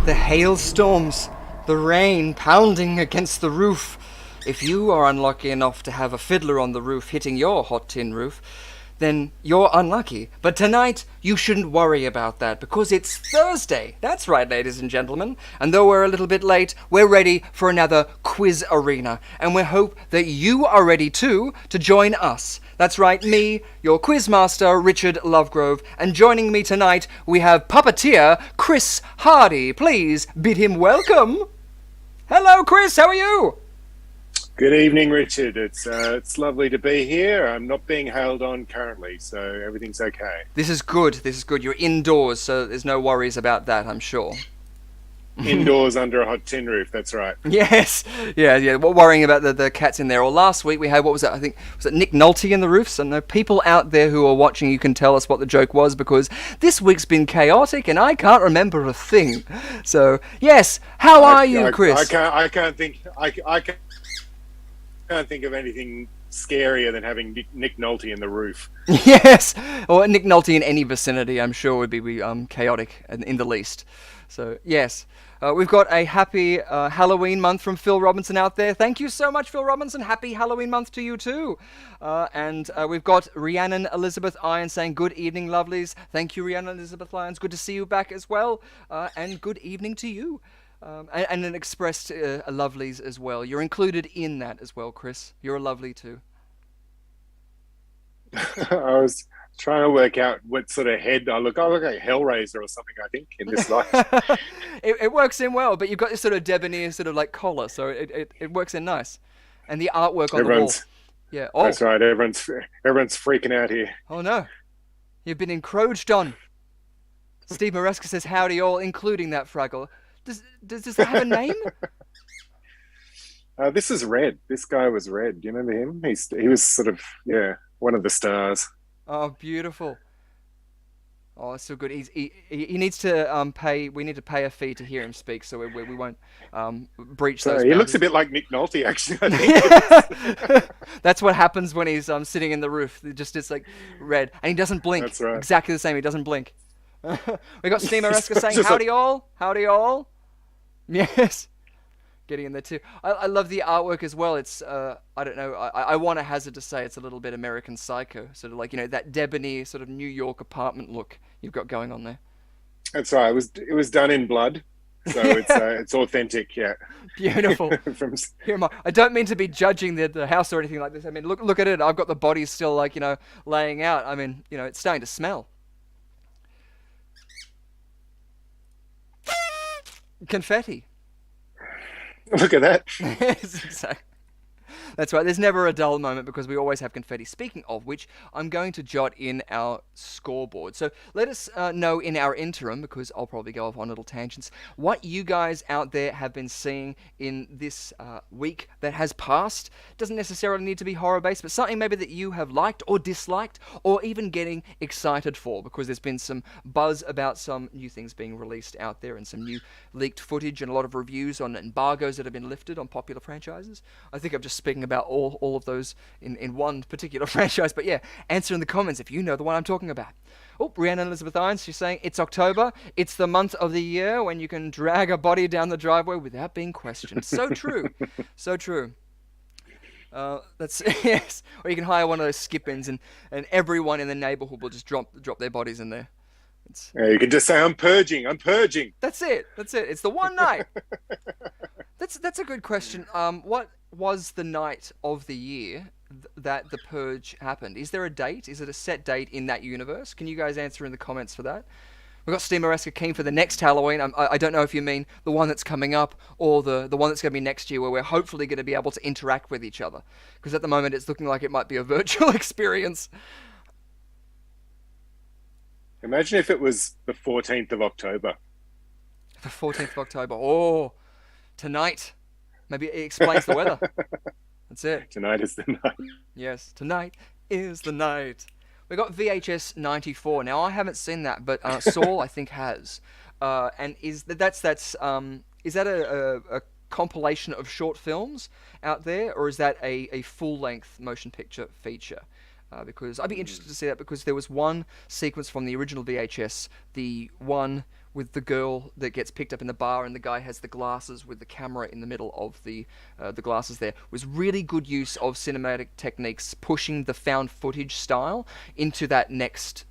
The hailstorms, the rain pounding against the roof. If you are unlucky enough to have a fiddler on the roof hitting your hot tin roof, then you're unlucky. But tonight, you shouldn't worry about that, because it's Thursday. That's right, ladies and gentlemen. And though we're a little bit late, we're ready for another Quiz Arena. And we hope that you are ready too to join us. That's right, me, your quizmaster, Richard Lovegrove. And joining me tonight, we have puppeteer Chris Hardy. Please bid him welcome. Hello, Chris. How are you? Good evening, Richard. It's lovely to be here. I'm not being hailed on currently, so everything's okay. This is good. This is good. You're indoors, so there's no worries about that, I'm sure. Indoors under a hot tin roof, that's right. Yes. Yeah. What worrying about the cats in there? Or last week we had, what was that? I think, was it Nick Nolte in the roof? So no, people out there who are watching, you can tell us what the joke was, because this week's been chaotic and I can't remember a thing. So, yes. How are you, Chris? I can't think of anything scarier than having Nick Nolte in the roof. Yes. Or Nick Nolte in any vicinity, I'm sure would be chaotic in the least. So, yes. We've got a happy Halloween month from Phil Robinson out there. Thank you so much, Phil Robinson. Happy Halloween month to you too. And we've got Rhiannon Elizabeth Irons saying, good evening, lovelies. Thank you, Rhiannon Elizabeth Irons. Good to see you back as well. And good evening to you. And an expressed lovelies as well. You're included in that as well, Chris. You're a lovely too. I was trying to work out what sort of head I look like Hellraiser or something, I think, in this light. It works in well, but you've got this sort of debonair sort of like collar, so it works in nice. And the artwork on the wall. Yeah. Oh. That's right. Everyone's freaking out here. Oh no. You've been encroached on. Steve Maresca says howdy all, including that Fraggle. Does that have a name? This is Red. This guy was Red. Do you remember him? He was sort of, one of the stars. Oh, beautiful. Oh, it's so good. He needs to pay. We need to pay a fee to hear him speak, so we won't breach those. He looks a bit like Nick Nolte, actually. I think. That's what happens when he's sitting in the roof. It's like red, and he doesn't blink. That's right. Exactly the same. He doesn't blink. We got Steve Maresca saying howdy all, howdy all. Yes. Getting in there too. I love the artwork as well. It's I don't know. I want to hazard to say it's a little bit American Psycho, sort of like that debonair sort of New York apartment look you've got going on there. That's right. It was done in blood, so it's authentic. Yeah. Beautiful. Here am I. I don't mean to be judging the house or anything like this. I mean, look at it. I've got the bodies still laying out. I mean, it's starting to smell. Confetti. Look at that. Yes, exactly. That's right. There's never a dull moment because we always have confetti. Speaking of which, I'm going to jot in our scoreboard. So let us know in our interim, because I'll probably go off on little tangents, what you guys out there have been seeing in this week that has passed. Doesn't necessarily need to be horror-based, but something maybe that you have liked or disliked or even getting excited for, because there's been some buzz about some new things being released out there and some new leaked footage and a lot of reviews on embargoes that have been lifted on popular franchises. I think I'm just speaking about all of those in one particular franchise, but yeah, answer in the comments if you know the one I'm talking about. Oh, Rhiannon Elizabeth Irons, she's saying it's October. It's the month of the year when you can drag a body down the driveway without being questioned. So true. So true. That's yes. Or you can hire one of those skip-ins and everyone in the neighborhood will just drop their bodies in there. It's You can just say, I'm purging. I'm purging. That's it. That's it. It's the one night. That's a good question. What was the night of the year that the purge happened? Is there a date? Is it a set date in that universe? Can you guys answer in the comments for that? We've got Steve Maresca keen for the next Halloween. I don't know if you mean the one that's coming up or the one that's going to be next year, where we're hopefully going to be able to interact with each other. Because at the moment it's looking like it might be a virtual experience. Imagine if it was the 14th of October. The 14th of October. Oh, tonight. Maybe it explains the weather. That's it. Tonight is the night. Yes, tonight is the night. We got VHS 94. Now I haven't seen that, but Saul I think has. And is that a compilation of short films out there, or is that a full length motion picture feature? Because I'd be interested to see that, because there was one sequence from the original VHS, the one with the girl that gets picked up in the bar and the guy has the glasses with the camera in the middle of the glasses there, was really good use of cinematic techniques, pushing the found footage style into that next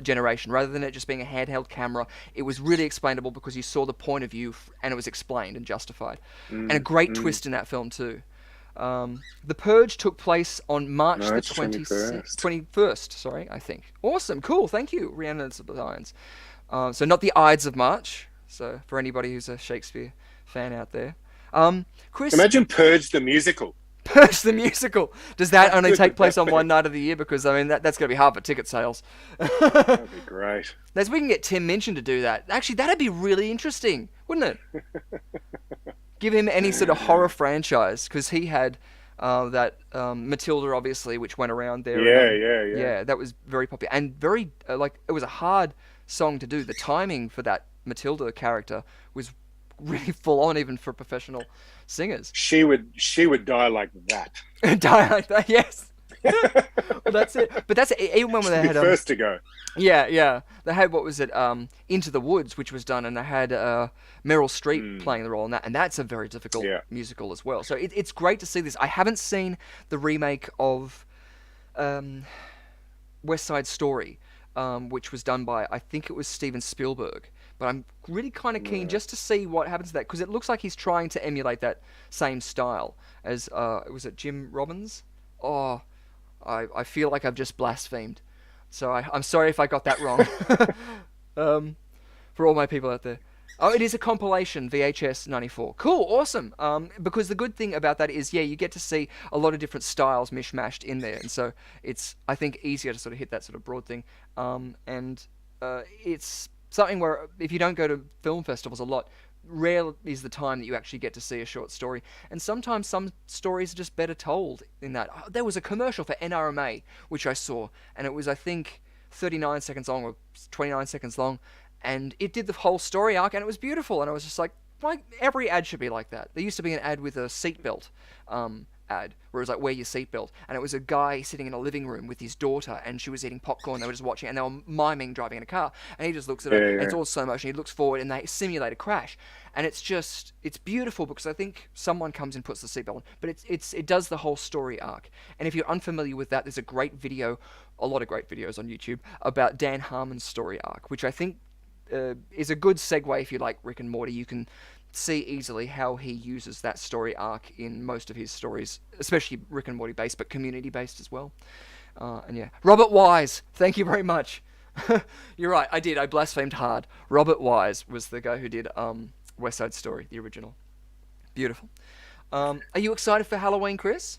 generation. Rather than it just being a handheld camera, it was really explainable because you saw the point of view and it was explained and justified. And a great twist in that film too. The Purge took place on March the 21st, sorry, I think. Awesome, cool, thank you, Rhiannon Science. So not the Ides of March, so for anybody who's a Shakespeare fan out there. Chris... Imagine Purge the musical. Purge the musical. Does that only take place on one night of the year? Because, I mean, that's going to be hard for ticket sales. That'd be great. As we can get Tim Minchin to do that. Actually, that'd be really interesting, wouldn't it? Give him any sort of horror franchise, because he had that Matilda, obviously, which went around there. Yeah. Yeah, that was very popular. And very, it was a hard song to do. The timing for that Matilda character was really full on, even for professional singers. She would die like that. Die like that, yes. Well, that's it. But that's it. Even when they had first to go. Yeah. They had, what was it? Into the Woods, which was done, and they had Meryl Streep playing the role in that, and that's a very difficult musical as well. So it's great to see this. I haven't seen the remake of West Side Story, which was done by, I think it was Steven Spielberg. But I'm really kind of keen just to see what happens to that, because it looks like he's trying to emulate that same style as was it Jim Robbins? Oh, I feel like I've just blasphemed. So I'm sorry if I got that wrong. For all my people out there. Oh, it is a compilation, VHS 94. Cool, awesome. Because the good thing about that is, you get to see a lot of different styles mishmashed in there. And so it's, I think, easier to sort of hit that sort of broad thing. And it's something where if you don't go to film festivals a lot, rare is the time that you actually get to see a short story. And sometimes some stories are just better told in that. There was a commercial for NRMA, which I saw, and it was, I think, 39 seconds long or 29 seconds long, and it did the whole story arc, and it was beautiful. And I was just like every ad should be like that. There used to be an ad with a seatbelt ad, where it was like, wear your seatbelt, and it was a guy sitting in a living room with his daughter, and she was eating popcorn, they were just watching, and they were miming driving in a car, and he just looks at her, and it's all slow motion, he looks forward, and they simulate a crash, and it's beautiful, because I think someone comes and puts the seatbelt on, but it does the whole story arc. And if you're unfamiliar with that, there's a lot of great videos on YouTube about Dan Harmon's story arc, which I think is a good segue. If you like Rick and Morty, you can see easily how he uses that story arc in most of his stories, especially Rick and Morty based, but community based as well. Robert Wise, thank you very much. You're right, I blasphemed hard. Robert Wise was the guy who did West Side Story, the original. Beautiful. Are you excited for Halloween, Chris?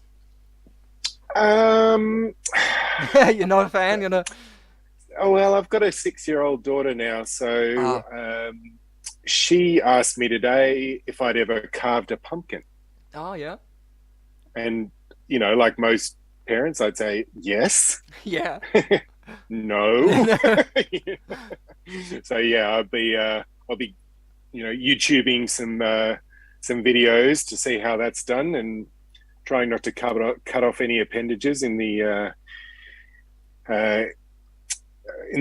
You're not a fan? Oh, well, I've got a 6-year-old daughter now, so she asked me today if I'd ever carved a pumpkin. Oh, yeah. And, like most parents, I'd say yes. Yeah. No. So, I'll be YouTubing some videos to see how that's done, and trying not to cut off any appendages in the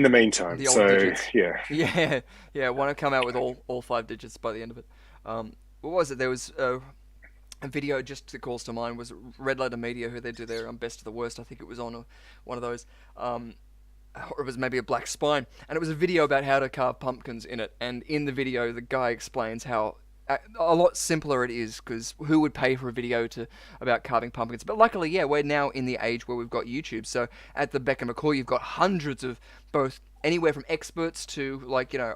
meantime. The old digits. Yeah. Want to come out with all 5 digits by the end of it. What was it? There was a video just that calls to mind, was Red Letter Media, who they do their best of the worst. I think it was on one of those. or it was maybe a black spine, and it was a video about how to carve pumpkins in it. And in the video, the guy explains how a lot simpler it is, because who would pay for a video about carving pumpkins? But luckily, yeah, we're now in the age where we've got YouTube. So at the beck and call, you've got hundreds of both anywhere from experts to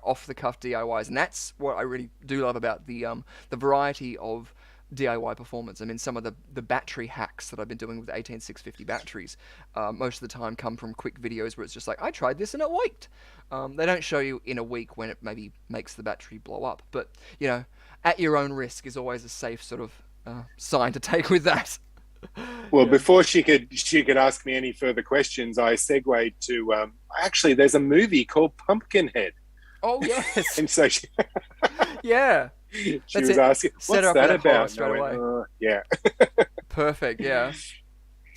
off the cuff DIYs, and that's what I really do love about the variety of DIY performance. I mean, some of the battery hacks that I've been doing with 18650 batteries, most of the time come from quick videos where it's just like, I tried this and it worked. They don't show you in a week when it maybe makes the battery blow up, but at your own risk is always a safe sort of sign to take with that. Well, before she could ask me any further questions, I segued to actually there's a movie called Pumpkinhead. Oh yes, and so she, yeah, she was asking, "What's that about?" Straight away. Yeah, perfect. Yeah.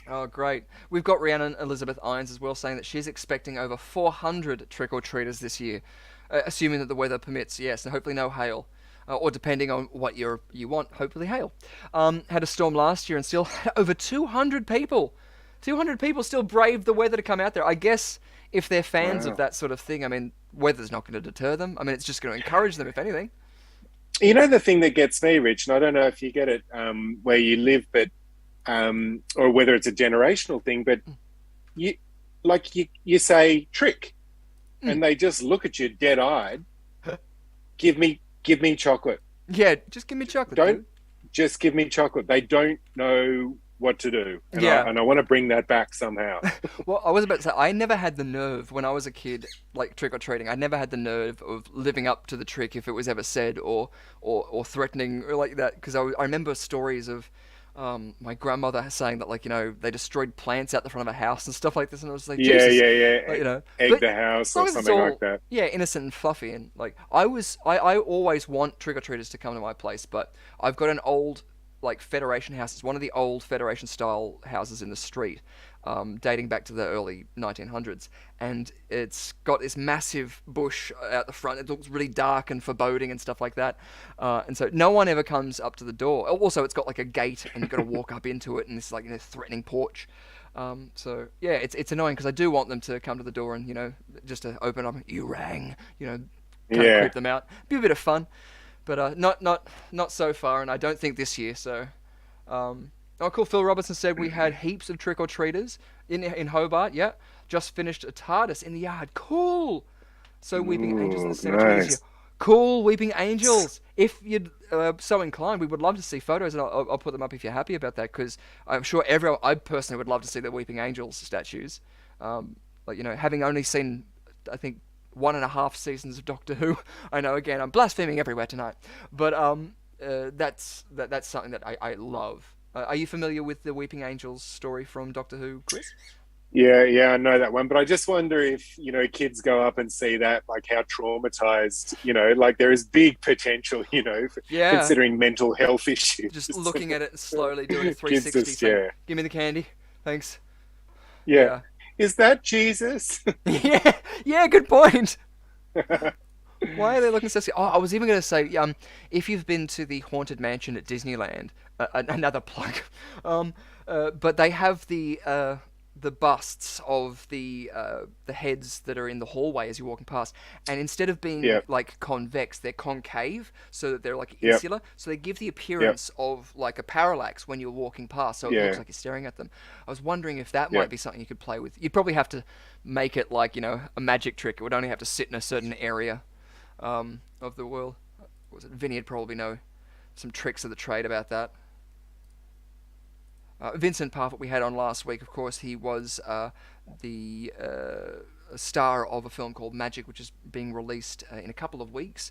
Oh, great. We've got Rhiannon Elizabeth Irons as well saying that she's expecting over 400 trick-or-treaters this year, assuming that the weather permits, yes, and hopefully no hail. Or depending on what you want, hopefully hail. Had a storm last year and still had over 200 people. 200 people still braved the weather to come out there. I guess if they're fans of that sort of thing, I mean, weather's not going to deter them. I mean, it's just going to encourage them, if anything. You know, the thing that gets me, Rich, and I don't know if you get it where you live, but or whether it's a generational thing, but you say trick, and they just look at you dead-eyed. Give me chocolate. Yeah, just give me chocolate. Don't just give me chocolate. They don't know what to do. And I want to bring that back somehow. Well, I was about to say, I never had the nerve when I was a kid, like trick-or-treating. I never had the nerve of living up to the trick if it was ever said or threatening or like that. Because I remember stories of my grandmother saying that, they destroyed plants out the front of a house and stuff like this, and I was like, Jesus, egg the house or something like that. Yeah, innocent and fluffy, and I always want trick-or-treaters to come to my place, but I've got an old Federation house. It's one of the old Federation style houses in the street, dating back to the early 1900s, and it's got this massive bush out the front. It looks really dark and foreboding and stuff like that, and so no one ever comes up to the door. Also, it's got a gate, and you've got to walk up into it, and it's threatening porch. So yeah, it's annoying because I do want them to come to the door and just to open up. You rang, kind of creep them out. Be a bit of fun, but not so far, and I don't think this year. So. Oh, cool. Phil Robertson said we had heaps of trick-or-treaters in Hobart. Yeah. Just finished a TARDIS in the yard. Cool. So Weeping Angels in the cemetery this year. Cool, Weeping Angels. If you're so inclined, we would love to see photos, and I'll put them up if you're happy about that, because I'm sure I personally would love to see the Weeping Angels statues. Having only seen, I think, 1.5 seasons of Doctor Who. I know, again, I'm blaspheming everywhere tonight. But that's something that I love. Are you familiar with the Weeping Angels story from Doctor Who, Chris? Yeah, I know that one. But I just wonder if, kids go up and see that, how traumatized, there is big potential, considering mental health issues. Just looking at it and slowly doing a 360. Give me the candy. Thanks. Yeah. Is that Jesus? yeah, good point. Why are they looking so scary? Oh, I was even going to say, if you've been to the Haunted Mansion at Disneyland, another plug, but they have the busts of the heads that are in the hallway as you're walking past, and instead of being convex, they're concave, so that they're insular, so they give the appearance of a parallax when you're walking past, so it looks like you're staring at them. I was wondering if that might be something you could play with. You'd probably have to make it a magic trick. It would only have to sit in a certain area of the world. Was it Vinny would probably know some tricks of the trade about that. Vincent Parfitt we had on last week, of course. He was the star of a film called Magic, which is being released in a couple of weeks.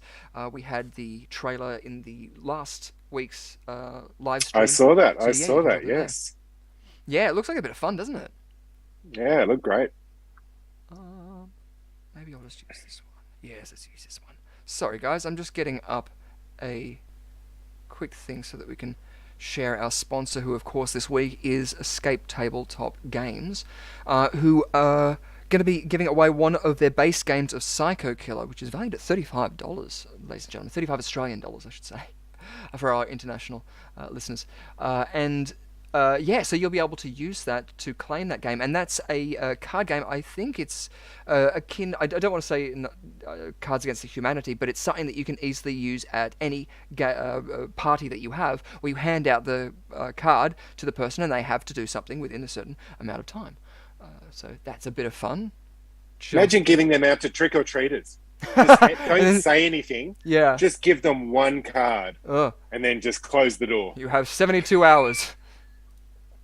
We had the trailer in the last week's live stream. I saw that. Yes. Yeah, it looks like a bit of fun, doesn't it? Yeah, it looked great. Maybe I'll just use this one. Yes, let's use this one. Sorry, guys, I'm just getting up a quick thing so that we can share our sponsor, who, of course, this week is Escape Tabletop Games, who are going to be giving away one of their base games of Psycho Killer, which is valued at $35, ladies and gentlemen, 35 Australian dollars, I should say, for our international listeners. And So you'll be able to use that to claim that game, and that's a card game. I think it's akin. I don't want to say Cards Against the Humanity, but it's something that you can easily use at any party that you have, where you hand out the card to the person, and they have to do something within a certain amount of time. So that's a bit of fun. Imagine giving them out to trick-or-treaters. Don't say anything. Yeah. Just give them one card, and then just close the door. You have 72 hours.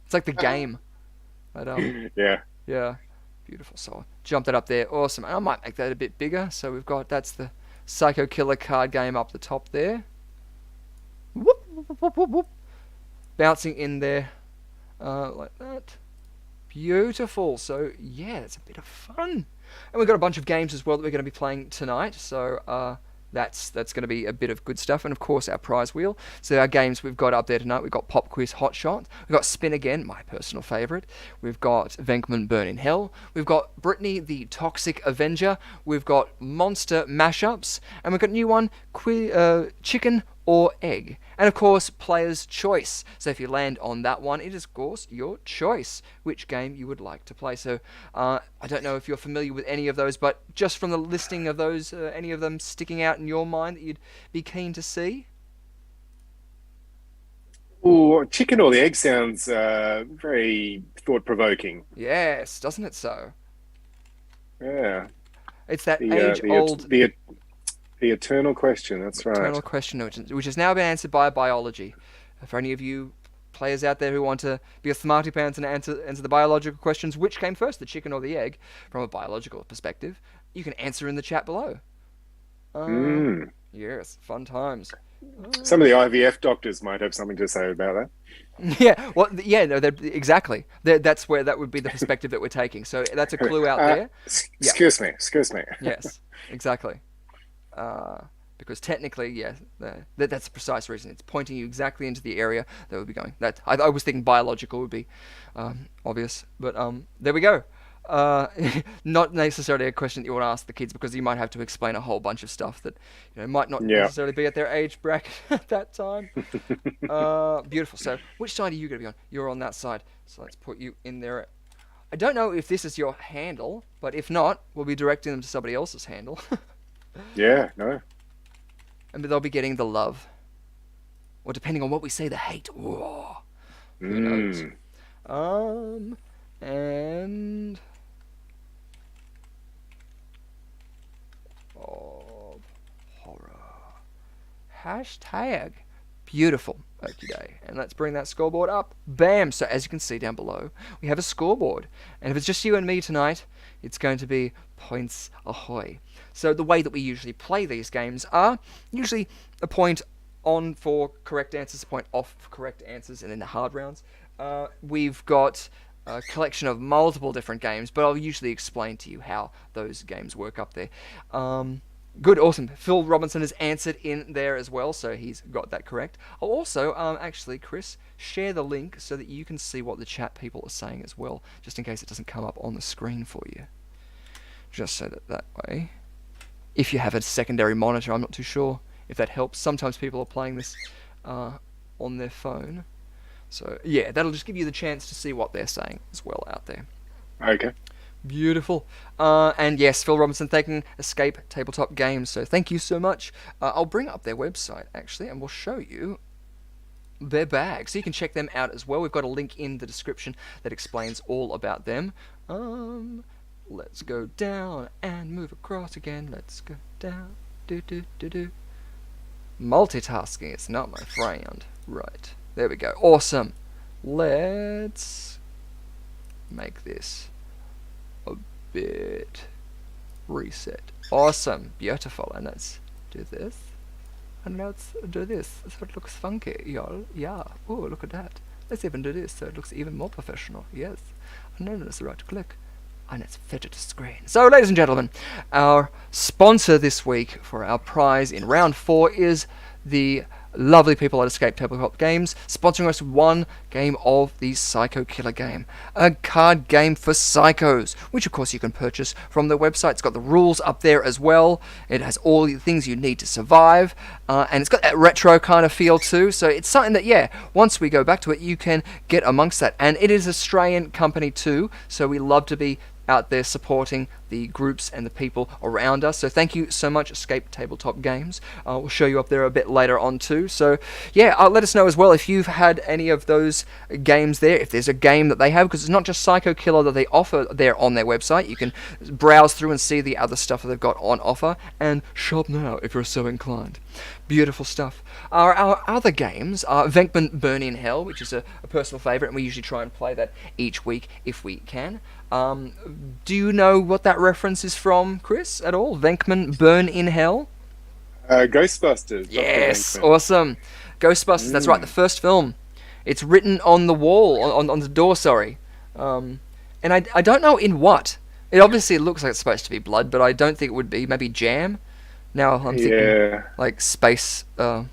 It's like the game. Yeah. Yeah. Beautiful. So jump that up there. Awesome. And I might make that a bit bigger. So we've got, that's the Psycho Killer card game up the top there. Whoop, whoop, whoop, whoop, whoop. Bouncing in there like that. Beautiful. So yeah, it's a bit of fun. And we've got a bunch of games as well that we're going to be playing tonight. So that's going to be a bit of good stuff. And of course our prize wheel. So our games we've got up there tonight, we've got Pop Quiz Hot Shot, we've got Spin Again, my personal favourite, we've got Venkman Burn in Hell, we've got Brittany the Toxic Avenger, we've got Monster Mashups, and we've got a new one, Chicken or Egg. And of course, Player's Choice. So if you land on that one, it is of course your choice which game you would like to play. So I don't know if you're familiar with any of those, but just from the listing of those, any of them sticking out in your mind that you'd be keen to see? Oh, Chicken or the Egg sounds very thought-provoking. Yes, doesn't it so? Yeah. It's that age-old... The eternal question, that's right. Eternal question, which has now been answered by biology. For any of you players out there who want to be a smarty pants and answer the biological questions, which came first, the chicken or the egg, from a biological perspective, you can answer in the chat below. Yes, fun times. Some of the IVF doctors might have something to say about that. Yeah, well, yeah, no, exactly. That's where that would be the perspective that we're taking. So that's a clue out there. Excuse me. Yes, exactly. Because technically, yeah, that's the precise reason. It's pointing you exactly into the area that would be going. That I was thinking biological would be obvious, but there we go. Not necessarily a question that you want to ask the kids, because you might have to explain a whole bunch of stuff that might not necessarily be at their age bracket at that time. Beautiful. So which side are you going to be on? You're on that side. So let's put you in there. I don't know if this is your handle, but if not, we'll be directing them to somebody else's handle. Yeah, no. And they'll be getting the love. Or depending on what we say, the hate. Whoa. Who knows? And... of horror. Hashtag. Beautiful. Okie-day. And let's bring that scoreboard up. Bam! So as you can see down below, we have a scoreboard. And if it's just you and me tonight, it's going to be points ahoy. So the way that we usually play these games are usually a point on for correct answers, a point off for correct answers, and in the hard rounds, we've got a collection of multiple different games, but I'll usually explain to you how those games work up there. Good, awesome. Phil Robinson has answered in there as well, so he's got that correct. I'll also, actually, Chris, share the link so that you can see what the chat people are saying as well, just in case it doesn't come up on the screen for you. Just so that way, if you have a secondary monitor, I'm not too sure if that helps. Sometimes people are playing this on their phone. So, yeah, that'll just give you the chance to see what they're saying as well out there. Okay. Beautiful. And yes, Phil Robinson thanking Escape Tabletop Games. So thank you so much. I'll bring up their website, actually, and we'll show you their bag. So you can check them out as well. We've got a link in the description that explains all about them. Let's go down and move across again. Let's go down. Multitasking is not my friend. Right. There we go. Awesome. Let's make this a bit reset. Awesome. Beautiful. And let's do this. And let's do this so it looks funky, y'all. Yeah. Oh, look at that. Let's even do this so it looks even more professional. Yes. And then let's right click. And it's fitted to screen. So, ladies and gentlemen, our sponsor this week for our prize in round 4 is the lovely people at Escape Tabletop Games, sponsoring us one game of the Psycho Killer game. A card game for psychos, which of course you can purchase from their website. It's got the rules up there as well. It has all the things you need to survive, and it's got that retro kind of feel too, so it's something that, yeah, once we go back to it, you can get amongst that. And it is an Australian company too, so we love to be out there supporting the groups and the people around us. So thank you so much, Escape Tabletop Games. We'll show you up there a bit later on too. So yeah, let us know as well if you've had any of those games there, if there's a game that they have, because it's not just Psycho Killer that they offer there on their website. You can browse through and see the other stuff that they've got on offer, and shop now if you're so inclined. Beautiful stuff. Our other games are Venkman Burn in Hell, which is a personal favourite, and we usually try and play that each week if we can. Do you know what that reference is from, Chris, at all? Venkman Burn in Hell? Ghostbusters. Yes, awesome. Ghostbusters, that's right, the first film. It's written on the wall, on the door, sorry. And I don't know in what. It obviously looks like it's supposed to be blood, but I don't think it would be. Maybe jam? Now I'm thinking like Spaceballs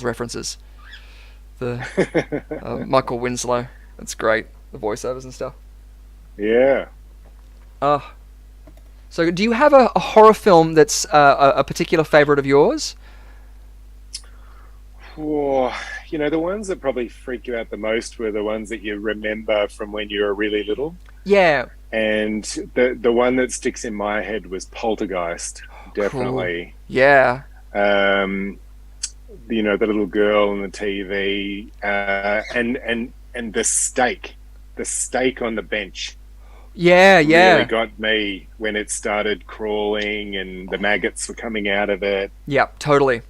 references. The Michael Winslow. That's great. The voiceovers and stuff. Yeah. So do you have a horror film that's a particular favourite of yours? Oh, the ones that probably freak you out the most were the ones that you remember from when you were really little. Yeah. And the one that sticks in my head was Poltergeist, definitely. Cool. Yeah. The little girl on the TV, and the steak on the bench. Yeah. Really got me when it started crawling and the maggots were coming out of it. Yeah, totally.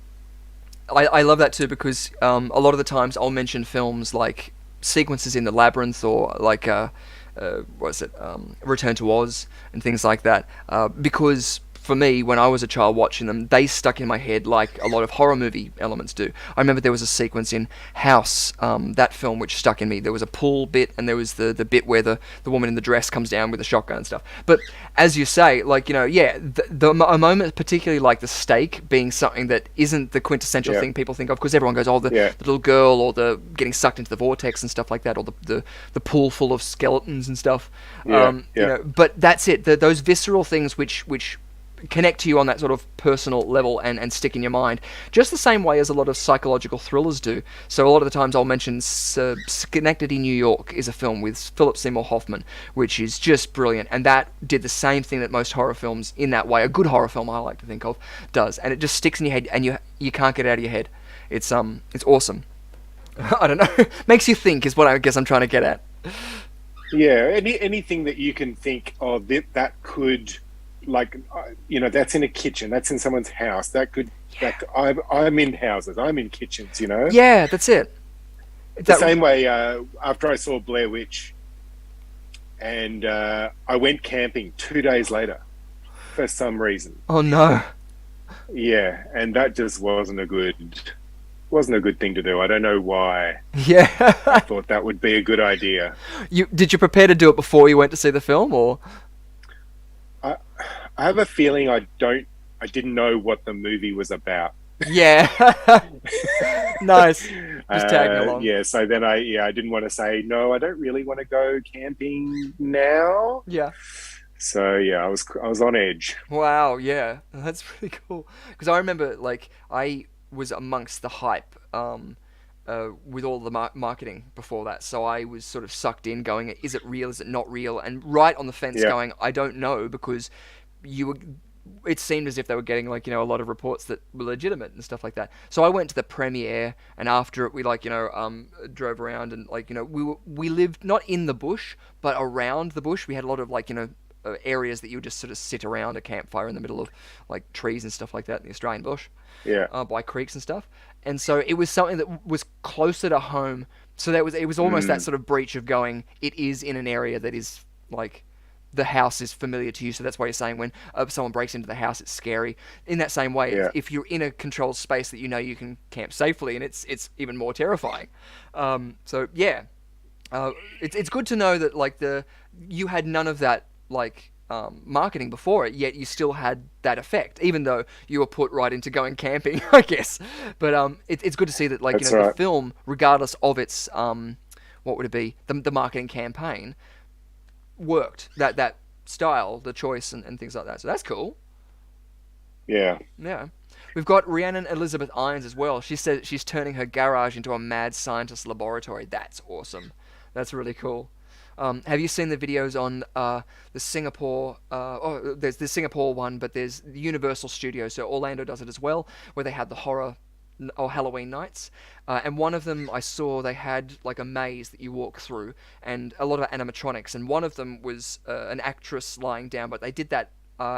I love that too, because a lot of the times I'll mention films like sequences in the Labyrinth, or like Return to Oz and things like that, because for me, when I was a child watching them, they stuck in my head like a lot of horror movie elements do. I remember there was a sequence in House, that film, which stuck in me. There was a pool bit, and there was the bit where the woman in the dress comes down with a shotgun and stuff. But as you say, like, a moment particularly like the steak being something that isn't the quintessential thing people think of, because everyone goes, the little girl, or the getting sucked into the vortex and stuff like that, or the pool full of skeletons and stuff. But that's it. Those visceral things which connect to you on that sort of personal level and stick in your mind, just the same way as a lot of psychological thrillers do. So a lot of the times I'll mention Schenectady, New York is a film with Philip Seymour Hoffman, which is just brilliant, and that did the same thing that most horror films, in that way, a good horror film I like to think of, does, and it just sticks in your head, and you can't get it out of your head. It's awesome. I don't know. Makes you think is what I guess I'm trying to get at. Yeah, anything that you can think of that could, like, that's in a kitchen, that's in someone's house, I'm in houses, I'm in kitchens, Yeah, that's it. The same way, after I saw Blair Witch, and I went camping 2 days later for some reason. Oh no. Yeah, and that just wasn't a good thing to do. I don't know why. Yeah. I thought that would be a good idea. Did you prepare to do it before you went to see the film, or? I have a feeling I didn't know what the movie was about. Yeah. Nice. Just tagging along. Yeah, so then I didn't want to say, no, I don't really want to go camping now. Yeah. So yeah, I was on edge. Wow, yeah. That's really cool. Because I remember, like, I was amongst the hype with all the marketing before that. So I was sort of sucked in going, is it real? Is it not real? And right on the fence going, I don't know, because it seemed as if they were getting, like, a lot of reports that were legitimate and stuff like that. So I went to the premiere, and after it we drove around, and we lived not in the bush but around the bush. We had a lot of areas that you would just sort of sit around a campfire in the middle of like trees and stuff like that in the Australian bush, by creeks and stuff. And so it was something that was closer to home. So it was almost that sort of breach of going, it is in an area that is like, the house is familiar to you, so that's why you're saying when someone breaks into the house, it's scary. In that same way, if you're in a controlled space that you can camp safely, and it's even more terrifying. It's good to know that you had none of that marketing before it, yet you still had that effect, even though you were put right into going camping, I guess. But it's good to see that, like, That's the right. film, regardless of its what would it be, the marketing campaign worked. That style, the choice, and things like that. So that's cool. Yeah. Yeah. We've got Rhiannon Elizabeth Irons as well. She said she's turning her garage into a mad scientist laboratory. That's awesome. That's really cool. Have you seen the videos on the Singapore? There's the Singapore one, but there's the Universal Studios. So Orlando does it as well, where they have the horror or Halloween nights. And one of them I saw, they had like a maze that you walk through, and a lot of animatronics. And one of them was an actress lying down, but they did that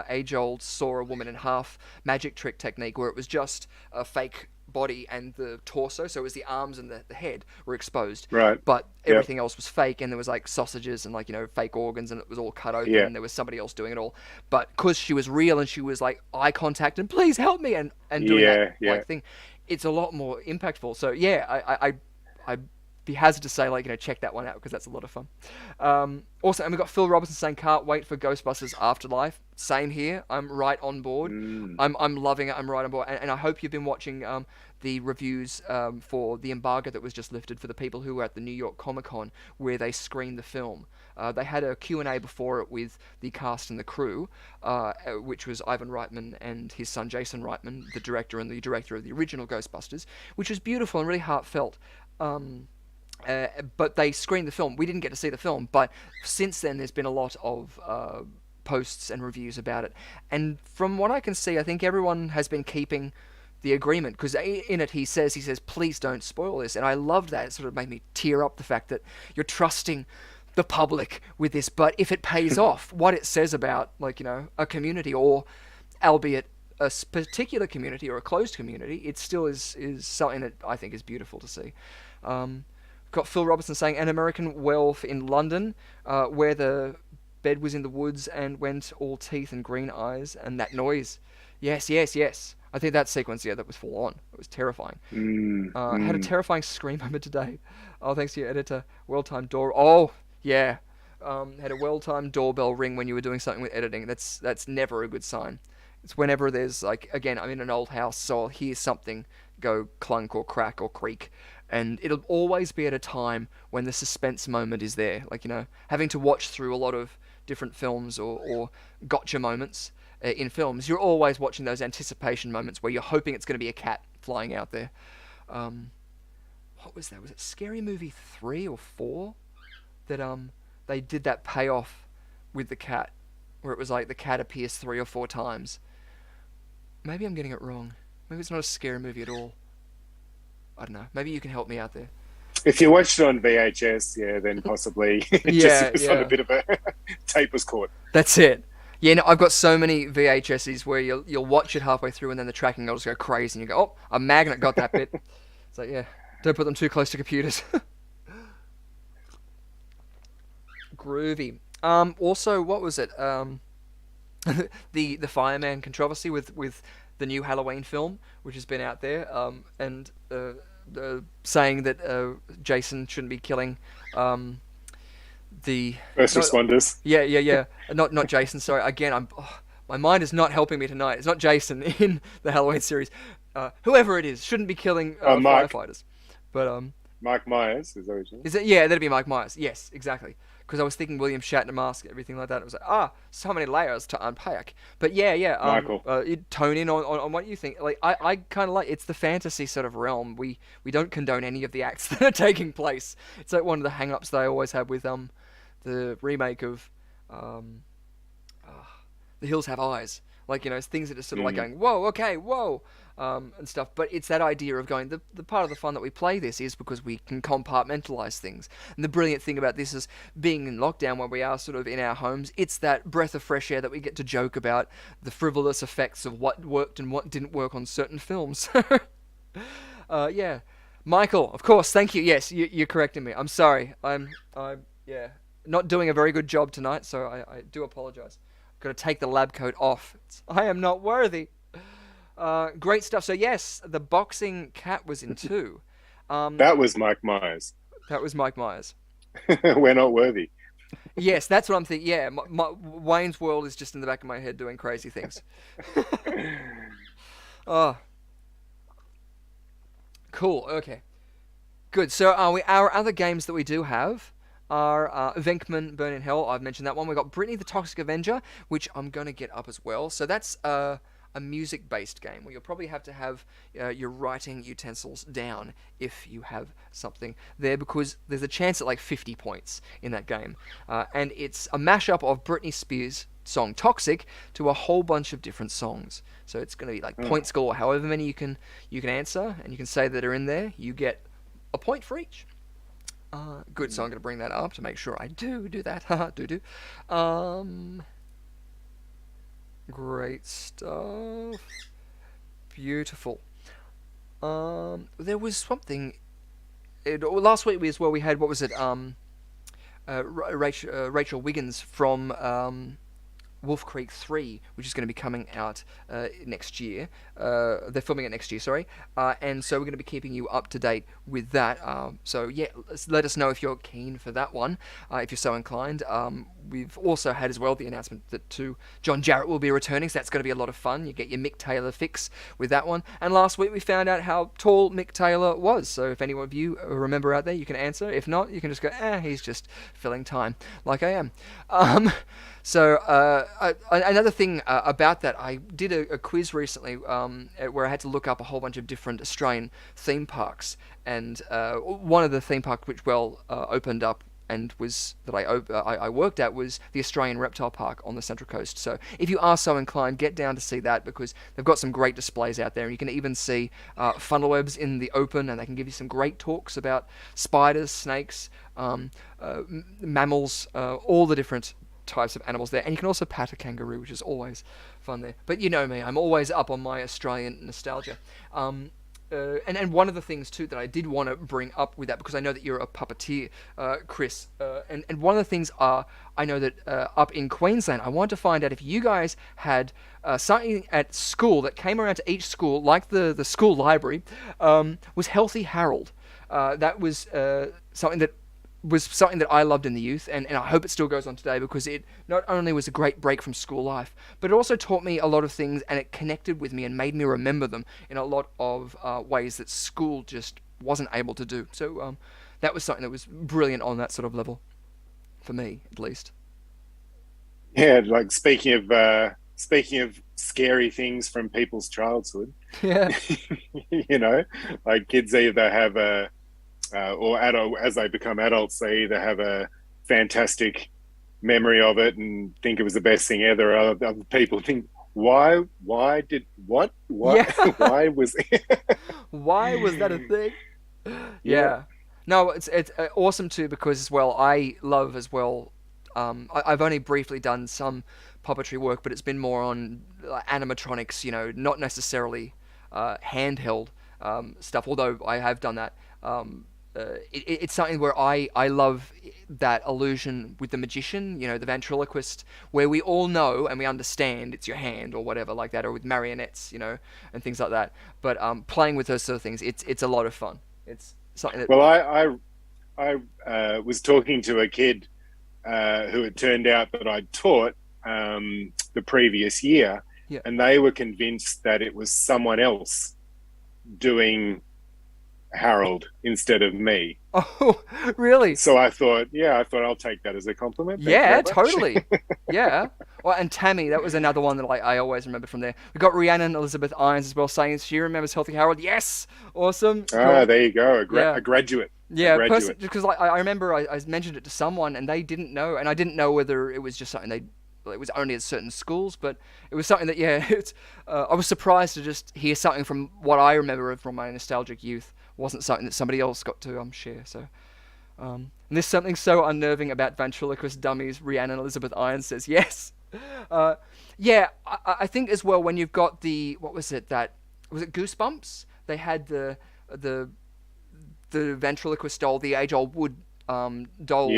age-old saw a woman in half magic trick technique, where it was just a fake body and the torso, so it was the arms and the head were exposed, Right. but Yep. everything else was fake, and there was like sausages and, like, fake organs, and it was all cut open, Yeah. and there was somebody else doing it all. But because she was real, and she was like eye contact and please help me, and doing that Yeah. like thing, it's a lot more impactful. So yeah, I'd be hazard to say, like, check that one out, because that's a lot of fun. Also, and we got Phil Robertson saying can't wait for Ghostbusters Afterlife. Same here. I'm right on board. Mm. I'm loving it. I'm right on board, and I hope you've been watching the reviews for the embargo that was just lifted for the people who were at the New York Comic Con, where they screened the film. They had a Q&A before it with the cast and the crew, which was Ivan Reitman and his son Jason Reitman, the director and the director of the original Ghostbusters, which was beautiful and really heartfelt. But they screened the film. We didn't get to see the film, but since then there's been a lot of posts and reviews about it. And from what I can see, I think everyone has been keeping the agreement, because in it he says, please don't spoil this. And I loved that. It sort of made me tear up, the fact that you're trusting the public with this. But if it pays off, what it says about, like, a community, or albeit a particular community or a closed community, it still is something that I think is beautiful to see. Got Phil Robertson saying an American werewolf in London, where the bed was in the woods and went all teeth and green eyes, and that noise. Yes. I think that sequence, that was full on. It was terrifying. Had a terrifying scream moment today. Oh, thanks to your editor. Well-timed door. Oh, yeah. Had a well-timed doorbell ring when you were doing something with editing. That's never a good sign. It's whenever there's, like, again, I'm in an old house, so I'll hear something go clunk or crack or creak. And it'll always be at a time when the suspense moment is there. Like, having to watch through a lot of different films or gotcha moments in films, you're always watching those anticipation moments where you're hoping it's going to be a cat flying out there. What was that? Was it Scary Movie 3 or 4? That they did that payoff with the cat, where it was like the cat appears 3 or 4 times. Maybe I'm getting it wrong. Maybe it's not a scary movie at all. I don't know. Maybe you can help me out there. If you watched it on VHS, then possibly just on a bit of a tape was caught. That's it. Yeah, no, I've got so many VHSs where you'll watch it halfway through, and then the tracking will just go crazy, and you go, oh, a magnet got that bit. It's like, yeah, don't put them too close to computers. Groovy. Also, what was it? The fireman controversy with the new Halloween film, which has been out there, and saying that Jason shouldn't be killing the first responders. Yeah. Not Jason. Sorry. Again, my mind is not helping me tonight. It's not Jason in the Halloween series. Whoever it is shouldn't be killing firefighters. But Mike Myers, is that what you is it? Yeah, that'd be Mike Myers. Yes, exactly. Because I was thinking William Shatner mask, everything like that. It was like, so many layers to unpack. But yeah. Michael. Tone in on what you think. Like, I kind of like, it's the fantasy sort of realm. We don't condone any of the acts that are taking place. It's like one of the hang-ups they always have with the remake of The Hills Have Eyes. Like, things that are sort of like going, whoa, okay, whoa, and stuff. But it's that idea of going, the part of the fun that we play this is because we can compartmentalize things. And the brilliant thing about this is, being in lockdown where we are sort of in our homes, it's that breath of fresh air that we get to joke about the frivolous effects of what worked and what didn't work on certain films. Yeah. Michael, of course, thank you. Yes, you're correcting me. I'm sorry. I'm not doing a very good job tonight, so I do apologize. Got to take the lab coat off. I am not worthy. Great stuff. So yes, the boxing cat was in 2. That was Mike Myers. That was Mike Myers. We're not worthy. Yes, that's what I'm thinking. Yeah, Wayne's World is just in the back of my head doing crazy things. Oh, cool. Okay. Good. So our other games that we do have are Venkman Burn in Hell. I've mentioned that one. We've got Brittany the Toxic Avenger, which I'm going to get up as well. So that's a music-based game where you'll probably have to have your writing utensils down if you have something there, because there's a chance at like 50 points in that game. And it's a mashup of Britney Spears' song Toxic to a whole bunch of different songs. So it's going to be like point score, however many you can answer, and you can say that are in there. You get a point for each. Good, so I'm going to bring that up to make sure I do that. Haha, do. Great stuff. Beautiful. There was something. Last week as well, we had, what was it? Rachel Wiggins from Wolf Creek 3, which is going to be coming out next year. They're filming it next year, sorry. And so we're going to be keeping you up to date with that. So yeah, let us know if you're keen for that one, if you're so inclined. We've also had as well the announcement that John Jarrett will be returning, so that's going to be a lot of fun. You get your Mick Taylor fix with that one. And last week we found out how tall Mick Taylor was. So if any of you remember out there, you can answer. If not, you can just go, he's just filling time, like I am. So another thing about that, I did a quiz recently where I had to look up a whole bunch of different Australian theme parks, and one of the theme parks which opened up and was that I worked at was the Australian Reptile Park on the Central Coast. So if you are so inclined, get down to see that, because they've got some great displays out there, and you can even see funnel webs in the open, and they can give you some great talks about spiders, snakes, mammals, all the different types of animals there. And you can also pat a kangaroo, which is always fun there. But you know me, I'm always up on my Australian nostalgia. And one of the things too that I did want to bring up with that, because I know that you're a puppeteer, Chris, and one of the things I know that up in Queensland, I wanted to find out if you guys had something at school that came around to each school, like the school library, was Healthy Harold. That was something that I loved in the youth, and I hope it still goes on today, because it not only was a great break from school life, but it also taught me a lot of things, and it connected with me and made me remember them in a lot of ways that school just wasn't able to do. So that was something that was brilliant on that sort of level, for me at least. Yeah, like speaking of scary things from people's childhood, Yeah. Like kids either have or adult, as they become adults, they either have a fantastic memory of it and think it was the best thing ever, or other people think, why did what Yeah. why was Why was that a thing? Yeah. No, it's awesome too, because as well, I love as well. I've only briefly done some puppetry work, but it's been more on animatronics, not necessarily handheld stuff, although I have done that. It's something where I love that illusion with the magician, the ventriloquist, where we all know and we understand it's your hand or whatever like that, or with marionettes, and things like that. But playing with those sort of things, it's a lot of fun. It's something that... Well, I was talking to a kid who it turned out that I'd taught the previous year, Yeah. and they were convinced that it was someone else doing Harold instead of me. Oh, really? So I thought I'll take that as a compliment. Yeah, totally. Yeah. Well, and Tammy, that was another one that I always remember from there. We got Rhiannon Elizabeth Irons as well, saying she remembers Healthy Harold. Yes, awesome. Ah, there you go, a graduate. Yeah, because I remember I mentioned it to someone and they didn't know, and I didn't know whether it was just something it was only at certain schools, but it was something that I was surprised to just hear something from what I remember from my nostalgic youth wasn't something that somebody else got to share. So, and there's something so unnerving about ventriloquist dummies. Rhiannon Elizabeth Irons says yes. Yeah, I think as well when you've got what was it Goosebumps? They had the ventriloquist doll, the age-old wood doll,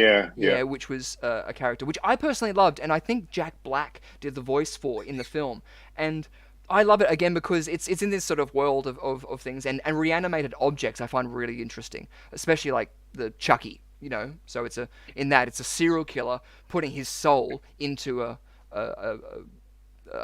which was a character which I personally loved, and I think Jack Black did the voice for in the film, and I love it again because it's in this sort of world of things, and reanimated objects I find really interesting, especially like the Chucky you know. So it's a serial killer putting his soul into a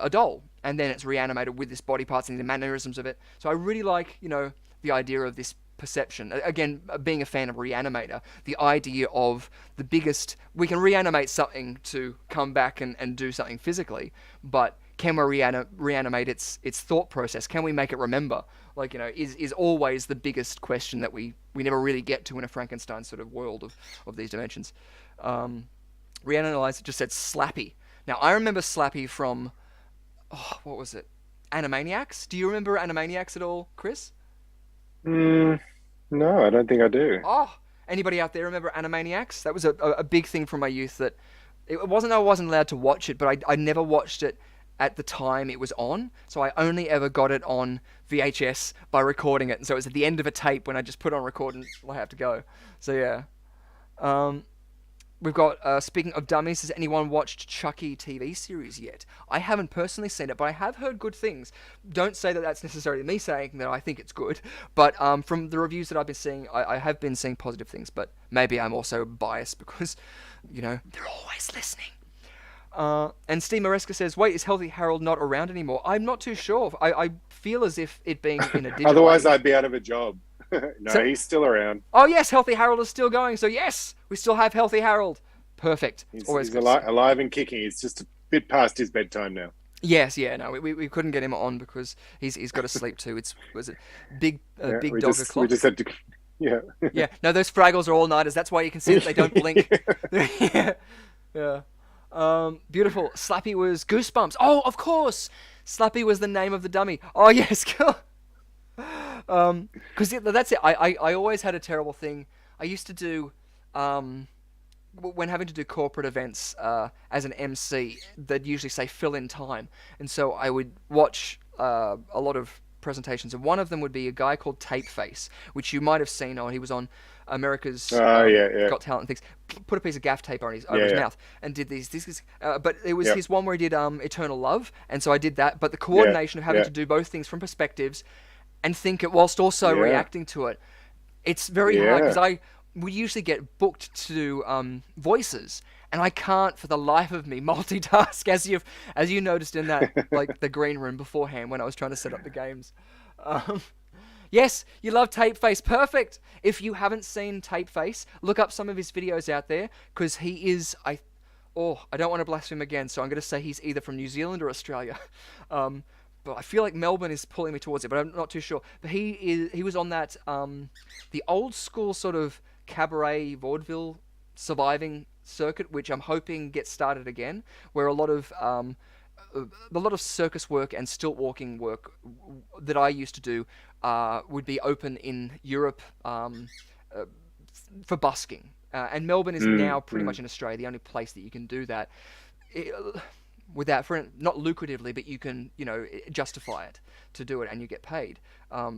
doll, and then it's reanimated with this body parts and the mannerisms of it. So I really like, you know, the idea of this perception. Again, being a fan of Reanimator, the idea of the biggest, we can reanimate something to come back and do something physically, but can we reanimate its thought process? Can we make it remember? Like, you know, is always the biggest question that we never really get to in a Frankenstein sort of world of these dimensions. ReanimaLIVE just said Slappy. Now, I remember Slappy from, what was it? Animaniacs? Do you remember Animaniacs at all, Chris? No, I don't think I do. Oh, anybody out there remember Animaniacs? That was a big thing from my youth. That it wasn't I wasn't allowed to watch it, but I never watched it at the time it was on. So I only ever got it on VHS by recording it. And so it was at the end of a tape when I just put on record and I have to go. So yeah. We've got, speaking of dummies, has anyone watched Chucky TV series yet? I haven't personally seen it, but I have heard good things. Don't say that that's necessarily me saying that I think it's good, but from the reviews that I've been seeing, I have been seeing positive things, but maybe I'm also biased because, you know, they're always listening. And Steve Maresca says, wait, is Healthy Harold not around anymore? I'm not too sure. I feel as if it being in a digital Otherwise, age. I'd be out of a job. No, he's still around. Oh, yes, Healthy Harold is still going. So, yes, we still have Healthy Harold. Perfect. He's alive and kicking. He's just a bit past his bedtime now. Yes, yeah, no, we couldn't get him on because he's got to sleep too. Was it big dog o'clock? We just had to, yeah. Yeah, no, those Fraggles are all-nighters. That's why you can see that they don't blink. Yeah. Beautiful. Slappy was Goosebumps. Oh, of course. Slappy was the name of the dummy. Oh, yes, cool. Because that's it. I always had a terrible thing. I used to do, when having to do corporate events as an MC, they'd usually say fill in time. And so I would watch a lot of presentations. And one of them would be a guy called Tapeface, which you might have seen on. He was on America's Got Talent and things. Put a piece of gaff tape on over his mouth and did these. But it was his one where he did Eternal Love. And so I did that. But the coordination of having to do both things from perspectives and think it whilst also reacting to it. It's very hard because I would usually get booked to do voices, and I can't for the life of me multitask, as you noticed in that like the green room beforehand when I was trying to set up the games. Yes, you love Tapeface. Perfect. If you haven't seen Tapeface, look up some of his videos out there because he is I don't want to blaspheme again, so I'm going to say he's either from New Zealand or Australia. But I feel like Melbourne is pulling me towards it, but I'm not too sure. But he was on that the old school sort of cabaret vaudeville surviving circuit, which I'm hoping gets started again, where a lot of circus work and stilt walking work that I used to do would be open in Europe for busking. And Melbourne is now pretty much in Australia the only place that you can do that. Without, not lucratively, but you can, you know, justify it to do it, and you get paid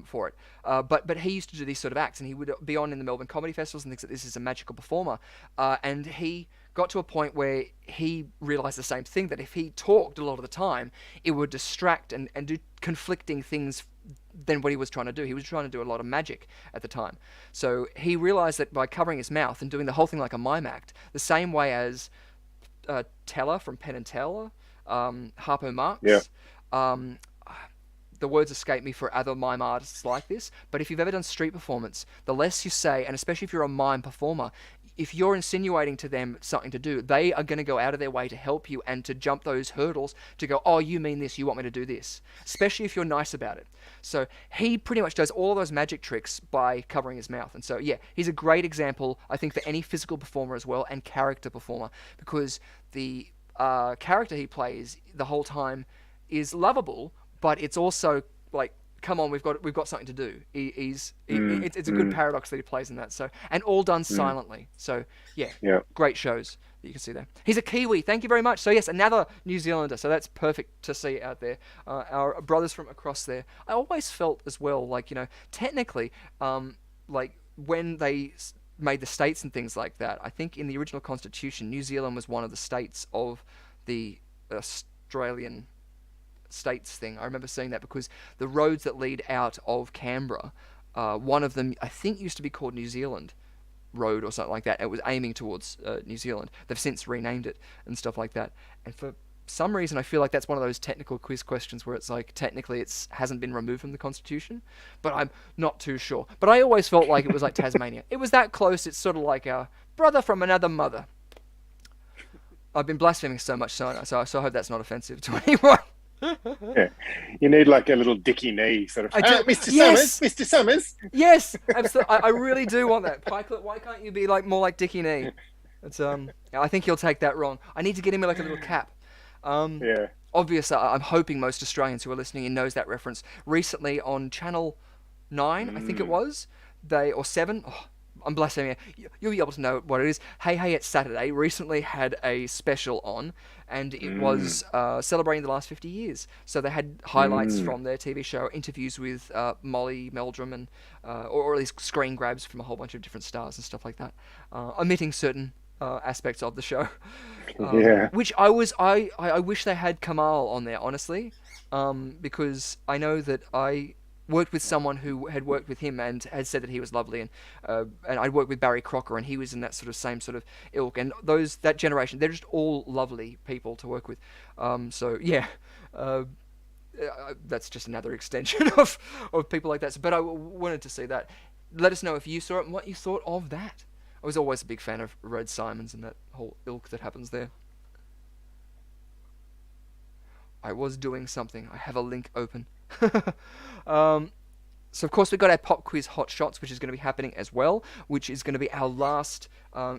for it. But he used to do these sort of acts, and he would be on in the Melbourne comedy festivals and thinks that this is a magical performer. And he got to a point where he realised the same thing, that if he talked a lot of the time, it would distract and do conflicting things than what he was trying to do. He was trying to do a lot of magic at the time. So he realised that by covering his mouth and doing the whole thing like a mime act, the same way as Teller from Penn and Teller, Harpo Marx. The words escape me for other mime artists like this, but if you've ever done street performance, the less you say, and especially if you're a mime performer, if you're insinuating to them something to do, they are going to go out of their way to help you and to jump those hurdles to go, oh, you mean this, you want me to do this, especially if you're nice about it. So he pretty much does all those magic tricks by covering his mouth. And so, yeah, he's a great example, I think, for any physical performer as well, and character performer, because the character he plays the whole time is lovable, but it's also like, come on, we've got something to do. It's a good paradox that he plays in that. So, and all done silently. So yeah, great shows that you can see there. He's a Kiwi. Thank you very much. So yes, another New Zealander. So that's perfect to see out there. Our brothers from across there. I always felt as well, like, you know, technically, like when they made the states and things like that, I think in the original constitution, New Zealand was one of the states of the Australian states thing. I remember seeing that because the roads that lead out of Canberra, one of them I think used to be called New Zealand, Road or something like that. It was aiming towards New Zealand. They've since renamed it and stuff like that. And for some reason, I feel like that's one of those technical quiz questions where it's like technically it hasn't been removed from the Constitution, but I'm not too sure. But I always felt like it was like Tasmania. It was that close. It's sort of like our brother from another mother. I've been blaspheming so much, so I hope that's not offensive to anyone. Yeah. You need like a little dicky knee sort of. Mr. Yes! Summers, Mr. Summers. Yes, absolutely. I really do want that. Pikelet, why can't you be like more like Dickie Knee? It's I think he'll take that wrong. I need to get him like a little cap. Yeah. Obviously, I'm hoping most Australians who are listening in knows that reference. Recently on Channel 9, I think it was, or 7. Oh, I'm blaspheming. You'll be able to know what it is. Hey Hey It's Saturday recently had a special on, and it was celebrating the last 50 years. So they had highlights from their TV show, interviews with Molly Meldrum, and or at least screen grabs from a whole bunch of different stars and stuff like that, omitting certain aspects of the show. Yeah. Which I wish they had Kamal on there, honestly, because I know that I worked with someone who had worked with him and had said that he was lovely, and I'd worked with Barry Crocker, and he was in that sort of same sort of ilk, and that generation, they're just all lovely people to work with. So yeah, that's just another extension of people like that. So, but I wanted to see that. Let us know if you saw it and what you thought of that. I was always a big fan of Red Simons and that whole ilk that happens there. I was doing something. I have a link open. So of course we've got our pop quiz hot shots, which is going to be happening as well, which is going to be our last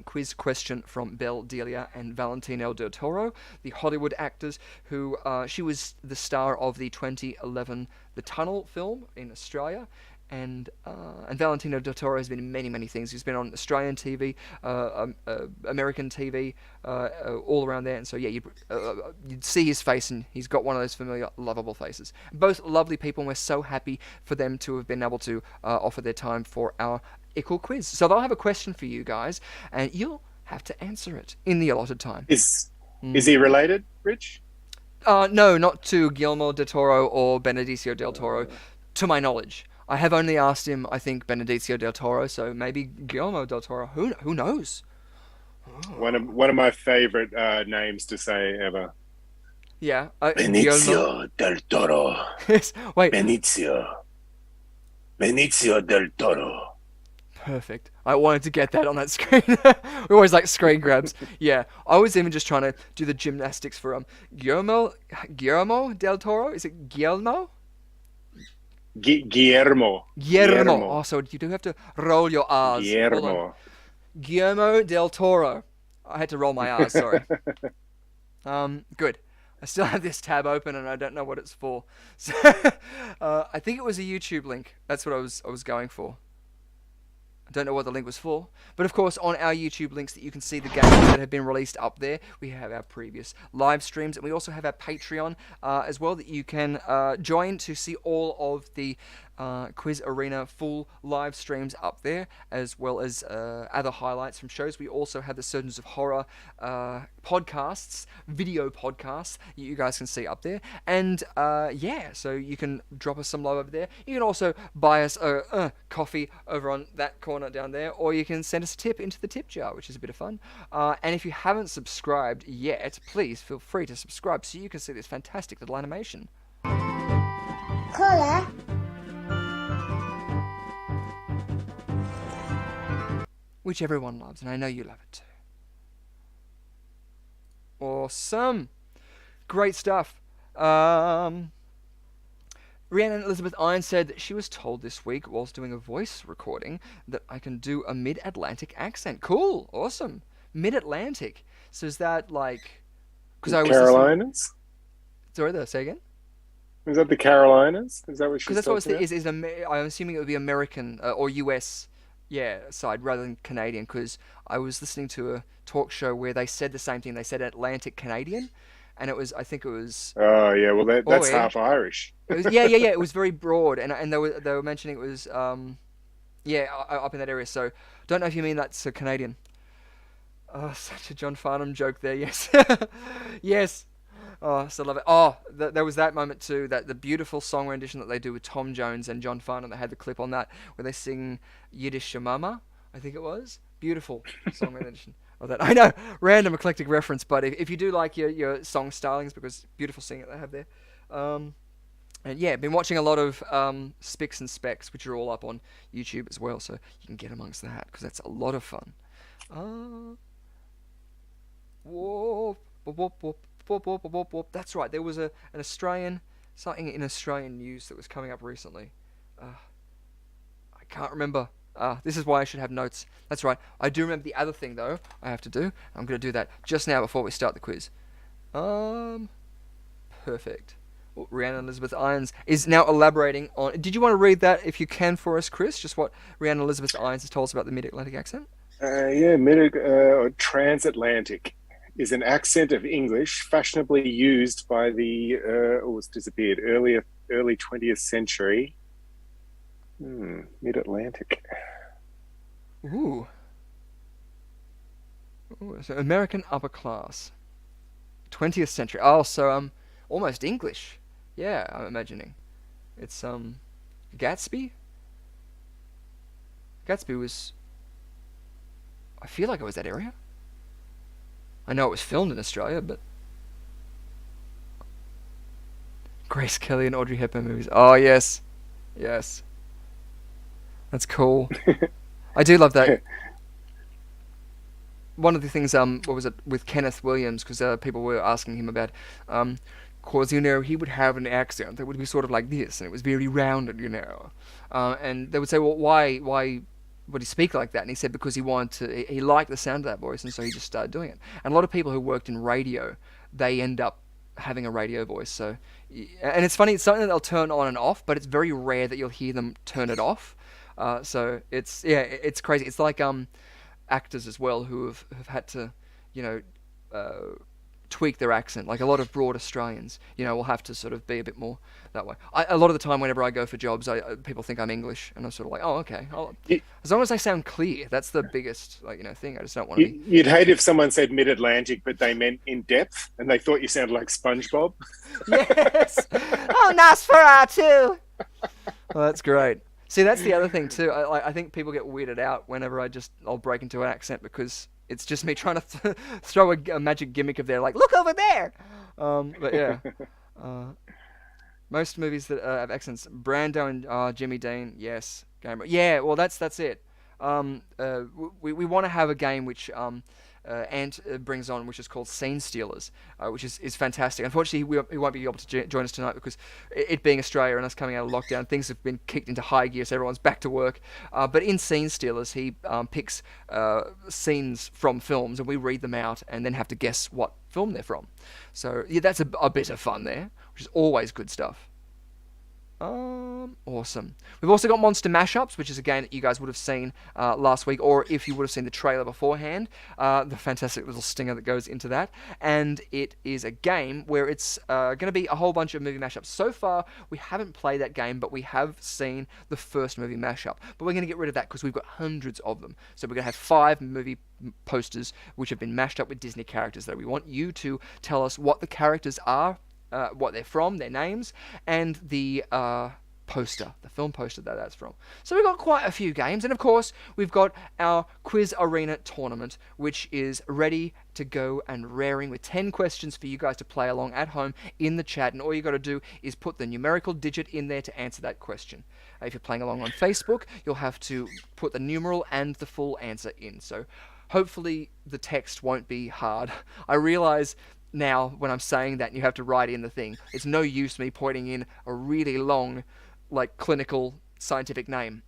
quiz question from Belle Delia and Valentino del Toro, the Hollywood actors who she was the star of the 2011 The Tunnel film in Australia. And Valentino del Toro has been in many, many things. He's been on Australian TV, American TV, all around there. And so, yeah, you'd see his face, and he's got one of those familiar, lovable faces. Both lovely people, and we're so happy for them to have been able to offer their time for our Ickle quiz. So they'll have a question for you guys, and you'll have to answer it in the allotted time. Is he related, Rich? No, not to Guillermo del Toro or Benicio del Toro, to my knowledge. I have only asked him, I think, Benicio del Toro, so maybe Guillermo del Toro. Who knows? Oh. One of my favorite names to say ever. Yeah. Benicio del Toro. Yes. Wait. Benicio del Toro. Perfect. I wanted to get that on that screen. We always like screen grabs. Yeah. I was even just trying to do the gymnastics for Guillermo del Toro. Is it Guillermo? Guillermo. Oh, so you do have to roll your R's. Guillermo del Toro. I had to roll my R's, sorry. Good. I still have this tab open and I don't know what it's for. So, I think it was a YouTube link. That's what I was going for. I don't know what the link was for. But of course, on our YouTube links that you can see the games that have been released up there, we have our previous live streams, and we also have our Patreon as well that you can join to see all of the Quiz Arena full live streams up there, as well as other highlights from shows. We also have the Surgeons of Horror podcasts, video podcasts you guys can see up there. And yeah, so you can drop us some love over there. You can also buy us a coffee over on that corner down there, or you can send us a tip into the tip jar, which is a bit of fun. And if you haven't subscribed yet, please feel free to subscribe so you can see this fantastic little animation. Cola. Which everyone loves, and I know you love it too. Awesome. Great stuff. Rhiannon Elizabeth Irons said that she was told this week, whilst doing a voice recording, that I can do a mid-Atlantic accent. Cool. Awesome. Mid-Atlantic. So is that like... I was Carolinas? Sorry, say again? Is that the Carolinas? Is that what she's Because that's what I was thinking? I'm assuming it would be American or US side rather than Canadian, because I was listening to a talk show where they said the same thing. They said Atlantic Canadian, and I think it was... Oh, yeah, well, that's half Irish. It was, yeah, it was very broad, and they were mentioning it was, up in that area, so don't know if you mean that's a Canadian. Oh, such a John Farnham joke there, yes. Yes. Oh, so love it. Oh, there was that moment too, that the beautiful song rendition that they do with Tom Jones and John Farnham. They had the clip on that where they sing Yiddish Shamama, I think it was. Beautiful song rendition of that. I know, random eclectic reference, but if you do like your song stylings, because beautiful singing they have there. And yeah, been watching a lot of Spics and Specs, which are all up on YouTube as well, so you can get amongst that, because that's a lot of fun. Whoop, whoop, whoop, whoop, whoop, whoop, whoop, whoop. That's right, there was something in Australian news that was coming up recently. I can't remember. This is why I should have notes. That's right. I do remember the other thing, though, I have to do. I'm going to do that just now before we start the quiz. Perfect. Well, Rhiannon Elizabeth Irons is now elaborating on... Did you want to read that, if you can, for us, Chris? Just what Rhiannon Elizabeth Irons has told us about the Mid-Atlantic accent? Transatlantic is an accent of English fashionably used by the... it's disappeared. Early 20th century... Mid-Atlantic. Ooh. So American upper class. 20th century. Oh, so almost English. Yeah, I'm imagining. It's Gatsby? Gatsby was... I feel like it was that area. I know it was filmed in Australia, but... Grace Kelly and Audrey Hepburn movies. Oh, yes. Yes. That's cool. I do love that. One of the things, what was it, with Kenneth Williams, because people were asking him about, cause, he would have an accent that would be sort of like this, and it was very rounded, and they would say, well, why would he speak like that? And he said because he liked the sound of that voice, and so he just started doing it. And a lot of people who worked in radio, they end up having a radio voice, so, and it's funny, it's something that they'll turn on and off, but it's very rare that you'll hear them turn it off. So it's crazy. It's like actors as well who have had to, tweak their accent. Like a lot of broad Australians, will have to sort of be a bit more that way. A lot of the time, whenever I go for jobs, people think I'm English, and I'm sort of like, oh, okay. As long as I sound clear, that's the biggest thing. I just don't want to be. You'd hate if someone said Mid-Atlantic, but they meant in depth, and they thought you sounded like SpongeBob. Yes. Oh, Nosferatu. Well, that's great. See, that's the other thing too. I think people get weirded out whenever I'll break into an accent, because it's just me trying to throw a magic gimmick of like, look over there. But yeah, most movies that have accents, Brando and Jimmy Dean, yes, game. Yeah, well that's it. We want to have a game which Ant brings on, which is called Scene Stealers, which is fantastic. Unfortunately, he won't be able to join us tonight because it being Australia and us coming out of lockdown, things have been kicked into high gear, so everyone's back to work. But in Scene Stealers, he picks scenes from films, and we read them out and then have to guess what film they're from. So yeah, that's a bit of fun there, which is always good stuff. Awesome. We've also got Monster Mashups, which is a game that you guys would have seen last week, or if you would have seen the trailer beforehand, the fantastic little stinger that goes into that. And it is a game where it's going to be a whole bunch of movie mashups. So far, we haven't played that game, but we have seen the first movie mashup. But we're going to get rid of that because we've got hundreds of them. So we're going to have 5 movie posters which have been mashed up with Disney characters. That we want you to tell us what the characters are, what they're from, their names, and the poster, the film poster that's from. So we've got quite a few games, and of course we've got our Quiz Arena tournament, which is ready to go and raring with 10 questions for you guys to play along at home in the chat, and all you got to do is put the numerical digit in there to answer that question. If you're playing along on Facebook, you'll have to put the numeral and the full answer in. So hopefully the text won't be hard. I realize now when I'm saying that and you have to write in the thing, it's no use me pointing in a really long, like, clinical scientific name.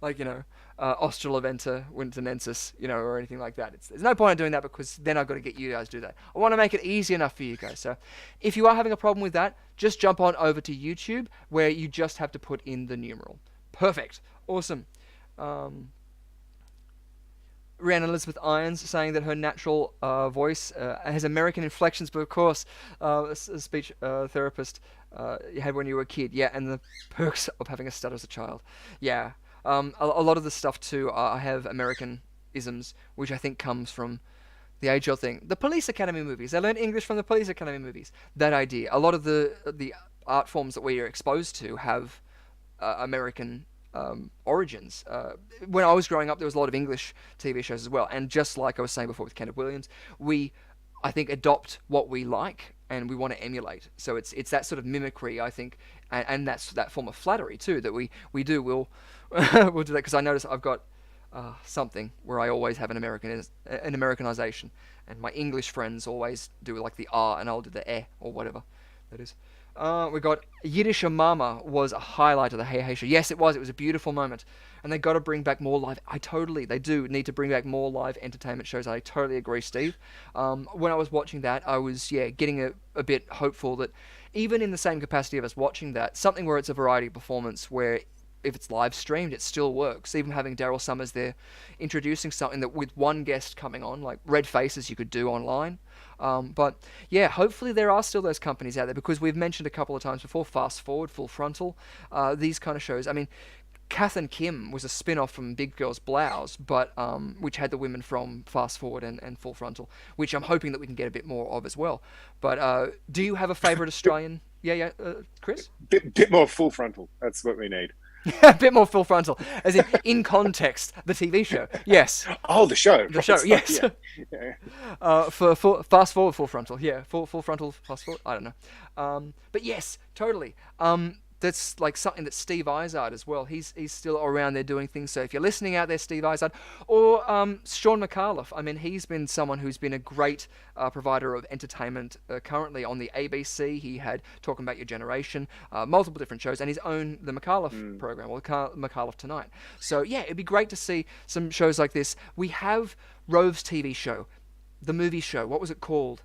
Like, Australorventa wintonensis, or anything like that. There's no point in doing that, because then I've got to get you guys to do that. I want to make it easy enough for you guys. So if you are having a problem with that, just jump on over to YouTube, where you just have to put in the numeral. Perfect. Awesome. Rhiannon Elizabeth Irons saying that her natural voice has American inflections, but of course, a speech therapist you had when you were a kid. Yeah, and the perks of having a stutter as a child. Yeah, a lot of the stuff too, I have American isms, which I think comes from the age-old thing. The Police Academy movies. They learn English from the Police Academy movies. That idea. A lot of the art forms that we are exposed to have American origins. When I was growing up, there was a lot of English TV shows as well, and just like I was saying before with Kenneth Williams, I think, adopt what we like and we want to emulate. So it's that sort of mimicry, I think, and that's that form of flattery too that we do. We'll we'll do that because I notice I've got something where I always have an Americanization, and my English friends always do like the R, and I'll do the E or whatever that is. We got Yiddish Mama was a highlight of the Hey Hey show. Yes, it was. It was a beautiful moment. And they got to bring back more live. They do need to bring back more live entertainment shows. I totally agree, Steve. When I was watching that, I was, getting a bit hopeful that even in the same capacity of us watching that, something where it's a variety performance where if it's live streamed, it still works. Even having Daryl Summers there introducing something that with one guest coming on, like Red Faces you could do online. But yeah, hopefully there are still those companies out there because we've mentioned a couple of times before, Fast Forward, Full Frontal, these kind of shows. I mean, Kath and Kim was a spin-off from Big Girl's Blouse, but which had the women from Fast Forward and Full Frontal, which I'm hoping that we can get a bit more of as well. But do you have a favourite Australian? Chris? Bit more Full Frontal. That's what we need. A bit more Full Frontal, as in context, the TV show. Yes. Oh, the show. The show, yes. Yeah. For Fast Forward, Full Frontal. Yeah, Full Frontal, Fast Forward. I don't know. But yes, totally. That's like something that Steve Izard as well. He's still around there doing things. So if you're listening out there, Steve Izard, or Sean McAuliffe. I mean, he's been someone who's been a great provider of entertainment currently on the ABC. He had Talking About Your Generation, multiple different shows, and his own The McAuliffe program, or McAuliffe Tonight. So yeah, it'd be great to see some shows like this. We have Rove's TV show, the movie show. What was it called?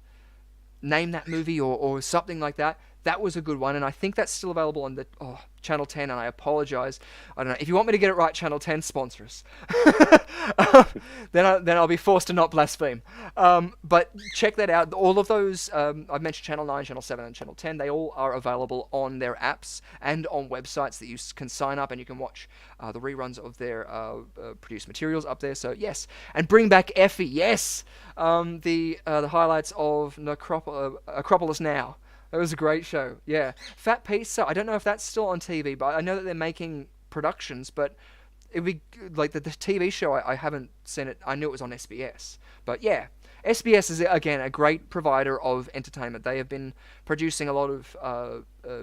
Name that movie or something like that. That was a good one, and I think that's still available on the Channel 10, and I apologise. I don't know. If you want me to get it right, Channel 10, sponsor us. Then I'll be forced to not blaspheme. But check that out. All of those, I've mentioned Channel 9, Channel 7, and Channel 10, they all are available on their apps and on websites that you can sign up, and you can watch the reruns of their produced materials up there. So, yes. And bring back Effie, yes! The highlights of Acropolis Now. It was a great show, yeah. Fat Pizza, I don't know if that's still on TV, but I know that they're making productions, but it'd be like the TV show, I haven't seen it. I knew it was on SBS. But yeah, SBS is, again, a great provider of entertainment. They have been producing a lot of, I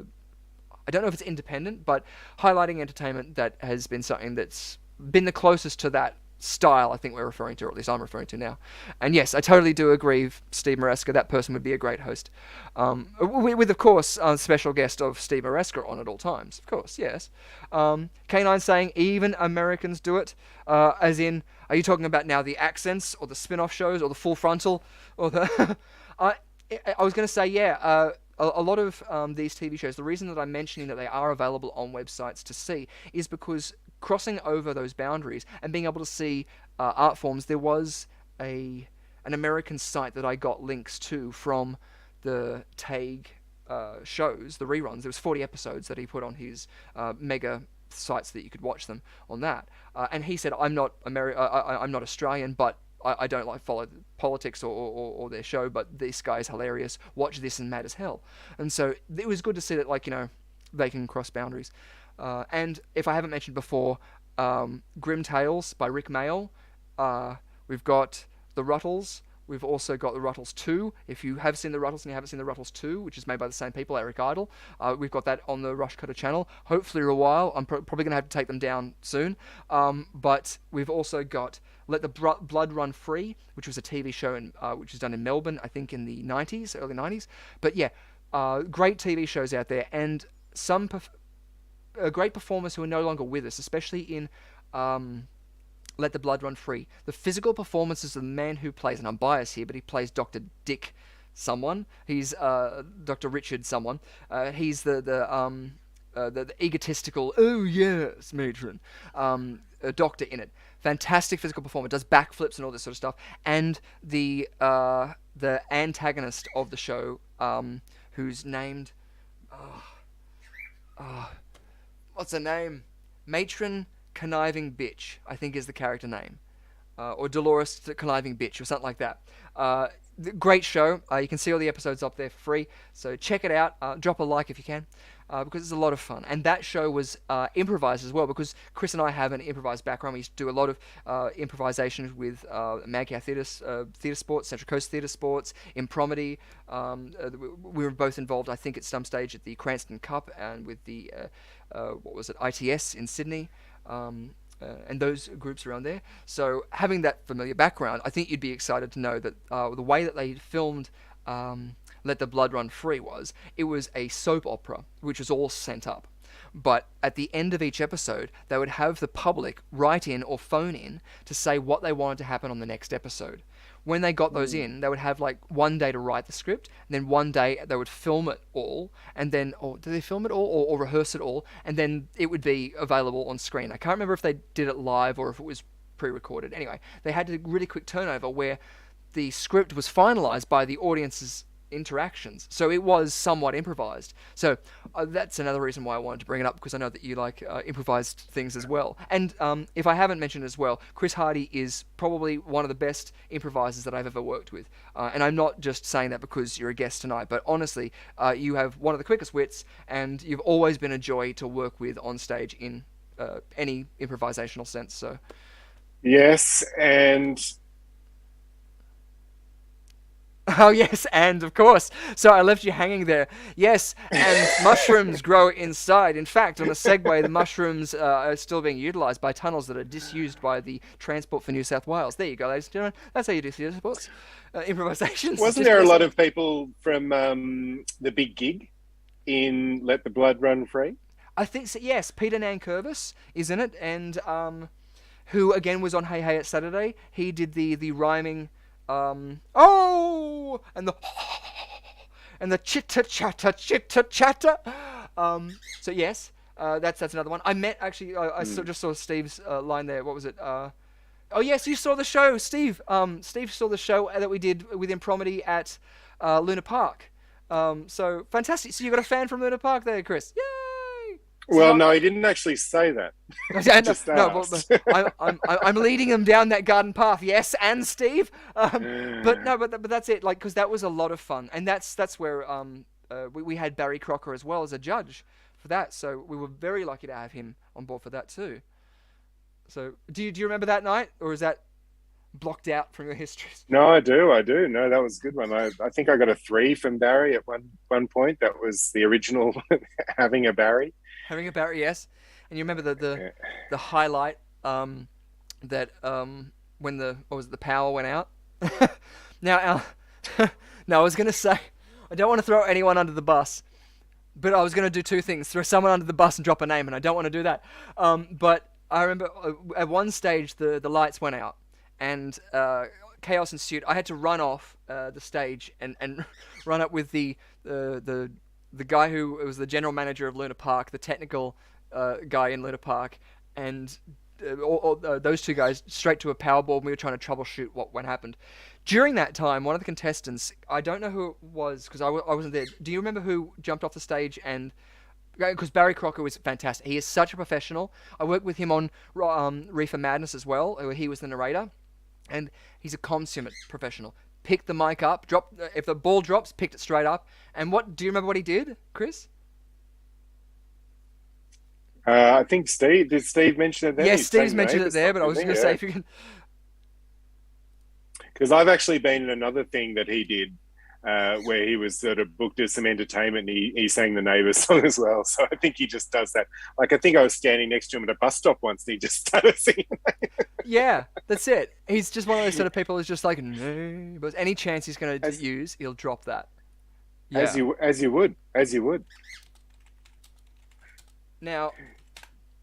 don't know if it's independent, but highlighting entertainment that has been something that's been the closest to that style I think we're referring to, or at least I'm referring to now. And yes, I totally do agree, Steve Maresca, that person would be a great host. With of course, special guest of Steve Maresca on at all times, of course, yes. K9 saying, even Americans do it, as in, are you talking about now the accents, or the spin-off shows, or the Full Frontal, or the... I was going to say, yeah, a lot of these TV shows, the reason that I'm mentioning that they are available on websites to see is because crossing over those boundaries and being able to see art forms, there was an American site that I got links to from the Tague shows, the reruns. There was 40 episodes that he put on his mega sites that you could watch them on that. And he said, I'm not Australian, but I don't like follow politics or their show, but this guy is hilarious. Watch this and mad as hell. And so it was good to see that, like, they can cross boundaries. And if I haven't mentioned before, Grim Tales by Rick Mayall. We've got The Ruttles. We've also got The Ruttles 2. If you have seen The Ruttles and you haven't seen The Ruttles 2, which is made by the same people, Eric Idle, we've got that on the Rushcutter channel. Hopefully for a while. I'm probably going to have to take them down soon. But we've also got Let the Blood Run Free, which was a TV show which was done in Melbourne, I think in the 90s, early 90s. But yeah, great TV shows out there, and some great performers who are no longer with us, especially in Let the Blood Run Free. The physical performances of the man who plays, and I'm biased here, but he plays Dr. Dick someone. He's Dr. Richard someone. He's the egotistical, oh yes, matron, doctor in it. Fantastic physical performer, does backflips and all this sort of stuff. And the antagonist of the show, who's named, what's her name? Matron Conniving Bitch, I think is the character name. Or Dolores the Conniving Bitch, or something like that. great show. You can see all the episodes up there for free, so check it out. Drop a like if you can, because it's a lot of fun. And that show was improvised as well, because Chris and I have an improvised background. We used to do a lot of improvisation with Magcare Theatre Sports, Central Coast Theatre Sports, Impromedy. We were both involved, I think, at some stage at the Cranston Cup and with the ITS in Sydney. And those groups around there. So having that familiar background, I think you'd be excited to know that the way that they filmed Let the Blood Run Free it was a soap opera, which was all sent up. But at the end of each episode, they would have the public write in or phone in to say what they wanted to happen on the next episode. When they got those in, they would have like one day to write the script, and then one day they would film it all, and then, or did they film it all or rehearse it all, and then it would be available on screen. I can't remember if they did it live or if it was pre-recorded. Anyway, they had a really quick turnover where the script was finalized by the audience's interactions, so it was somewhat improvised. So that's another reason why I wanted to bring it up, because I know that you like improvised things as well. And if I haven't mentioned as well, Chris Hardy is probably one of the best improvisers that I've ever worked with, and I'm not just saying that because you're a guest tonight, but honestly, you have one of the quickest wits, and you've always been a joy to work with on stage in any improvisational sense. So yes. And oh, yes, and of course. So I left you hanging there. Yes, and mushrooms grow inside. In fact, on a segue, the mushrooms are still being utilised by tunnels that are disused by the Transport for New South Wales. There you go, ladies and gentlemen. That's how you do theatre sports. Improvisations. Wasn't there a lot of people from the big gig in Let the Blood Run Free? I think so, yes. Peter Nankervis is in it, and who, again, was on Hey Hey It's Saturday. He did the rhyming... and the and the chitter chatter. So yes, that's another one. I met actually. I just saw Steve's line there. What was it? Oh yes, you saw the show, Steve. Steve saw the show that we did with Impromedy at Luna Park. So fantastic. So you got a fan from Luna Park there, Chris. Yay! Well, no, he didn't actually say that. I'm leading him down that garden path. Yes, and Steve. But that's it. Like, because that was a lot of fun, and that's where we had Barry Crocker as well as a judge for that. So we were very lucky to have him on board for that too. So do you remember that night, or is that blocked out from your histories? No, I do. No, that was a good one. I think I got a 3 from Barry at one point. That was the original having a Barry. Having a Barry, yes. And you remember the highlight that when the power went out. Now I was gonna say, I don't want to throw anyone under the bus, but I was gonna do two things: throw someone under the bus and drop a name, and I don't want to do that. But I remember at one stage the lights went out and chaos ensued. I had to run off the stage and run up with the guy who was the general manager of Luna Park, the technical guy in Luna Park, and those two guys straight to a power board. And we were trying to troubleshoot what happened. During that time, one of the contestants, I don't know who it was because I wasn't there. Do you remember who jumped off the stage? And because Barry Crocker was fantastic. He is such a professional. I worked with him on Reefer Madness as well, where he was the narrator, and he's a consummate professional. Picked the mic up, if the ball drops, picked it straight up. And do you remember what he did, Chris? I think did Steve mention it there? Yes, Steve's mentioned it there, but I was going to say if you can... Because I've actually been in another thing that he did where he was sort of booked as some entertainment, and he sang the Neighbours song as well. So I think he just does that. Like, I think I was standing next to him at a bus stop once, and he just started singing. Yeah, that's it. He's just one of those sort of people who's just like, Neighbours. Any chance he's going to use, he'll drop that. Yeah. As you would. Now,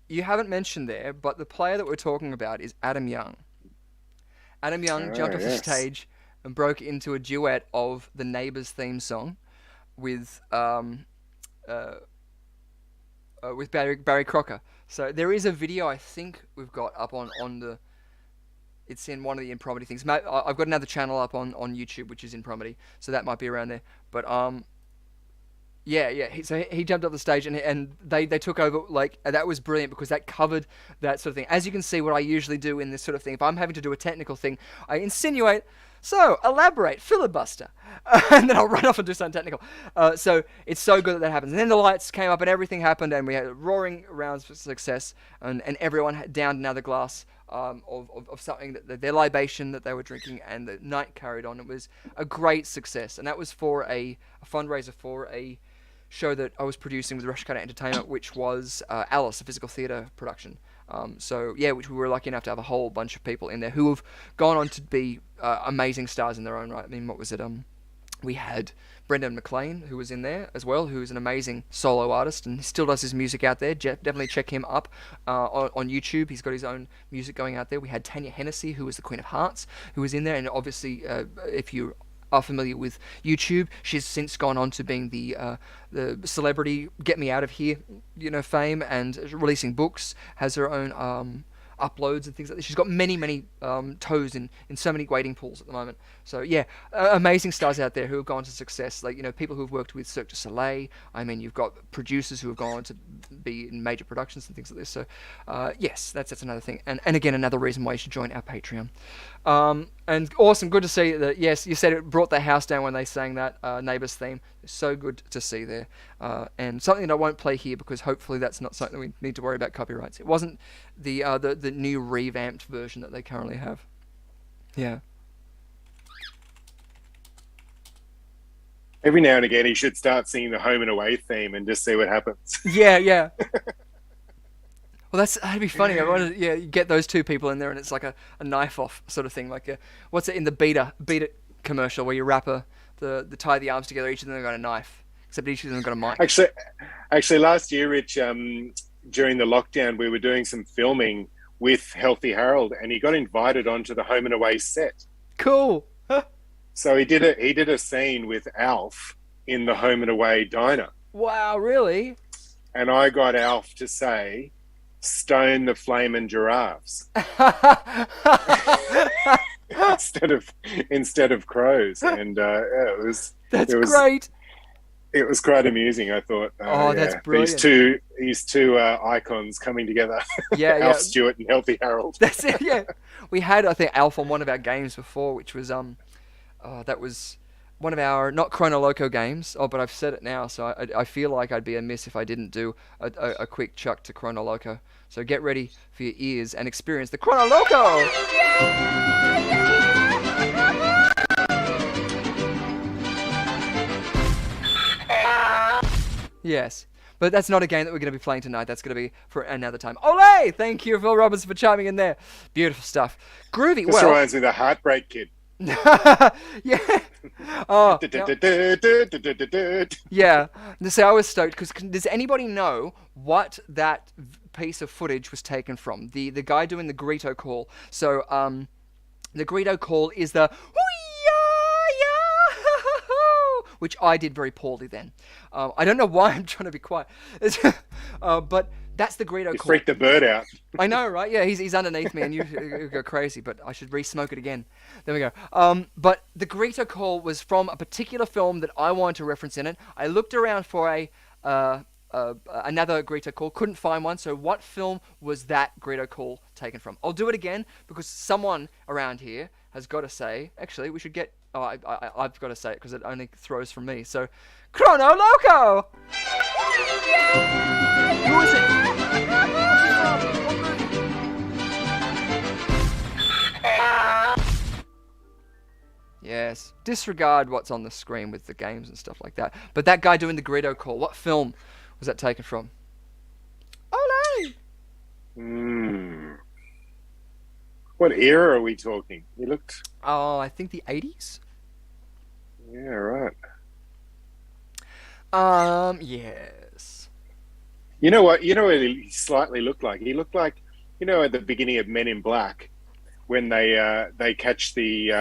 you haven't mentioned there, but the player that we're talking about is Adam Young. Adam Young jumped off the stage and broke into a duet of the Neighbours theme song with Barry Crocker. So there is a video I think we've got up on the... It's in one of the Impromedy things. I've got another channel up on YouTube, which is Impromedy, so that might be around there. But yeah. So he jumped up the stage and they took over. Like, that was brilliant because that covered that sort of thing. As you can see, what I usually do in this sort of thing, if I'm having to do a technical thing, I insinuate So, elaborate, filibuster. And then I'll run off and do something technical. So, it's so good that happens. And then the lights came up and everything happened, and we had roaring rounds for success, and everyone had downed another glass of something, their libation that they were drinking, and the night carried on. It was a great success, and that was for a fundraiser for a show that I was producing with Rushcutter Entertainment, which was Alice, a physical theatre production. Which we were lucky enough to have a whole bunch of people in there who have gone on to be amazing stars in their own right. I mean, what was it? We had Brendan McLean, who was in there as well, who's an amazing solo artist and still does his music out there. Definitely check him up on YouTube. He's got his own music going out there. We had Tanya Hennessy, who was the Queen of Hearts, who was in there. And obviously, if you are familiar with YouTube, she's since gone on to being the celebrity Get Me Out of Here, fame, and releasing books, has her own uploads and things like that. She's got many toes in so many wading pools at the moment. So yeah, amazing stars out there who have gone to success, like people who have worked with Cirque du Soleil. I mean, you've got producers who have gone on to be in major productions and things like this. So yes, that's another thing, and again, another reason why you should join our Patreon. And awesome, good to see that. Yes, you said it brought the house down when they sang that Neighbours theme. So good to see there, and something that I won't play here because hopefully that's not something we need to worry about copyrights. It wasn't the new revamped version that they currently have. Yeah. Every now and again, he should start singing the home and away theme and just see what happens. Yeah. Well, that'd be funny. I wanted, you get those two people in there, and it's like a knife off sort of thing. Like what's it in the Beat It commercial where you wrap the tie the arms together, each of them got a knife, except each of them got a mic. Actually, last year, Rich, during the lockdown, we were doing some filming with Healthy Harold, and he got invited onto the home and away set. Cool. So he did a scene with Alf in the home and away diner. Wow, really? And I got Alf to say, "Stone the flamin' giraffes," instead of crows, and it was great. It was quite amusing, I thought. That's brilliant. These two icons coming together. Yeah, Alf Stewart and Healthy Harold. That's it. Yeah, we had, I think, Alf on one of our games before, which was that was one of our not Chrono Loco games. Oh, but I've said it now, so I feel like I'd be amiss if I didn't do a quick chuck to Chrono Loco. So get ready for your ears and experience the Chrono Loco. Yes, but that's not a game that we're going to be playing tonight. That's going to be for another time. Olé! Thank you, Phil Roberts, for chiming in there. Beautiful stuff. Groovy. This reminds me of the Heartbreak Kid. Yeah. Oh. Yeah. So I was stoked because does anybody know what that piece of footage was taken from? The guy doing the Greedo call. So the Greedo call is the which I did very poorly then. I don't know why I'm trying to be quiet. But that's the Greedo call. You freaked the bird out. I know, right? Yeah, he's underneath me and you go crazy, but I should re-smoke it again. There we go. But the Greedo call was from a particular film that I wanted to reference in it. I looked around for another Greedo call, couldn't find one, so what film was that Greedo call taken from? I'll do it again because someone around here has got to say, actually, we should get... Oh, I've got to say it because it only throws from me. So, Chrono Loco! Who is it? Yes. Disregard what's on the screen with the games and stuff like that. But that guy doing the Greedo call, what film was that taken from? Olé! What era are we talking? He looked... Oh, I think the 80s? Yeah, right. Yes. You know what he slightly looked like? He looked like, at the beginning of Men in Black, when they catch the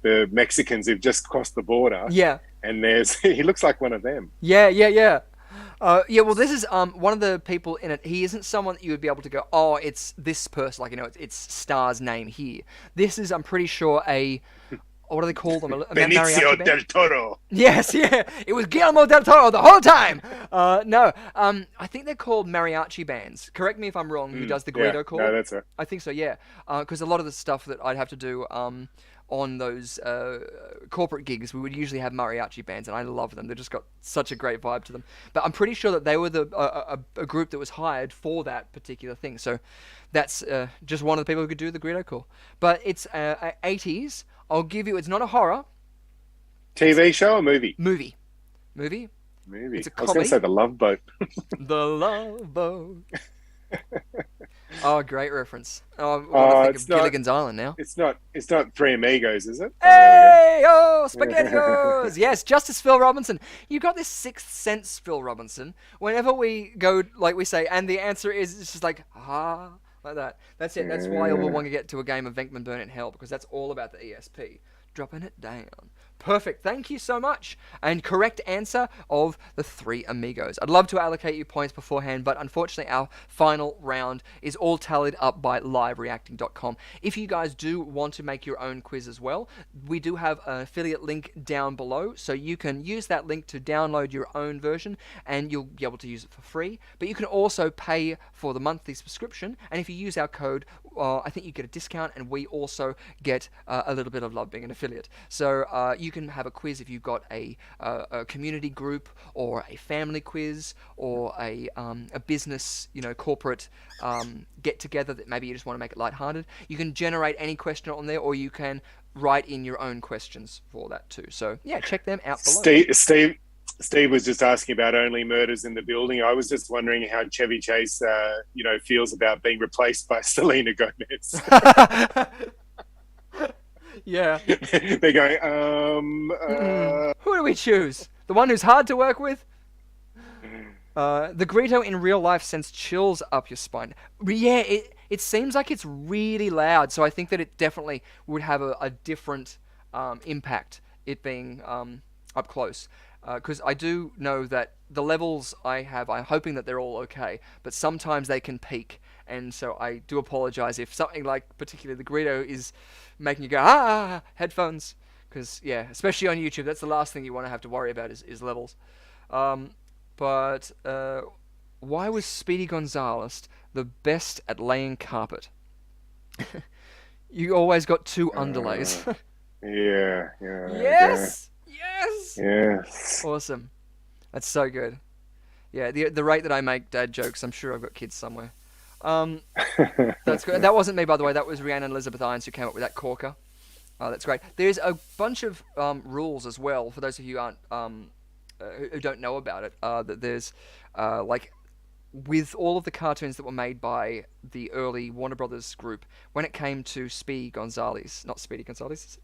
the Mexicans who've just crossed the border. Yeah. And he looks like one of them. Yeah. Well, this is one of the people in it. He isn't someone that you would be able to go, oh, it's this person, like, it's Star's name here. This is, I'm pretty sure, what do they call them? Benicio Mariachi band? del Toro. Yes, yeah. It was Guillermo del Toro the whole time. No, I think they're called mariachi bands. Correct me if I'm wrong. Who does the Guido call? No, that's right. I think so. Yeah, because a lot of the stuff that I'd have to do on those corporate gigs, we would usually have mariachi bands, and I love them. They've just got such a great vibe to them. But I'm pretty sure that they were a group that was hired for that particular thing. So that's just one of the people who could do the Guido call. But it's 80s. I'll give you. It's not a horror. TV show or movie? Movie. Movie. It's a I was going to say The Love Boat. The Love Boat. Oh, great reference. Oh, I think of Gilligan's Island now. It's not Three Amigos, is it? Hey, oh, SpaghettiOs! Yes, Justice Phil Robinson. You got this Sixth Sense, Phil Robinson. Whenever we go, like we say, and the answer is, it's just like, like that. That's it. That's why we'll want to get to a game of Venkman Burn in Hell, because that's all about the ESP. Dropping it down. Perfect. Thank you so much. And correct answer of the Three Amigos. I'd love to allocate you points beforehand, but unfortunately our final round is all tallied up by livereacting.com. If you guys do want to make your own quiz as well, we do have an affiliate link down below, so you can use that link to download your own version, and you'll be able to use it for free. But you can also pay for the monthly subscription, and if you use our code, I think you get a discount, and we also get a little bit of love being an affiliate. So you can have a quiz if you've got a community group, or a family quiz, or a business, corporate get together that maybe you just want to make it lighthearted. You can generate any question on there, or you can write in your own questions for that too. So yeah, check them out below. Steve was just asking about Only Murders in the Building. I was just wondering how Chevy Chase, feels about being replaced by Selena Gomez. Yeah. They're going, who do we choose? The one who's hard to work with? The Greedo in real life sends chills up your spine. Yeah, it seems like it's really loud, so I think that it definitely would have a different impact, it being up close. Because I do know that the levels I have, I'm hoping that they're all okay, but sometimes they can peak, and so I do apologize if something like particularly the Greedo is making you go, headphones, because, yeah, especially on YouTube, that's the last thing you want to have to worry about is levels. But why was Speedy Gonzales the best at laying carpet? You always got two underlays. Yeah. Yes! Yes. Awesome. That's so good. Yeah, the rate that I make dad jokes, I'm sure I've got kids somewhere. That's good. That wasn't me, by the way. That was Rhiannon and Elizabeth Irons who came up with that corker. That's great. There's a bunch of rules as well, for those of you who don't know about it, that there's, with all of the cartoons that were made by the early Warner Brothers group, when it came to Speedy Gonzales, not Speedy Gonzales,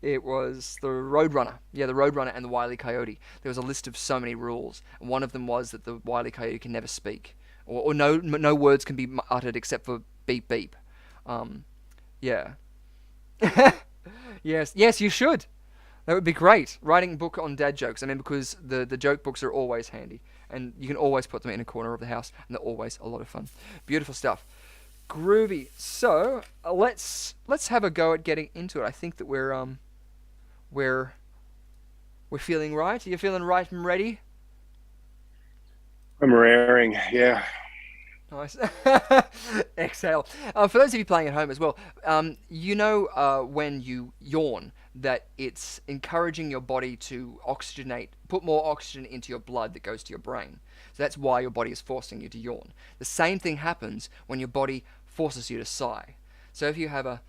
it was the Roadrunner. Yeah, the Roadrunner and the Wile E. Coyote. There was a list of so many rules, and one of them was that the Wile E. Coyote can never speak, or no words can be uttered except for beep beep. Yeah. Yes, you should. That would be great. Writing a book on dad jokes. I mean, because the joke books are always handy, and you can always put them in a corner of the house, and they're always a lot of fun. Beautiful stuff. Groovy. So let's have a go at getting into it. I think that we're feeling right. Are you feeling right and ready? I'm raring, yeah. Nice. Exhale. For those of you playing at home as well, when you yawn, that it's encouraging your body to put more oxygen into your blood that goes to your brain. So that's why your body is forcing you to yawn. The same thing happens when your body forces you to sigh. So if you have a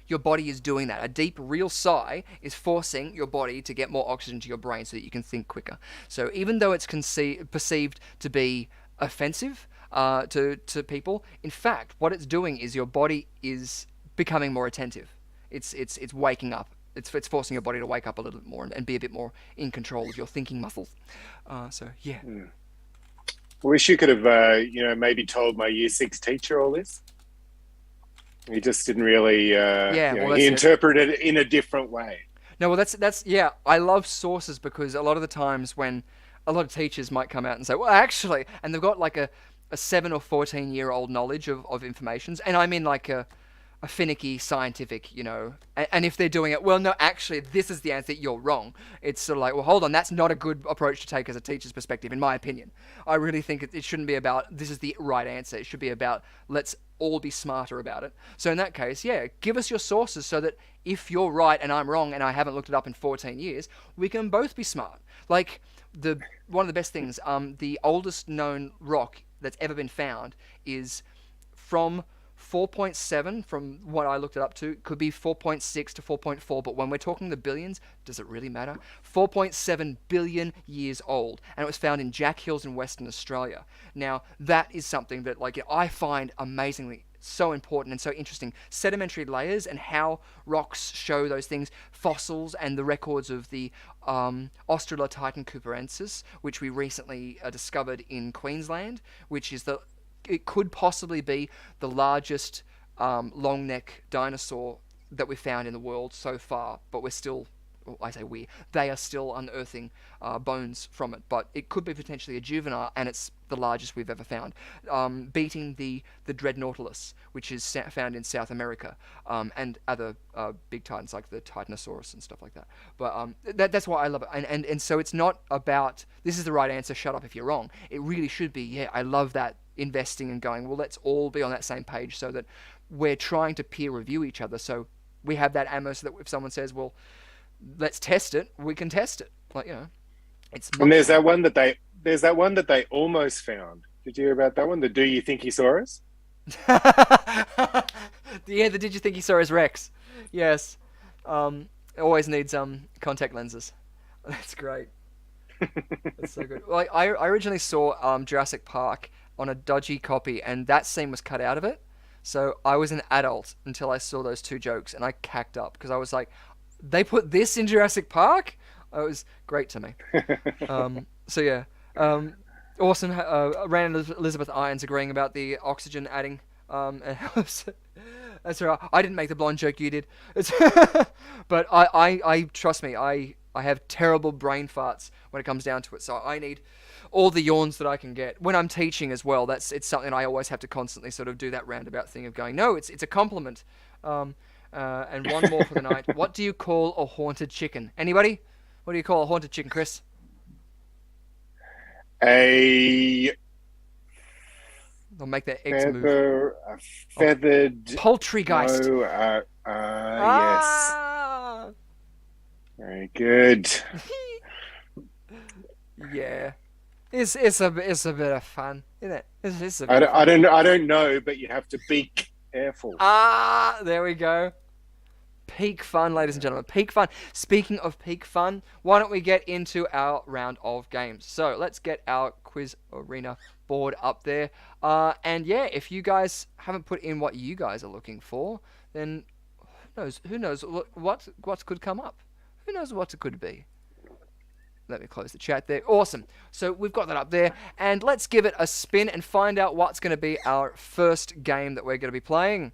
your body is doing that. A deep, real sigh is forcing your body to get more oxygen to your brain so that you can think quicker. So even though it's perceived to be offensive to people, in fact, what it's doing is your body is becoming more attentive. It's waking up. It's forcing your body to wake up a little bit more and be a bit more in control of your thinking muscles. So yeah. I wish you could have, maybe told my year 6 teacher all this. He just didn't really. He interpreted it in a different way. No, well, that's yeah. I love sources, because a lot of the times when a lot of teachers might come out and say, well, actually, and they've got like a 7 or 14-year-old knowledge of information, and I mean like a a finicky scientific, and if they're doing it, well, no, actually, this is the answer, you're wrong. It's sort of like, well, hold on, that's not a good approach to take as a teacher's perspective, in my opinion. I really think it shouldn't be about, this is the right answer. It should be about, let's all be smarter about it. So in that case, yeah, give us your sources so that if you're right and I'm wrong and I haven't looked it up in 14 years, we can both be smart. Like, one of the best things, the oldest known rock that's ever been found is from 4.7, from what I looked it up to, could be 4.6 to 4.4, but when we're talking the billions, does it really matter? 4.7 billion years old, and it was found in Jack Hills in Western Australia. Now, that is something that, like, I find amazingly so important and so interesting. Sedimentary layers and how rocks show those things, fossils and the records of the Australotitan cooperensis, which we recently discovered in Queensland, which is it could possibly be the largest long neck dinosaur that we've found in the world so far, but we're still, they are still unearthing bones from it, but it could be potentially a juvenile, and it's the largest we've ever found, beating the Dreadnoughtus, which is found in South America, and other big titans like the Titanosaurus and stuff like that. But that's why I love it, and so it's not about, this is the right answer, shut up if you're wrong. It really should be, yeah, I love that, investing and going, well, let's all be on that same page so that we're trying to peer review each other, so we have that ammo so that if someone says, well, let's test it, we can test it. Like, it's. And there's that one that they almost found. Did you hear about that one? The Do You Think He Saw Us? Yeah, the Did You Think He Saw Us Rex. Yes. It always needs contact lenses. That's great. That's so good. Like, I originally saw Jurassic Park on a dodgy copy, and that scene was cut out of it. So I was an adult until I saw those two jokes, and I cacked up because I was like, they put this in Jurassic Park? It was great to me. So yeah, awesome. Random Elizabeth Irons agreeing about the oxygen adding. That's right. I didn't make the blonde joke, you did. But I trust me, I have terrible brain farts when it comes down to it. So I need all the yawns that I can get when I'm teaching as well. It's something I always have to constantly sort of do that roundabout thing of going, no, it's a compliment. And one more for the night. What do you call a haunted chicken? Anybody? What do you call a haunted chicken, Chris? I'll make that eggs move. A feathered poultrygeist. No, yes. Very good. Yeah. It's a bit of fun, isn't it? It's a bit I don't know, but you have to be careful. There we go. Peak fun, ladies and gentlemen. Peak fun. Speaking of peak fun, why don't we get into our round of games? So let's get our Quiz Arena board up there. And yeah, if you guys haven't put in what you guys are looking for, then who knows what could come up? Who knows what it could be? Let me close the chat there. Awesome. So we've got that up there. And let's give it a spin and find out what's going to be our first game that we're going to be playing.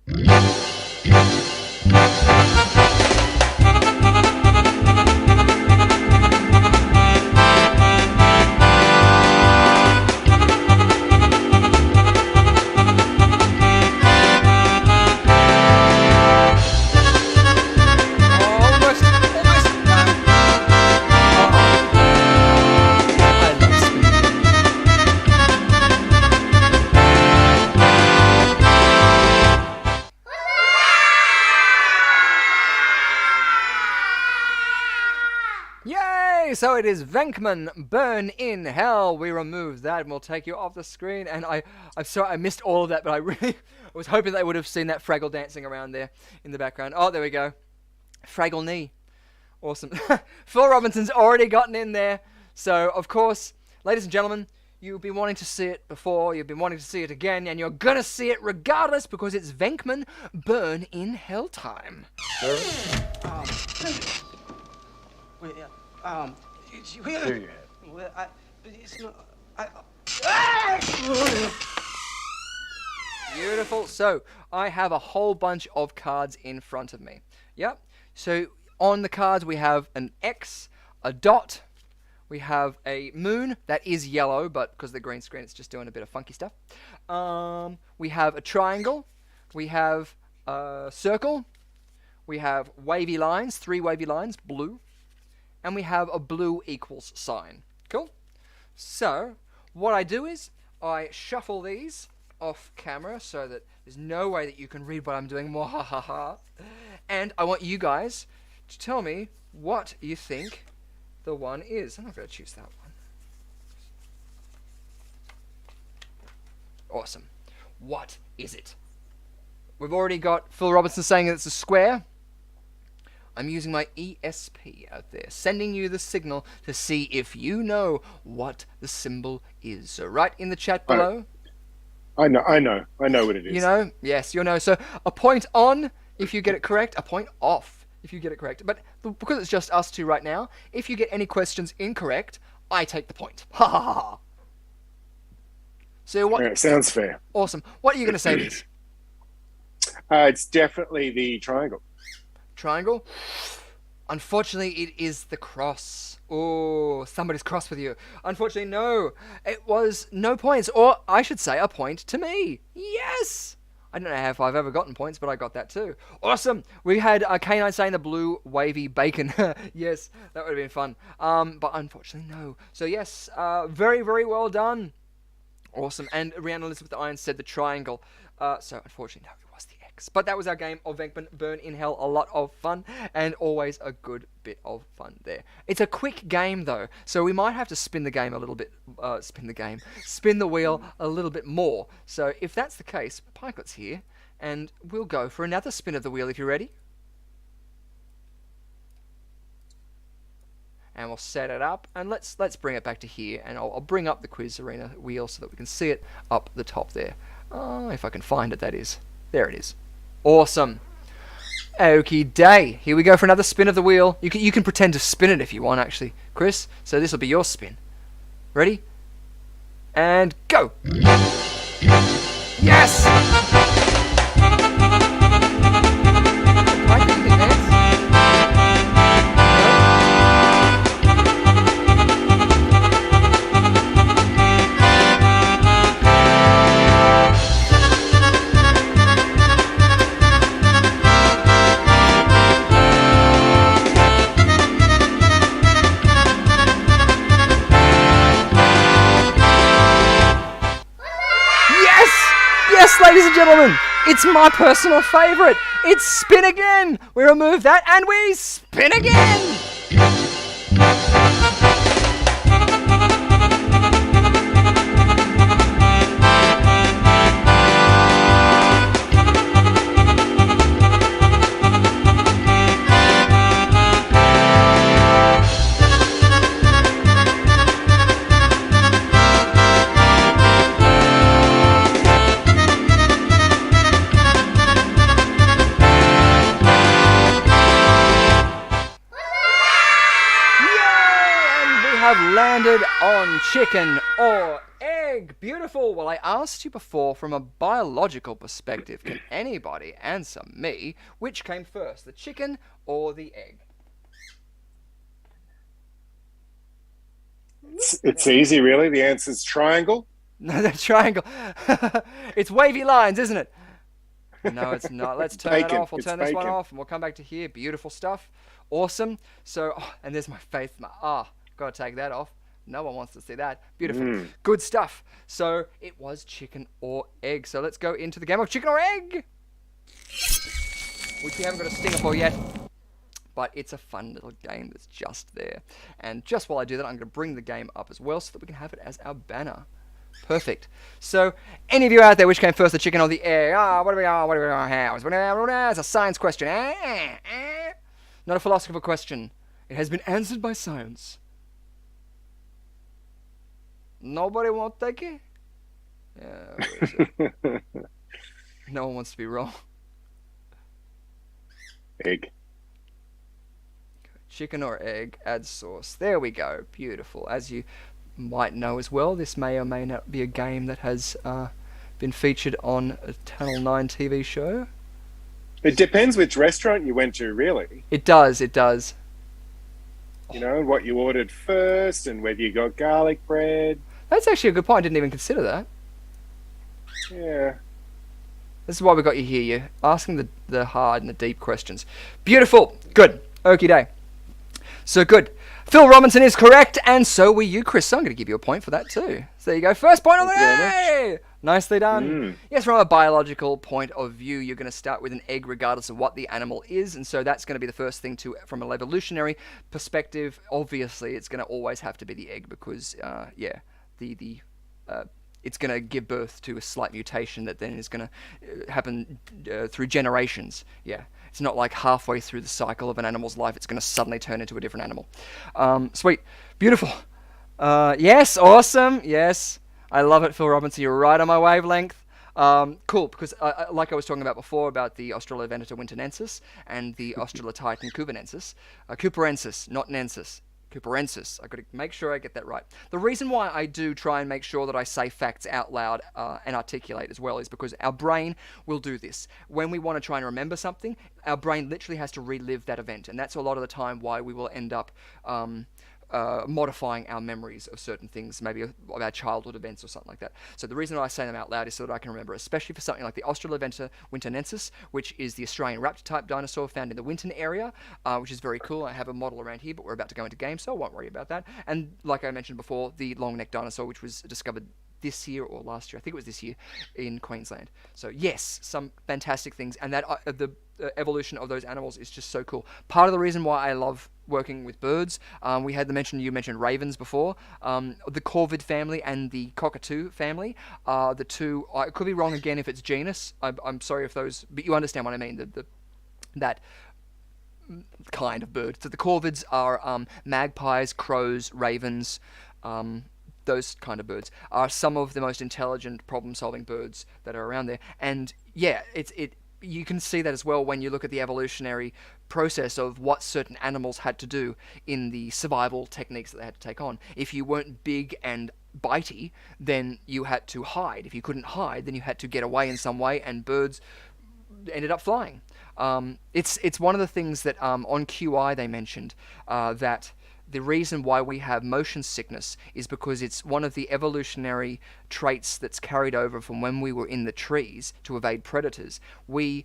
So it is Venkman, Burn in Hell. We remove that and we'll take you off the screen. And I'm sorry I missed all of that, but I was hoping they would have seen that Fraggle dancing around there in the background. Oh, there we go. Fraggle knee. Awesome. Phil Robinson's already gotten in there. So, of course, ladies and gentlemen, you've been wanting to see it before, you've been wanting to see it again, and you're going to see it regardless because it's Venkman, Burn in Hell time. Beautiful. So I have a whole bunch of cards in front of me. Yep. So on the cards we have an X, a dot, we have a moon that is yellow, but because of the green screen it's just doing a bit of funky stuff. We have a triangle, we have circle. We have wavy lines, 3 wavy lines, blue. And we have a blue equals sign. Cool? So, what I do is, I shuffle these off camera so that there's no way that you can read what I'm doing. Mwahaha. And I want you guys to tell me what you think the one is. I'm not going to choose that one. Awesome. What is it? We've already got Phil Robertson saying it's a square. I'm using my ESP out there, sending you the signal to see if you know what the symbol is. So write in the chat below. I know what it is. You know? Yes, you'll know. So a point on if you get it correct, a point off if you get it correct. But because it's just us two right now, if you get any questions incorrect, I take the point. Ha ha ha. So what? Yeah, sounds fair. Awesome. What are you going to say this? It's definitely the triangle. Triangle? Unfortunately, it is the cross. Oh, somebody's cross with you. Unfortunately, no. It was no points. Or, I should say, a point to me. Yes! I don't know if I've ever gotten points, but I got that too. Awesome! We had K9 saying the blue wavy bacon. Yes, that would have been fun. But unfortunately, no. So yes, very, very well done. Awesome. And Rihanna Elizabeth Irons said the triangle. So unfortunately, no, it was the X. But that was our game of Venkman Burn in Hell. A lot of fun and always a good bit of fun there. It's a quick game though, so we might have to spin the game a little bit. Spin the wheel a little bit more. So if that's the case, Pikelet's here, and we'll go for another spin of the wheel if you're ready. And we'll set it up, and let's bring it back to here, and I'll bring up the Quiz Arena wheel so that we can see it up the top there. Oh, if I can find it, that is. There it is. Awesome. Okie day. Here we go for another spin of the wheel. You can pretend to spin it if you want, actually, Chris. So this will be your spin. Ready? And go. Yes! Ladies and gentlemen, it's my personal favourite. It's spin again. We remove that and we spin again. Landed on chicken or egg. Beautiful. Well, I asked you before from a biological perspective, can anybody answer me which came first, the chicken or the egg? It's easy, really. The answer's triangle. No, the triangle. It's wavy lines, isn't it? No, it's not. Let's turn that off. We'll turn this one off and we'll come back to here. Beautiful stuff. Awesome. So, and there's my face. Got to take that off. No one wants to see that. Beautiful. Good stuff. So it was chicken or egg. So let's go into the game of chicken or egg, which we haven't got a stinger for yet. But it's a fun little game that's just there. And just while I do that, I'm going to bring the game up as well so that we can have it as our banner. Perfect. So, any of you out there, which came first, the chicken or the egg? What do we have? It's a science question. Not a philosophical question. It has been answered by science. Nobody won't take it? Yeah, where is it? No one wants to be wrong. Egg. Chicken or egg, add sauce. There we go. Beautiful. As you might know as well, this may or may not be a game that has been featured on a Channel 9 TV show. It depends which restaurant you went to, really. It does, it does. You know, what you ordered first and whether you got garlic bread. That's actually a good point. I didn't even consider that. Yeah. This is why we got you here. You're asking the hard and the deep questions. Beautiful. Good. Okie day. So good. Phil Robinson is correct, and so were you, Chris. So I'm going to give you a point for that too. So there you go. First point on the day. Nicely done. Yes, from a biological point of view, you're going to start with an egg regardless of what the animal is, and so that's going to be the first thing to, from an evolutionary perspective, obviously it's going to always have to be the egg because, it's going to give birth to a slight mutation that then is going to happen through generations. Yeah. It's not like halfway through the cycle of an animal's life, it's going to suddenly turn into a different animal. Sweet. Beautiful. Yes, awesome. Yes. I love it, Phil Robinson. You're right on my wavelength. Cool, because like I was talking about before, about the Australovenator winternensis and the Australotitan cooperensis, not nensis. Cooperensis. I've got to make sure I get that right. The reason why I do try and make sure that I say facts out loud and articulate as well is because our brain will do this. When we want to try and remember something, our brain literally has to relive that event, and that's a lot of the time why we will end up modifying our memories of certain things, maybe of our childhood events or something like that. So the reason I say them out loud is so that I can remember, especially for something like the Australovenator winternensis, which is the Australian raptor-type dinosaur found in the Winton area, which is very cool. I have a model around here, but we're about to go into game, so I won't worry about that. And like I mentioned before, the long-necked dinosaur, which was discovered this year or last year, I think it was this year, in Queensland. So yes, some fantastic things, and that the evolution of those animals is just so cool. Part of the reason why I love working with birds, you mentioned ravens before. The corvid family and the cockatoo family are the two. I could be wrong again if it's genus. I'm sorry if those, but you understand what I mean. That kind of bird. So the corvids are magpies, crows, ravens. Those kind of birds are some of the most intelligent, problem-solving birds that are around there. And yeah, you can see that as well when you look at the evolutionary process of what certain animals had to do in the survival techniques that they had to take on. If you weren't big and bitey, then you had to hide. If you couldn't hide, then you had to get away in some way, and birds ended up flying. It's one of the things that on QI they mentioned that the reason why we have motion sickness is because it's one of the evolutionary traits that's carried over from when we were in the trees to evade predators. We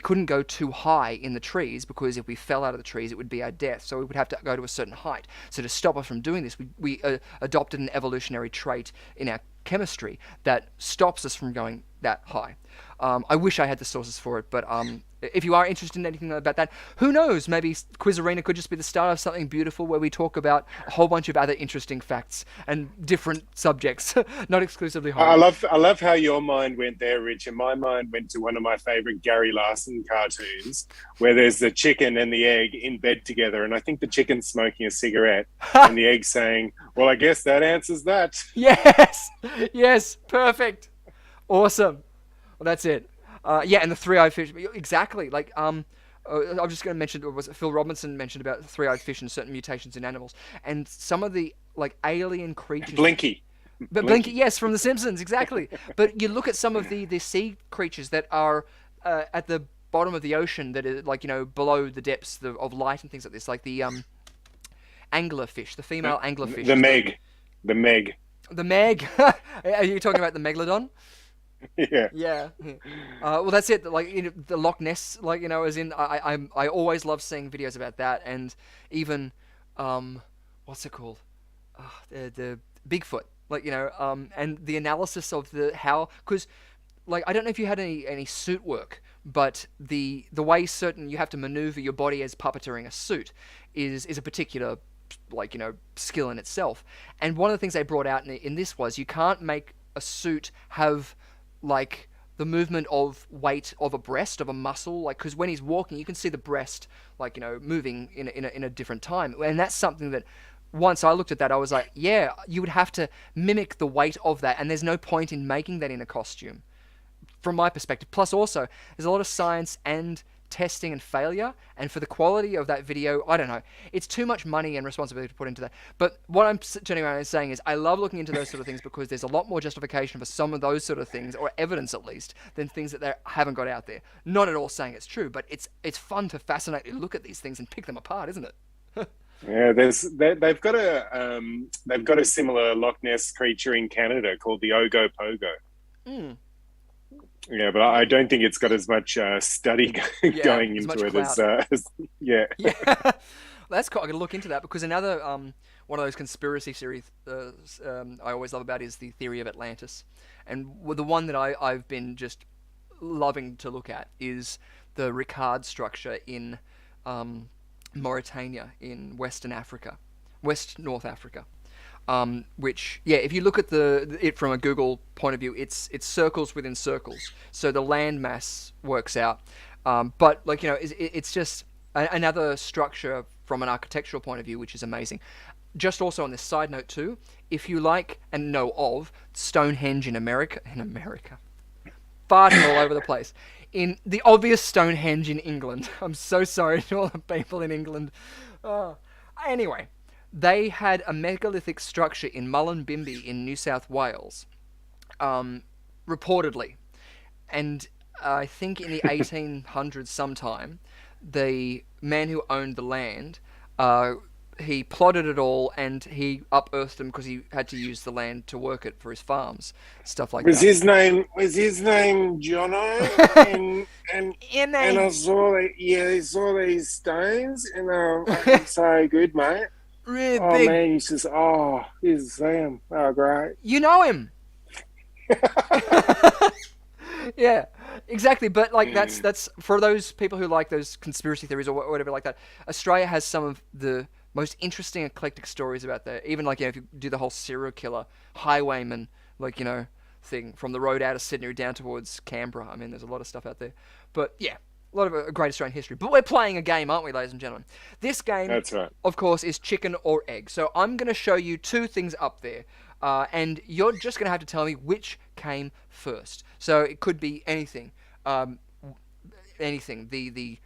couldn't go too high in the trees because if we fell out of the trees, it would be our death. So we would have to go to a certain height. So to stop us from doing this, we adopted an evolutionary trait in our chemistry that stops us from going that high. I wish I had the sources for it, but if you are interested in anything about that, who knows? Maybe Quiz Arena could just be the start of something beautiful where we talk about a whole bunch of other interesting facts and different subjects, not exclusively horror. I love how your mind went there, Rich, and my mind went to one of my favorite Gary Larson cartoons where there's the chicken and the egg in bed together, and I think the chicken's smoking a cigarette and the egg saying, well, I guess that answers that. Yes, perfect. Awesome. Well, that's it. And the three-eyed fish. Exactly. Like, I'm just going to mention, Phil Robinson mentioned about three-eyed fish and certain mutations in animals. And some of the, like, alien creatures. Blinky. But Blinky, yes, from The Simpsons, exactly. But you look at some of the sea creatures that are at the bottom of the ocean that are, like, below the depths of light and things like this. Like the anglerfish, the female anglerfish. The Meg. The Meg. The Meg. Are you talking about the Megalodon? Yeah. Well, that's it. Like the Loch Ness, as in I always love seeing videos about that, and even what's it called? The Bigfoot. And the analysis of because I don't know if you had any suit work, but the way you have to maneuver your body as puppeteering a suit is a particular skill in itself. And one of the things they brought out in this was you can't make a suit have the movement of weight of a breast, of a muscle, because when he's walking, you can see the breast, moving in a different time. And that's something that, once I looked at that, I was like, yeah, you would have to mimic the weight of that, and there's no point in making that in a costume, from my perspective. Plus, also, there's a lot of science and testing and failure, and for the quality of that video, I don't know, it's too much money and responsibility to put into that. But what I'm turning around and saying is I love looking into those sort of things because there's a lot more justification for some of those sort of things, or evidence at least, than things that they haven't got out there. Not at all saying it's true, but it's fun to fascinately look at these things and pick them apart, isn't it? Yeah, they've got a similar Loch Ness creature in Canada called the Ogopogo. Yeah, but I don't think it's got as much study going into it as yeah. Yeah. Well, that's cool. I'm going to look into that because another one of those conspiracy series I always love about is the theory of Atlantis. And the one that I've been just loving to look at is the Ricard structure in Mauritania in Western Africa, North Africa. Which, yeah, if you look at it from a Google point of view, it's circles within circles. So the land mass works out. But, like, you know, it's just another structure from an architectural point of view, which is amazing. Just also on this side note, too, if you like and know of Stonehenge in America, farting all over the place. In the obvious Stonehenge in England. I'm so sorry to all the people in England. Anyway. They had a megalithic structure in Mullumbimby in New South Wales, reportedly. And I think in the 1800s sometime, the man who owned the land, he plotted it all and he unearthed them because he had to use the land to work it for his farms, stuff like that. Was his name Jono? and I saw I saw these stones and I'm so good, mate. Really big. Man, he says, here's Sam. Oh, great. You know him. Yeah, exactly. But like that's for those people who like those conspiracy theories or whatever like that. Australia has some of the most interesting eclectic stories about that. Even like, you know, if you do the whole serial killer highwayman, like, you know, thing from the road out of Sydney down towards Canberra. I mean, there's a lot of stuff out there. But yeah. A lot of great Australian history. But we're playing a game, aren't we, ladies and gentlemen? This game, that's right, of course, is chicken or egg. So I'm going to show you two things up there. And you're just going to have to tell me which came first. So it could be anything. Anything. The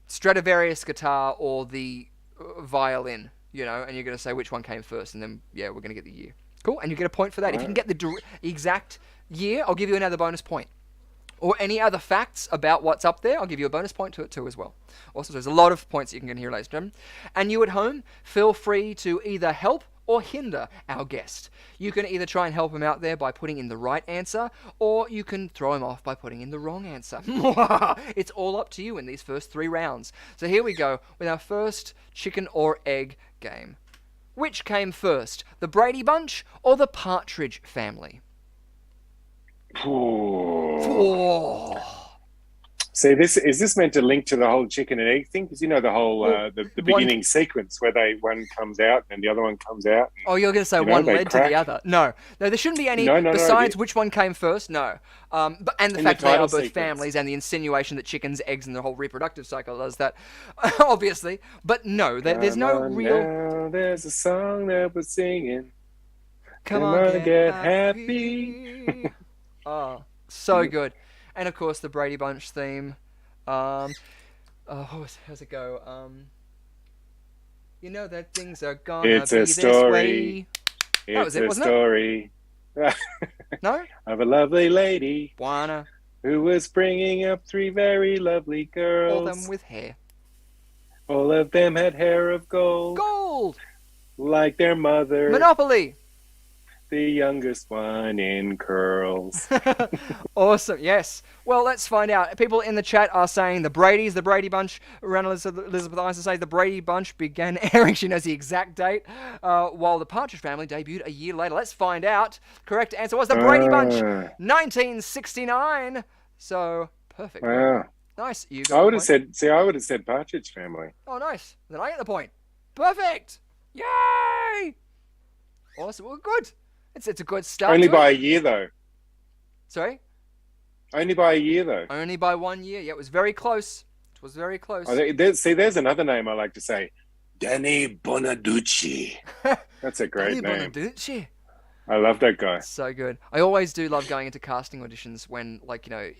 Stradivarius guitar or the violin, you know, and you're going to say which one came first. And then, yeah, we're going to get the year. Cool? And you get a point for that. All if you can get the exact year, I'll give you another bonus point. Or any other facts about what's up there, I'll give you a bonus point to it too as well. Also, there's a lot of points you can get here, ladies and gentlemen. And you at home, feel free to either help or hinder our guest. You can either try and help him out there by putting in the right answer, or you can throw him off by putting in the wrong answer. It's all up to you in these first 3 rounds. So here we go with our first chicken or egg game. Which came first, the Brady Bunch or the Partridge Family? See, is this meant to link to the whole chicken and egg thing? Because you know the whole the beginning sequence where one comes out and the other one comes out. And, you're going to say one led to the other? No, there shouldn't be any. Besides which one came first? No, and the fact they are both families and the insinuation that chickens, eggs, and the whole reproductive cycle does that, obviously. But no, there's no real. Now, there's a song that we're singing. Come on, get happy. So good. And of course the Brady Bunch theme. How's it go? You know that things are gonna be this way. It's a story. No? Of a lovely lady. Juana. Who was bringing up 3 very lovely girls. All of them with hair. All of them had hair of gold. Gold! Like their mother. Monopoly! The youngest one in curls. Awesome, yes. Well, let's find out. People in the chat are saying the Brady's, the Brady Bunch. Elizabeth Eisen says the Brady Bunch began airing. She knows the exact date. While the Partridge Family debuted a year later. Let's find out. Correct answer was the Brady Bunch, 1969. So, perfect. Wow. Nice. You I would have said Partridge Family. Oh, nice. Then I get the point. Perfect. Yay! Awesome. Well, good. It's a good start. Only by a year, though. Sorry? Only by a year, though. Only by 1 year. Yeah, it was very close. It was very close. There's another name I like to say. Danny Bonaducci. That's a great name. Bonaducci. I love that guy. So good. I always do love going into casting auditions when, like, you know,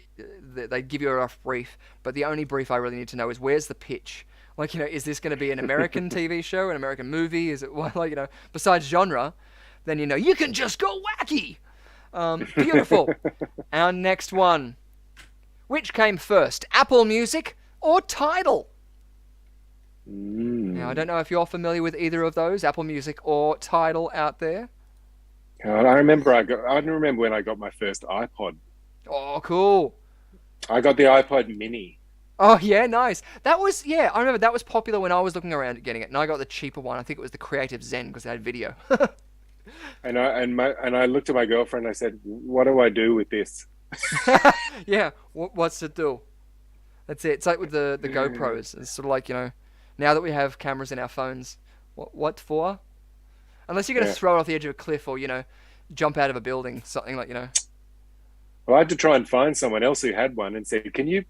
they give you a rough brief, but the only brief I really need to know is where's the pitch? Like, you know, is this going to be an American TV show, an American movie? Is it, like, you know, besides genre? Then, you know, you can just go wacky. Beautiful. Our next one. Which came first, Apple Music or Tidal? Now, I don't know if you're familiar with either of those, Apple Music or Tidal out there. God, I remember when I got my first iPod. Oh, cool. I got the iPod Mini. Oh yeah, nice. That was I remember that was popular when I was looking around at getting it, and I got the cheaper one. I think it was the Creative Zen because it had video. And I looked at my girlfriend. And I said, "What do I do with this?" Yeah, what's it do? That's it. It's like with the GoPros. It's sort of like now that we have cameras in our phones, what for? Unless you're gonna throw it off the edge of a cliff or jump out of a building, something like. Well, I had to try and find someone else who had one and said, "Can you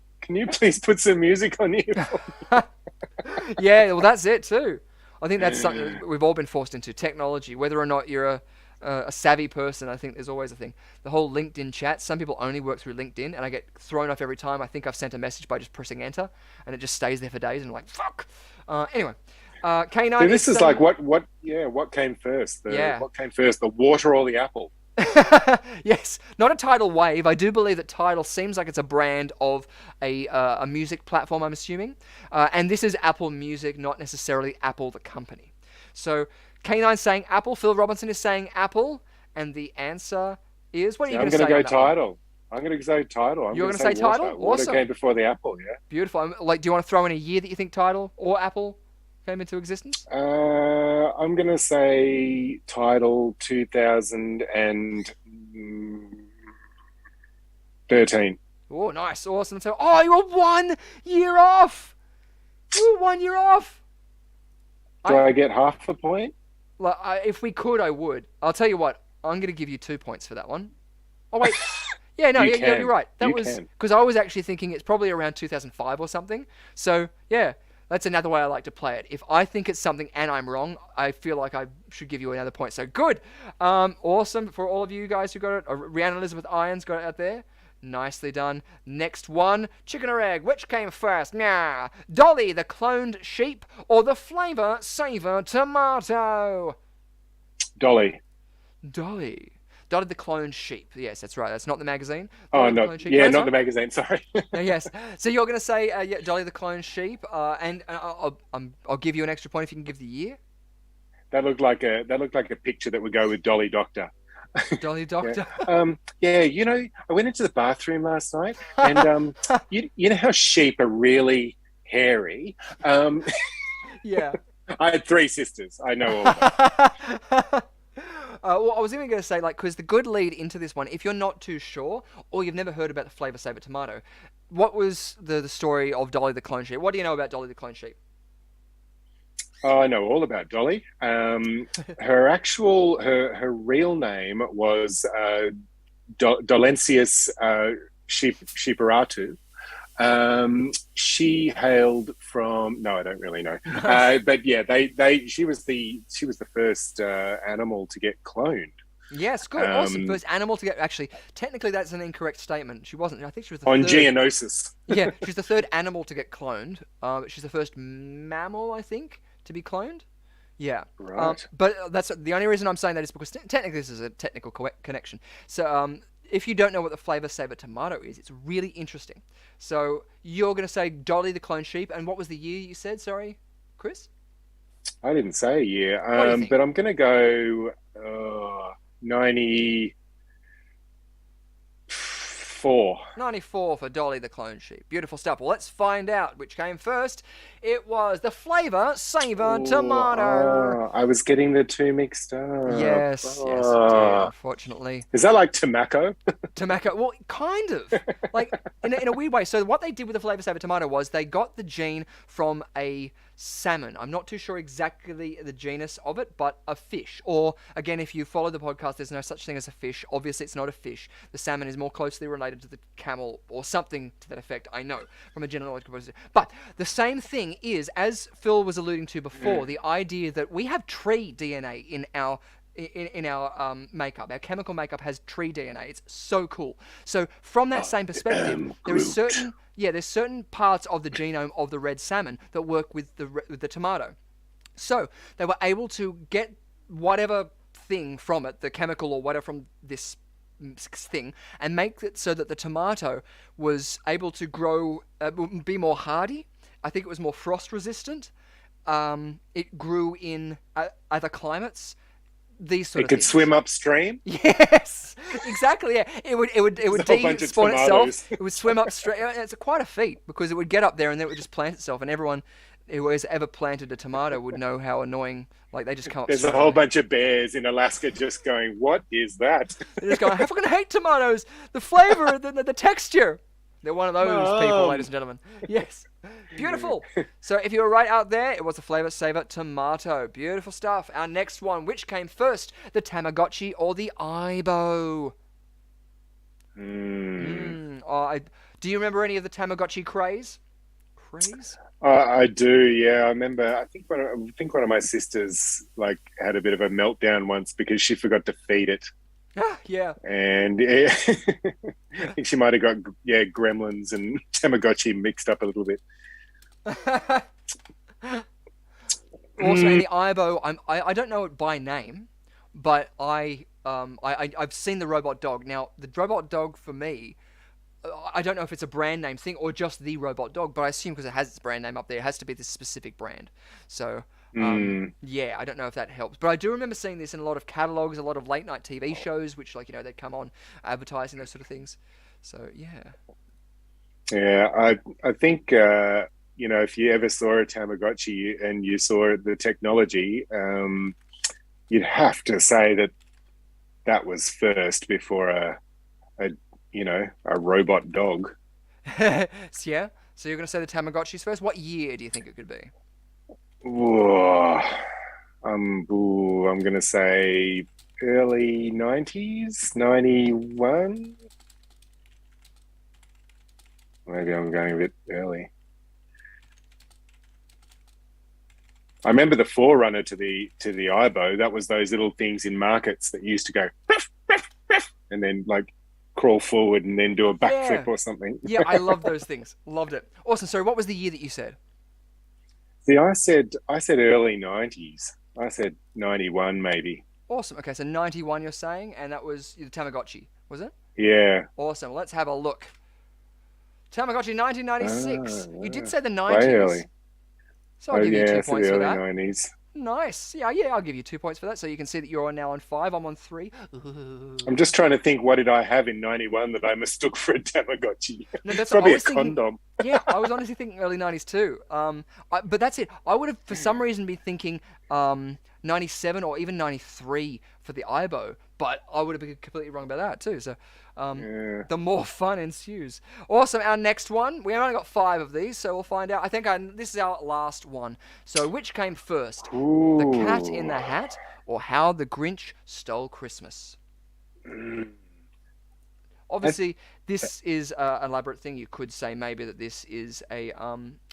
please put some music on here?" Yeah, well, that's it too. I think that's something that we've all been forced into. Technology, whether or not you're a savvy person, I think there's always a thing. The whole LinkedIn chat. Some people only work through LinkedIn, and I get thrown off every time. I think I've sent a message by just pressing enter, and it just stays there for days. And I'm like, fuck. Anyway, K9. So this is like what came first? What came first, the water or the apple? Yes, not a Tidal Wave. I do believe that Tidal seems like it's a brand of a music platform, I'm assuming. And this is Apple Music, not necessarily Apple the company. So K9's saying Apple, Phil Robinson is saying Apple, and the answer is, what are you going to say? I'm going to go Tidal. I'm going to say Tidal. You're going to say Tidal? Awesome. Water came before the Apple, yeah. Beautiful. Do you want to throw in a year that you think Tidal or Apple came into existence? I'm going to say Tidal 2013. Oh, nice. Awesome. So, you were 1 year off. You were 1 year off. Do I get half a point? If we could, I would. I'll tell you what. I'm going to give you 2 points for that one. Oh, wait. Yeah, no, you're right. That was because I was actually thinking it's probably around 2005 or something. So, yeah. That's another way I like to play it. If I think it's something and I'm wrong, I feel like I should give you another point. So good. Awesome for all of you guys who got it. Rhiannon Elizabeth Irons got it out there. Nicely done. Next one. Chicken or egg? Which came first? Nah. Dolly the cloned sheep or the flavor saver tomato? Dolly. Dolly. Dolly the cloned sheep. Yes, that's right. That's not the magazine. Dolly no. Yeah, not the magazine. Sorry. Yes. So you're going to say Dolly the cloned sheep, and I'll give you an extra point if you can give the year. That looked like a picture that would go with Dolly Doctor. Dolly Doctor. Yeah. I went into the bathroom last night, and you know how sheep are really hairy. Yeah. I had 3 sisters. I know all that. Well, I was even going to say, because the good lead into this one, if you're not too sure, or you've never heard about the Flavor Saver Tomato, what was the story of Dolly the Clone Sheep? What do you know about Dolly the Clone Sheep? Oh, I know all about Dolly. Her real name was Dolencius Sheeparatu. She hailed from, no, I don't really know. But yeah, she was the first animal to get cloned. Yes, good, awesome. First animal to get, actually, technically that's an incorrect statement. She wasn't. I think she was the on third. Geonosis. Yeah, she's the third animal to get cloned. She's the first mammal, I think, to be cloned. Yeah. Right. But that's the only reason I'm saying that is because technically this is a technical connection. So if you don't know what the Flavor Saver Tomato is, it's really interesting. So you're going to say Dolly the Clone Sheep, and what was the year you said? Sorry, Chris? I didn't say a year, but I'm going to go 94. 94 for Dolly the Clone Sheep. Beautiful stuff. Well, let's find out which came first. It was the Flavor Saver Tomato. I was getting the 2 mixed up. Yes, you did, unfortunately. Is that like tobacco? Tobacco. Well, kind of. In a weird way. So what they did with the Flavor Saver Tomato was they got the gene from a salmon. I'm not too sure exactly the genus of it, but a fish. Or, again, if you follow the podcast, there's no such thing as a fish. Obviously, it's not a fish. The salmon is more closely related to the camel or something to that effect, I know, from a genealogical process. But the same thing is, as Phil was alluding to before, the idea that we have tree DNA in our makeup. Our chemical makeup has tree DNA. It's so cool. So from that same perspective, there's certain parts of the genome of the red salmon that work with the tomato. So they were able to get whatever thing from it, the chemical or whatever from this thing, and make it so that the tomato was able to grow, be more hardy. I think it was more frost resistant. It grew in other climates. these sort It of could things. swim upstream. Yes, exactly. Yeah, it would despawn itself. It would swim upstream. It's quite a feat because it would get up there and then it would just plant itself, and everyone who has ever planted a tomato would know how annoying. Like they just come up. There's a whole bunch of bears in Alaska just going, "What is that?" They're just going, "I fucking hate tomatoes. The flavor, the texture." They're one of those people, ladies and gentlemen. Yes. Beautiful. So if you were right out there, it was the Flavor Saver tomato. Beautiful stuff. Our next one, which came first, the Tamagotchi or the Aibo? Do you remember any of the Tamagotchi craze? I do, yeah. I remember. I think one of my sisters like had a bit of a meltdown once because she forgot to feed it. Yeah. And I think she might have got gremlins and Tamagotchi mixed up a little bit. Also, in the Aibo, I don't know it by name, but I've seen the robot dog. Now, the robot dog for me, I don't know if it's a brand name thing or just the robot dog, but I assume because it has its brand name up there, it has to be this specific brand. So, yeah, I don't know if that helps. But I do remember seeing this in a lot of catalogs, a lot of late night TV shows, which, like, they'd come on advertising those sort of things. So, yeah. Yeah, I think, if you ever saw a Tamagotchi and you saw the technology, you'd have to say that was first before a robot dog. Yeah. So you're going to say the Tamagotchis first? What year do you think it could be? I'm going to say early 90s, 91. Maybe I'm going a bit early. I remember the forerunner to the Aibo. That was those little things in markets that used to go and then like crawl forward and then do a backflip or something. Yeah, I loved those things. Loved it. Awesome. So what was the year that you said? See, I said early 90s. I said 91 maybe. Awesome. Okay, so 91 you're saying, and that was the Tamagotchi, was it? Yeah. Awesome. Let's have a look. Tamagotchi 1996. You did say the 90s. Way early. So I'll give you 2 points for that. 90s. Nice. Yeah, I'll give you 2 points for that. So you can see that you're now on 5. I'm on 3. I'm just trying to think, what did I have in 91 that I mistook for a Tamagotchi? No, that's probably a condom. Yeah, I was honestly thinking early 90s too. But that's it. I would have, for some reason, been thinking 97 or even 93 for the Aibo, but I would have been completely wrong about that too. So the more fun ensues. Awesome. Our next one. We only got 5 of these, so we'll find out. I think this is our last one. So which came first? Ooh. The Cat in the Hat or How the Grinch Stole Christmas? Obviously, this is an elaborate thing. You could say maybe that this is a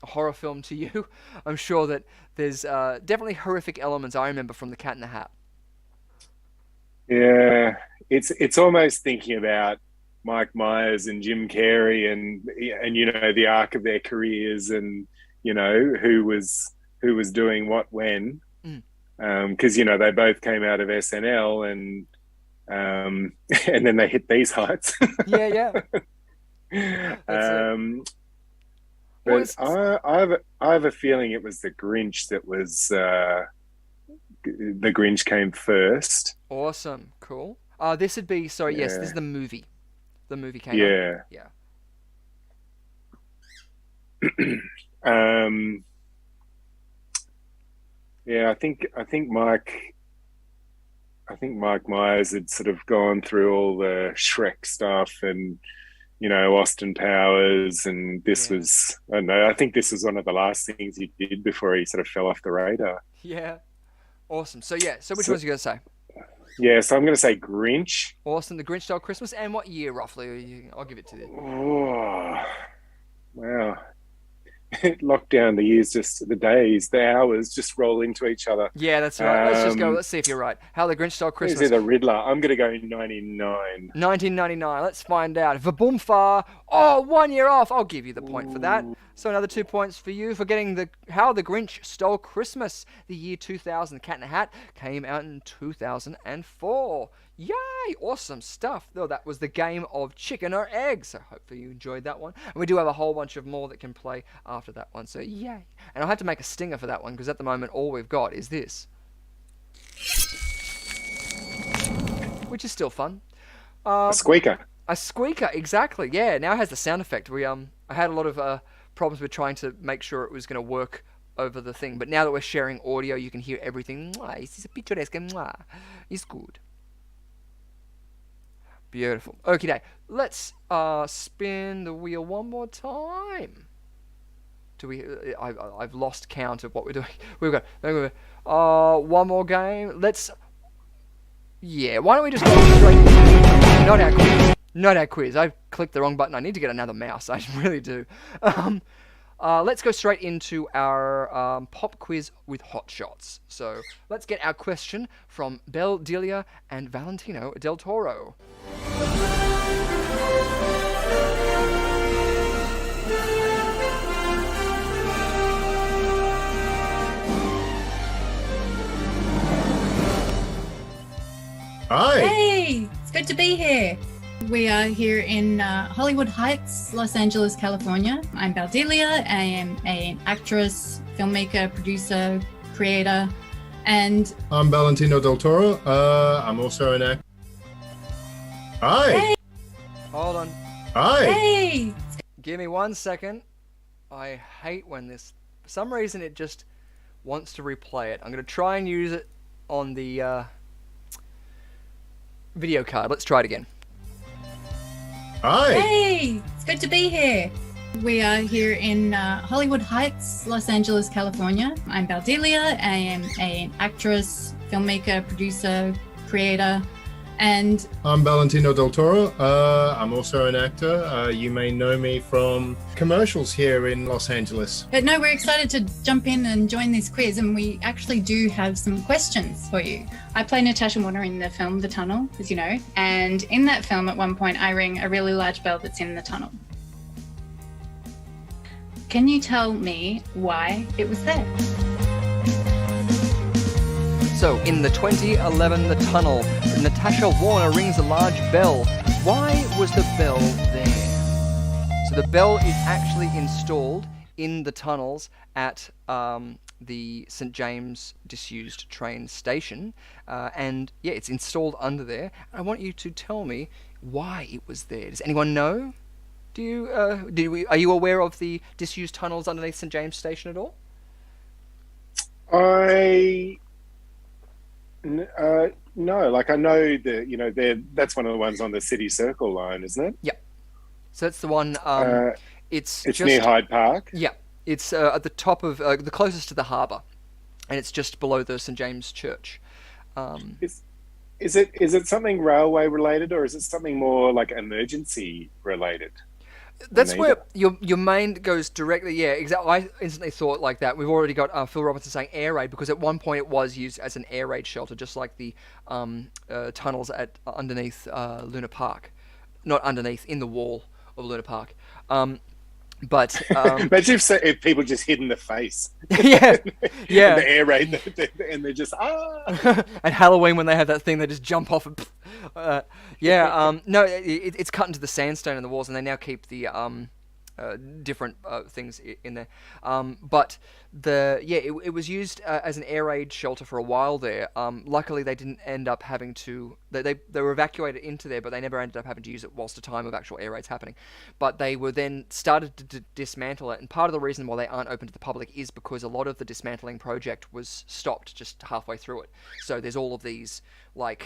horror film to you. I'm sure that there's definitely horrific elements I remember from The Cat in the Hat. Yeah, it's almost thinking about Mike Myers and Jim Carrey and the arc of their careers and who was doing what when, because they both came out of SNL and then they hit these heights. Yeah. But I have a feeling it was the Grinch that was the Grinch came first. Awesome, cool. This would be yes, this is the movie. The movie came out. Yeah. I think Mike Myers had sort of gone through all the Shrek stuff and Austin Powers, and this was, I don't know, I think this was one of the last things he did before he sort of fell off the radar. Yeah. Awesome. So which ones are you going to say? Yeah, so I'm going to say Grinch. Awesome. The Grinch Stole Christmas. And what year, roughly? I'll give it to you. Oh, wow. Lockdown, the years, just the days, the hours just roll into each other. Yeah, that's right. Let's just go. Let's see if you're right. How the Grinch Stole Christmas. Is it the Riddler? I'm going to go 99. 1999. Let's find out. Vaboomfa. Oh, 1 year off. I'll give you the point for that. So another 2 points for you for getting How the Grinch Stole Christmas. The year 2000. The Cat in the Hat came out in 2004. Yay! Awesome stuff. Though that was the game of chicken or egg. So hopefully you enjoyed that one. And we do have a whole bunch of more that can play after that one. So yay! And I'll have to make a stinger for that one because at the moment all we've got is this. which is still fun. A squeaker. A squeaker, exactly. Yeah, now it has the sound effect. I had a lot of problems with trying to make sure it was going to work over the thing, but now that we're sharing audio, you can hear everything. It's picturesque. It's good. Beautiful. Okie doke. Let's spin the wheel one more time. I've lost count of what we're doing. We've got one more game. Yeah, why don't we just go straight? Not our quiz. Not our quiz. I clicked the wrong button. I need to get another mouse. I really do. Let's go straight into our pop quiz with hot shots. So let's get our question from Belle Delia and Valentino Del Toro. Hi. Hey, it's good to be here. We are here in Hollywood Heights, Los Angeles, California. I'm Baldelia. I am an actress, filmmaker, producer, creator, and... I'm Valentino Del Toro. I'm also an actor. Hi. Hey. Hold on. Hi. Hey. Give me 1 second. I hate when this... For some reason, it just wants to replay it. I'm going to try and use it on the video card. Let's try it again. Hi. Hey, it's good to be here. We are here in Hollywood Heights, Los Angeles, California. I'm Baldelia. I am an actress, filmmaker, producer, creator, and... I'm Valentino Del Toro. I'm also an actor. You may know me from commercials here in Los Angeles. But no, we're excited to jump in and join this quiz, and we actually do have some questions for you. I play Natasha Warner in the film The Tunnel, as you know, and in that film at one point I ring a really large bell that's in the tunnel. Can you tell me why it was there? So, in the 2011 The Tunnel, Natasha Warner rings a large bell. Why was the bell there? So the bell is actually installed in the tunnels at the St. James disused train station. And yeah, it's installed under there. I want you to tell me why it was there. Does anyone know? Are you aware of the disused tunnels underneath St. James station at all? No, like I know that, that's one of the ones on the City Circle line, isn't it? Yeah. So that's the one. It's just near Hyde Park. Yeah, it's at the top of the closest to the harbour, and it's just below the St James Church. Is it something railway related, or is it something more like emergency related? That's where your mind goes directly. Yeah, exactly. I instantly thought like that. We've already got Phil Robertson saying air raid, because at one point it was used as an air raid shelter, just like the tunnels at underneath Luna Park, not underneath, in the wall of Luna Park. But imagine if people just hid in the face. Yeah, yeah. The air raid, and they're just At Halloween, when they have that thing, they just jump off and. No, it's cut into the sandstone in the walls, and they now keep the different things in there. But it was used as an air raid shelter for a while there. Luckily, they didn't end up having to. They were evacuated into there, but they never ended up having to use it whilst the time of actual air raids happening. But they were then started to dismantle it, and part of the reason why they aren't open to the public is because a lot of the dismantling project was stopped just halfway through it. So there's all of these what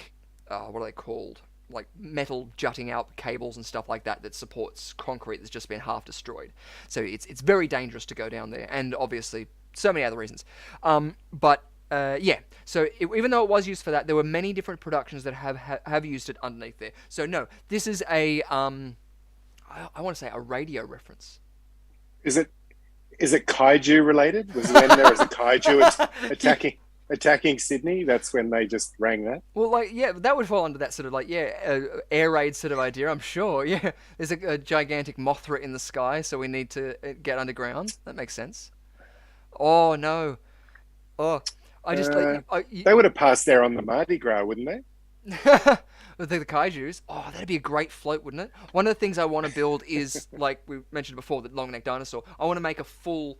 are they called? Like metal jutting out cables and stuff like that supports concrete that's just been half destroyed. So it's very dangerous to go down there, and obviously so many other reasons. So even though it was used for that, there were many different productions that have used it underneath there. So no, this is a I want to say a radio reference. Is it kaiju related? Was when there was a kaiju attacking Sydney? That's when they just rang that? Well, that would fall under that sort of air raid sort of idea, I'm sure. Yeah, there's a gigantic Mothra in the sky, so we need to get underground. That makes sense. Oh, no. Oh, they would have passed there on the Mardi Gras, wouldn't they? The kaijus. Oh, that'd be a great float, wouldn't it? One of the things I want to build is, like we mentioned before, the long-necked dinosaur. I want to make a full,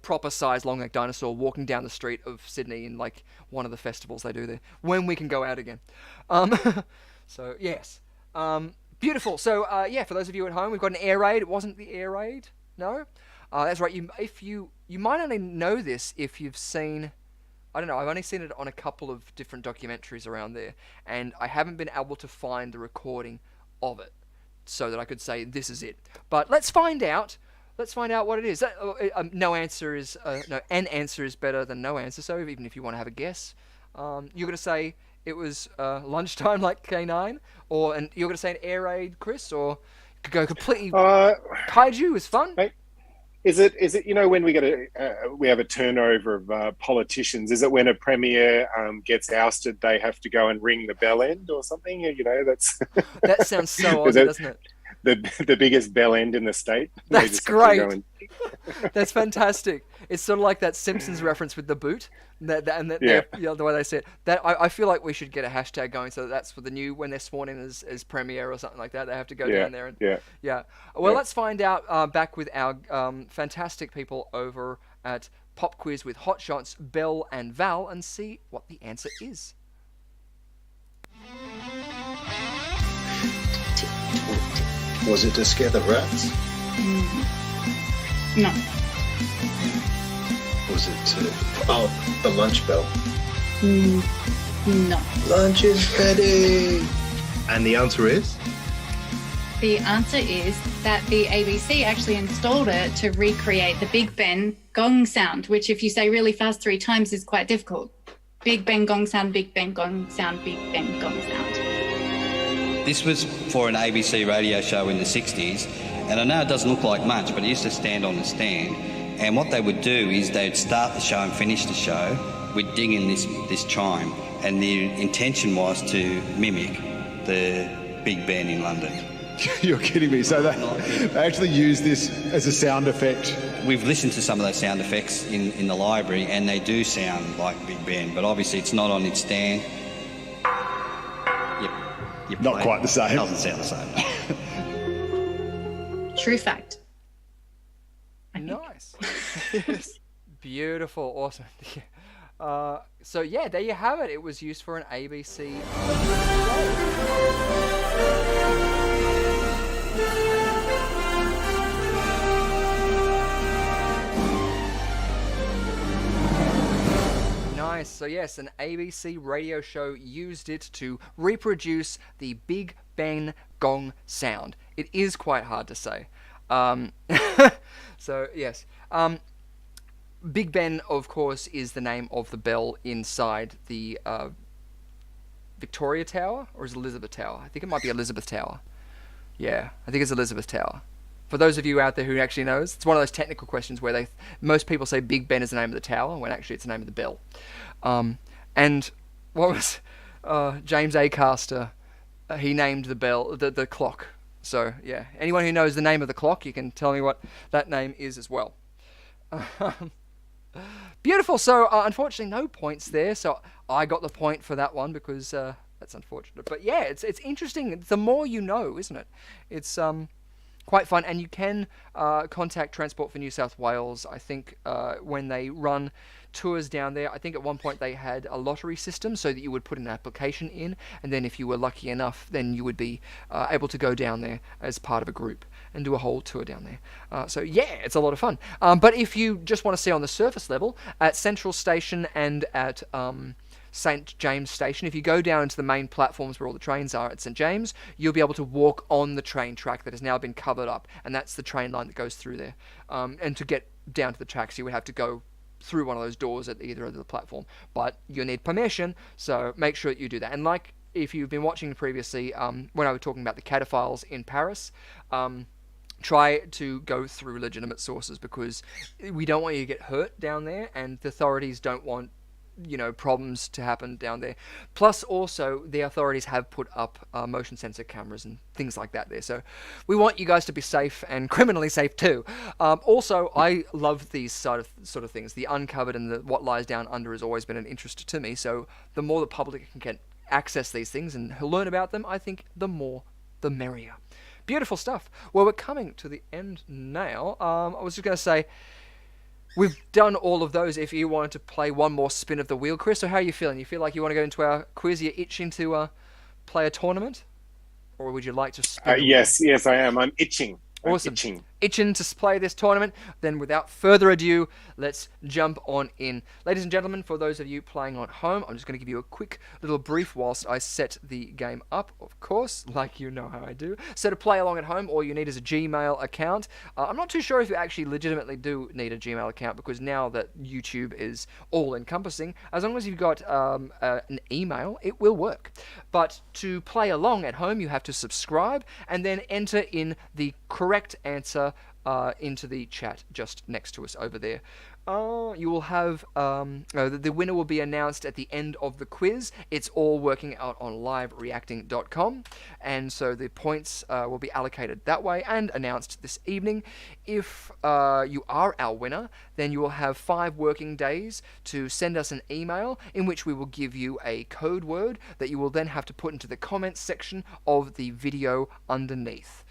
proper size long-necked dinosaur walking down the street of Sydney in, one of the festivals they do there, when we can go out again. So yes, beautiful. So yeah, for those of you at home, we've got an air raid. It wasn't the air raid, no. That's right. You might only know this if you've seen. I don't know. I've only seen it on a couple of different documentaries around there, and I haven't been able to find the recording of it so that I could say this is it. But let's find out. Let's find out what it is. No answer is no. An answer is better than no answer. So even if you want to have a guess, you're going to say it was lunchtime like K9, and you're going to say an air raid, Chris, or you could go completely kaiju is fun. Hey, is it when we get we have a turnover of politicians? Is it when a premier gets ousted, they have to go and ring the bell end or something? That's that sounds so odd, doesn't it? The biggest bell end in the state. That's great. That's fantastic. It's sort of like that Simpsons reference with the boot. The way they say it. That I feel like we should get a hashtag going so that's for the new when they're sworn in as premier or something like that. They have to go down there and Well, let's find out back with our fantastic people over at Pop Quiz with Hot Shots, Belle and Val, and see what the answer is. Was it to scare the rats? No. Was it to... the lunch bell? No. Lunch is ready! And the answer is? The answer is that the ABC actually installed it to recreate the Big Ben gong sound, which if you say really fast 3 times is quite difficult. Big Ben gong sound, Big Ben gong sound, Big Ben gong sound. This was for an ABC radio show in the 60s, and I know it doesn't look like much, but it used to stand on the stand. And what they would do is they'd start the show and finish the show with dinging this chime, and the intention was to mimic the Big Ben in London. You're kidding me. So they actually use this as a sound effect. We've listened to some of those sound effects in the library, and they do sound like Big Ben, but obviously it's not on its stand. Not quite the same. Doesn't sound the same. True fact. Nice. Beautiful. Awesome. So yeah, there you have it. It was used for an ABC. Nice. So yes, an ABC radio show used it to reproduce the Big Ben gong sound. It is quite hard to say. So yes, Big Ben, of course, is the name of the bell inside the Victoria Tower, or is it Elizabeth Tower? I think it might be Elizabeth Tower. Yeah, I think it's Elizabeth Tower. For those of you out there who actually knows, it's one of those technical questions where most people say Big Ben is the name of the tower, when actually it's the name of the bell. And what was James Acaster? He named the bell the clock. So yeah, anyone who knows the name of the clock, you can tell me what that name is as well. Beautiful. So unfortunately, no points there. So I got the point for that one because that's unfortunate. But yeah, it's interesting. The more you know, isn't it? It's quite fun, and you can contact Transport for New South Wales. I think when they run tours down there, I think at one point they had a lottery system so that you would put an application in, and then if you were lucky enough, then you would be able to go down there as part of a group and do a whole tour down there. So yeah, it's a lot of fun. But if you just want to see on the surface level, at Central Station and at St. James Station, if you go down into the main platforms where all the trains are at St. James, you'll be able to walk on the train track that has now been covered up, and that's the train line that goes through there. And to get down to the tracks, you would have to go through one of those doors at either end of the platform, but you'll need permission, so make sure that you do that. And like if you've been watching previously, when I was talking about the cataphiles in Paris, try to go through legitimate sources, because we don't want you to get hurt down there, and the authorities don't want problems to happen down there. Plus, also, the authorities have put up motion sensor cameras and things like that there. So we want you guys to be safe, and criminally safe too. Also, I love these sort of things. The uncovered and what lies down under has always been an interest to me. So the more the public can access these things and learn about them, I think the more the merrier. Beautiful stuff. Well, we're coming to the end now. I was just going to say, we've done all of those. If you wanted to play one more spin of the wheel, Chris, so how are you feeling? You feel like you want to go into our quiz? You're itching to play a tournament? Or would you like to yes, I am. I'm itching. Awesome. Itching to play this tournament. Then without further ado, let's jump on in. Ladies and gentlemen, for those of you playing at home, I'm just going to give you a quick little brief whilst I set the game up, of course, like you know how I do. So to play along at home, all you need is a Gmail account. I'm not too sure if you actually legitimately do need a Gmail account, because now that YouTube is all-encompassing, as long as you've got an email, it will work. But to play along at home, you have to subscribe and then enter in the correct answer into the chat just next to us over there. You will have the winner will be announced at the end of the quiz. It's all working out on livereacting.com, and so the points will be allocated that way and announced this evening. If you are our winner, then you will have 5 working days to send us an email in which we will give you a code word that you will then have to put into the comments section of the video underneath.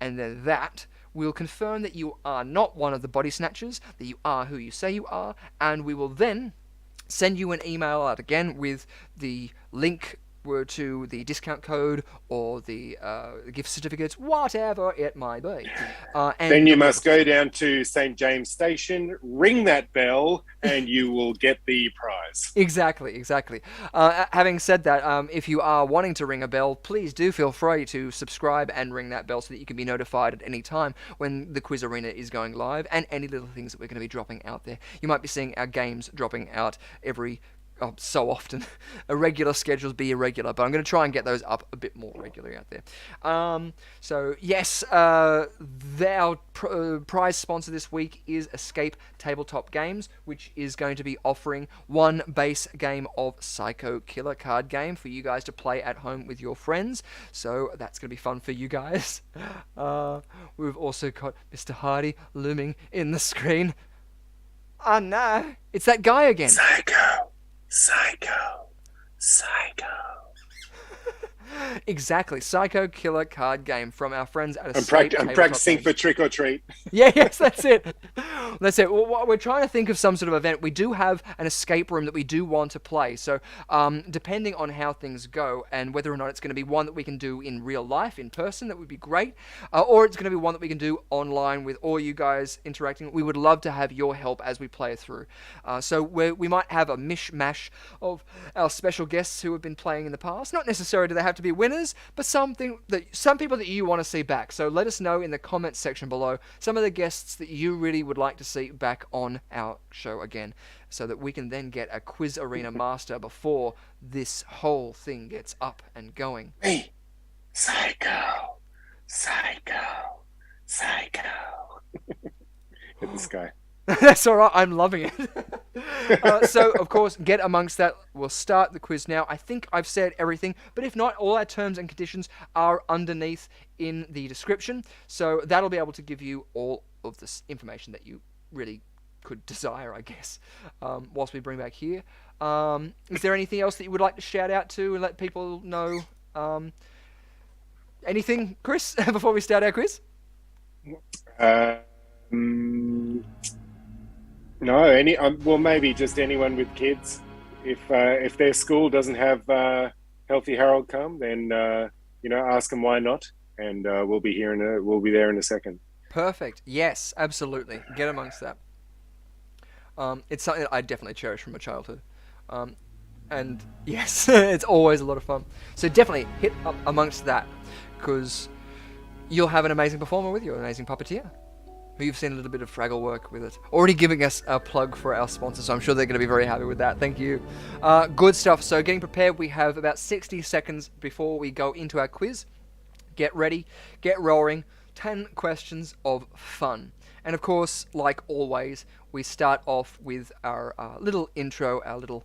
And then that will confirm that you are not one of the body snatchers, that you are who you say you are, and we will then send you an email out again with the link to the discount code or the gift certificates, whatever it might be. And then you must go down to St. James Station, ring that bell, and you will get the prize. Exactly. Having said that, if you are wanting to ring a bell, please do feel free to subscribe and ring that bell so that you can be notified at any time when the Quiz Arena is going live and any little things that we're going to be dropping out there. You might be seeing our games dropping out every so often. Irregular schedules be irregular, but I'm going to try and get those up a bit more regularly out there. So yes, our prize sponsor this week is Escape Tabletop Games, which is going to be offering 1 base game of Psycho Killer card game for you guys to play at home with your friends. So that's going to be fun for you guys. We've also got Mr. Hardy looming in the screen. Oh no, it's that guy again. Psycho. Exactly, Psycho Killer card game from our friends at I'm practicing for Trick or Treat. Yes, that's it. We're trying to think of some sort of event. We do have an escape room that we do want to play. So, depending on how things go and whether or not it's going to be one that we can do in real life, in person, that would be great. Or it's going to be one that we can do online with all you guys interacting. We would love to have your help as we play through. So we might have a mishmash of our special guests who have been playing in the past. Not necessarily do they have to be winners, but some people that you want to see back. So let us know in the comments section below some of the guests that you really would like to see back on our show again, so that we can then get a Quiz Arena master before this whole thing gets up and going. Me, Psycho. Hit this guy. That's all right. I'm loving it. So, of course, get amongst that. We'll start the quiz now. I think I've said everything, but if not, all our terms and conditions are underneath in the description. So that'll be able to give you all of this information that you really could desire, I guess, whilst we bring back here. Is there anything else that you would like to shout out to and let people know? Anything, Chris, before we start our quiz? No, well, maybe just anyone with kids. If their school doesn't have Healthy Harold come, then ask them why not, and we'll be there in a second. Perfect. Yes, absolutely. Get amongst that. It's something that I definitely cherish from my childhood, and yes, it's always a lot of fun. So definitely hit up amongst that, because you'll have an amazing performer with you, an amazing puppeteer. You've seen a little bit of Fraggle work with it. Already giving us a plug for our sponsor, so I'm sure they're going to be very happy with that. Thank you. Good stuff. So getting prepared, we have about 60 seconds before we go into our quiz. Get ready, get roaring. 10 questions of fun. And of course, like always, we start off with our little intro, our little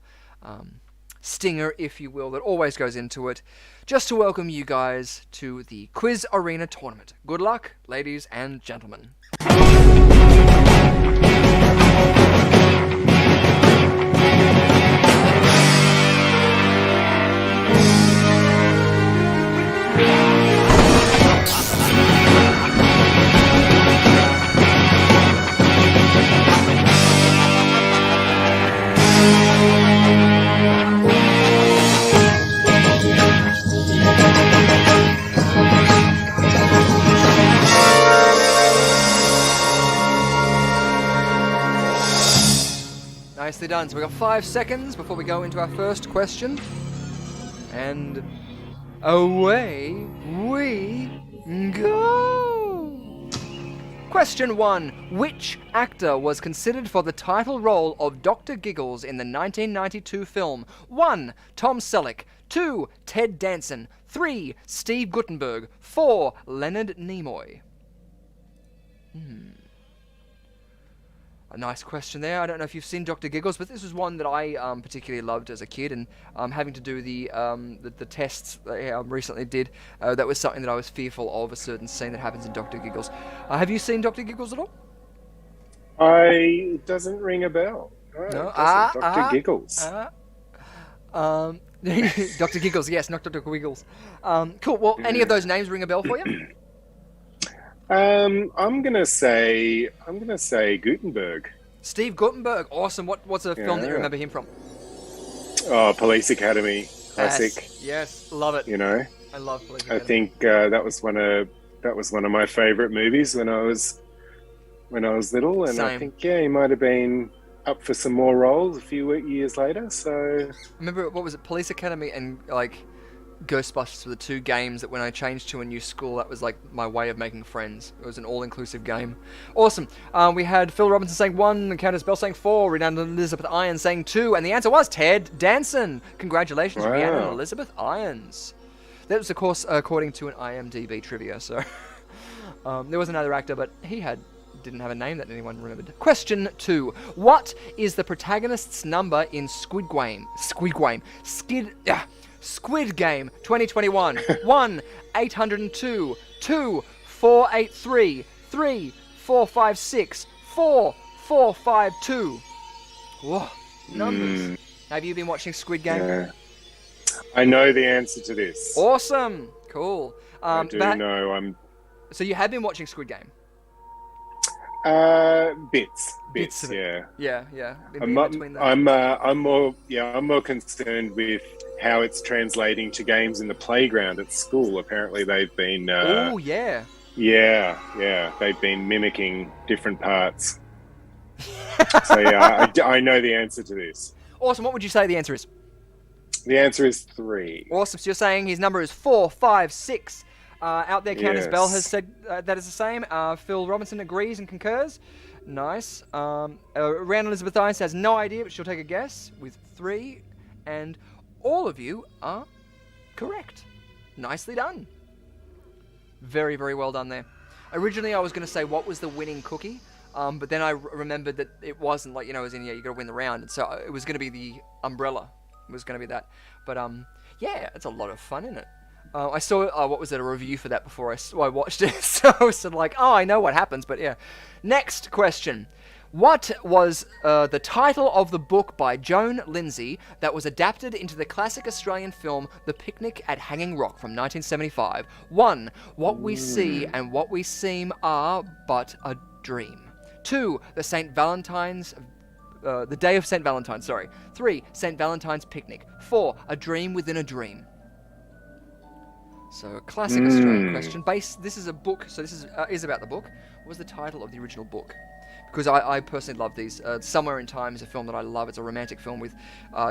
stinger, if you will, that always goes into it, just to welcome you guys to the Quiz Arena tournament. Good luck, ladies and gentlemen. Nicely done. So we've got 5 seconds before we go into our first question. And away we go. Question 1. Which actor was considered for the title role of Dr. Giggles in the 1992 film? 1. Tom Selleck. 2. Ted Danson. 3. Steve Guttenberg. 4. Leonard Nimoy. A nice question there. I don't know if you've seen Dr. Giggles, but this was one that I particularly loved as a kid, and having to do the tests that I recently did, that was something that I was fearful of, a certain scene that happens in Dr. Giggles. Have you seen Dr. Giggles at all? It doesn't ring a bell. No? Dr. Giggles. Dr. Giggles, yes, not Dr. Wiggles. Cool. Well, any of those names ring a bell for you? I'm gonna say Gutenberg. Steve Guttenberg, awesome. What's a film that you remember him from? Oh, Police Academy, classic. Yes, love it. You know, I love Police Academy. I think that was one of my favorite movies when I was little, and Same. I think he might have been up for some more roles a few years later. So remember, what was it? Police Academy and Ghostbusters were the 2 games that when I changed to a new school, that was like my way of making friends. It was an all-inclusive game. Awesome. We had Phil Robinson saying 1, Countess Bell saying 4, Rhiannon Elizabeth Irons saying 2, and the answer was Ted Danson. Congratulations, Rhiannon Elizabeth Irons. That was, of course, according to an IMDb trivia, so there was another actor, but he didn't have a name that anyone remembered. Question 2. What is the protagonist's number in Squid Game 2021? 1. 802. 2. 483. 3. 456. 4. 452. Whoa, numbers. Have you been watching Squid Game? Yeah. I know the answer to this. Awesome. Cool. I do know. So you have been watching Squid Game? Bits, yeah. Yeah. I'm more concerned with how it's translating to games in the playground at school. Apparently, they've been. Oh yeah. Yeah. They've been mimicking different parts. So yeah, I know the answer to this. Awesome. What would you say the answer is? The answer is 3. Awesome. So you're saying his number is 4, 5, 6. Out there, Countess Yes. Bell has said that is the same. Phil Robinson agrees and concurs. Nice. Rhiannon Elizabeth Irons has no idea, but she'll take a guess with 3. And all of you are correct. Nicely done. Very, very well done there. Originally, I was going to say what was the winning cookie, but then I remembered that it wasn't as in, you got to win the round. And so it was going to be the umbrella. It was going to be that. But yeah, it's a lot of fun, isn't it? I saw, a review for that before I watched it, so I was sort of like, oh, I know what happens, but yeah. Next question. What was the title of the book by Joan Lindsay that was adapted into the classic Australian film The Picnic at Hanging Rock from 1975? 1. What we see and what we seem are but a dream. 2. The Day of St. Valentine's, 3. St. Valentine's Picnic. 4. A Dream Within a Dream. So, classic Australian question. This is a book, so this is about the book. What was the title of the original book? Because I personally love these. Somewhere in Time is a film that I love. It's a romantic film with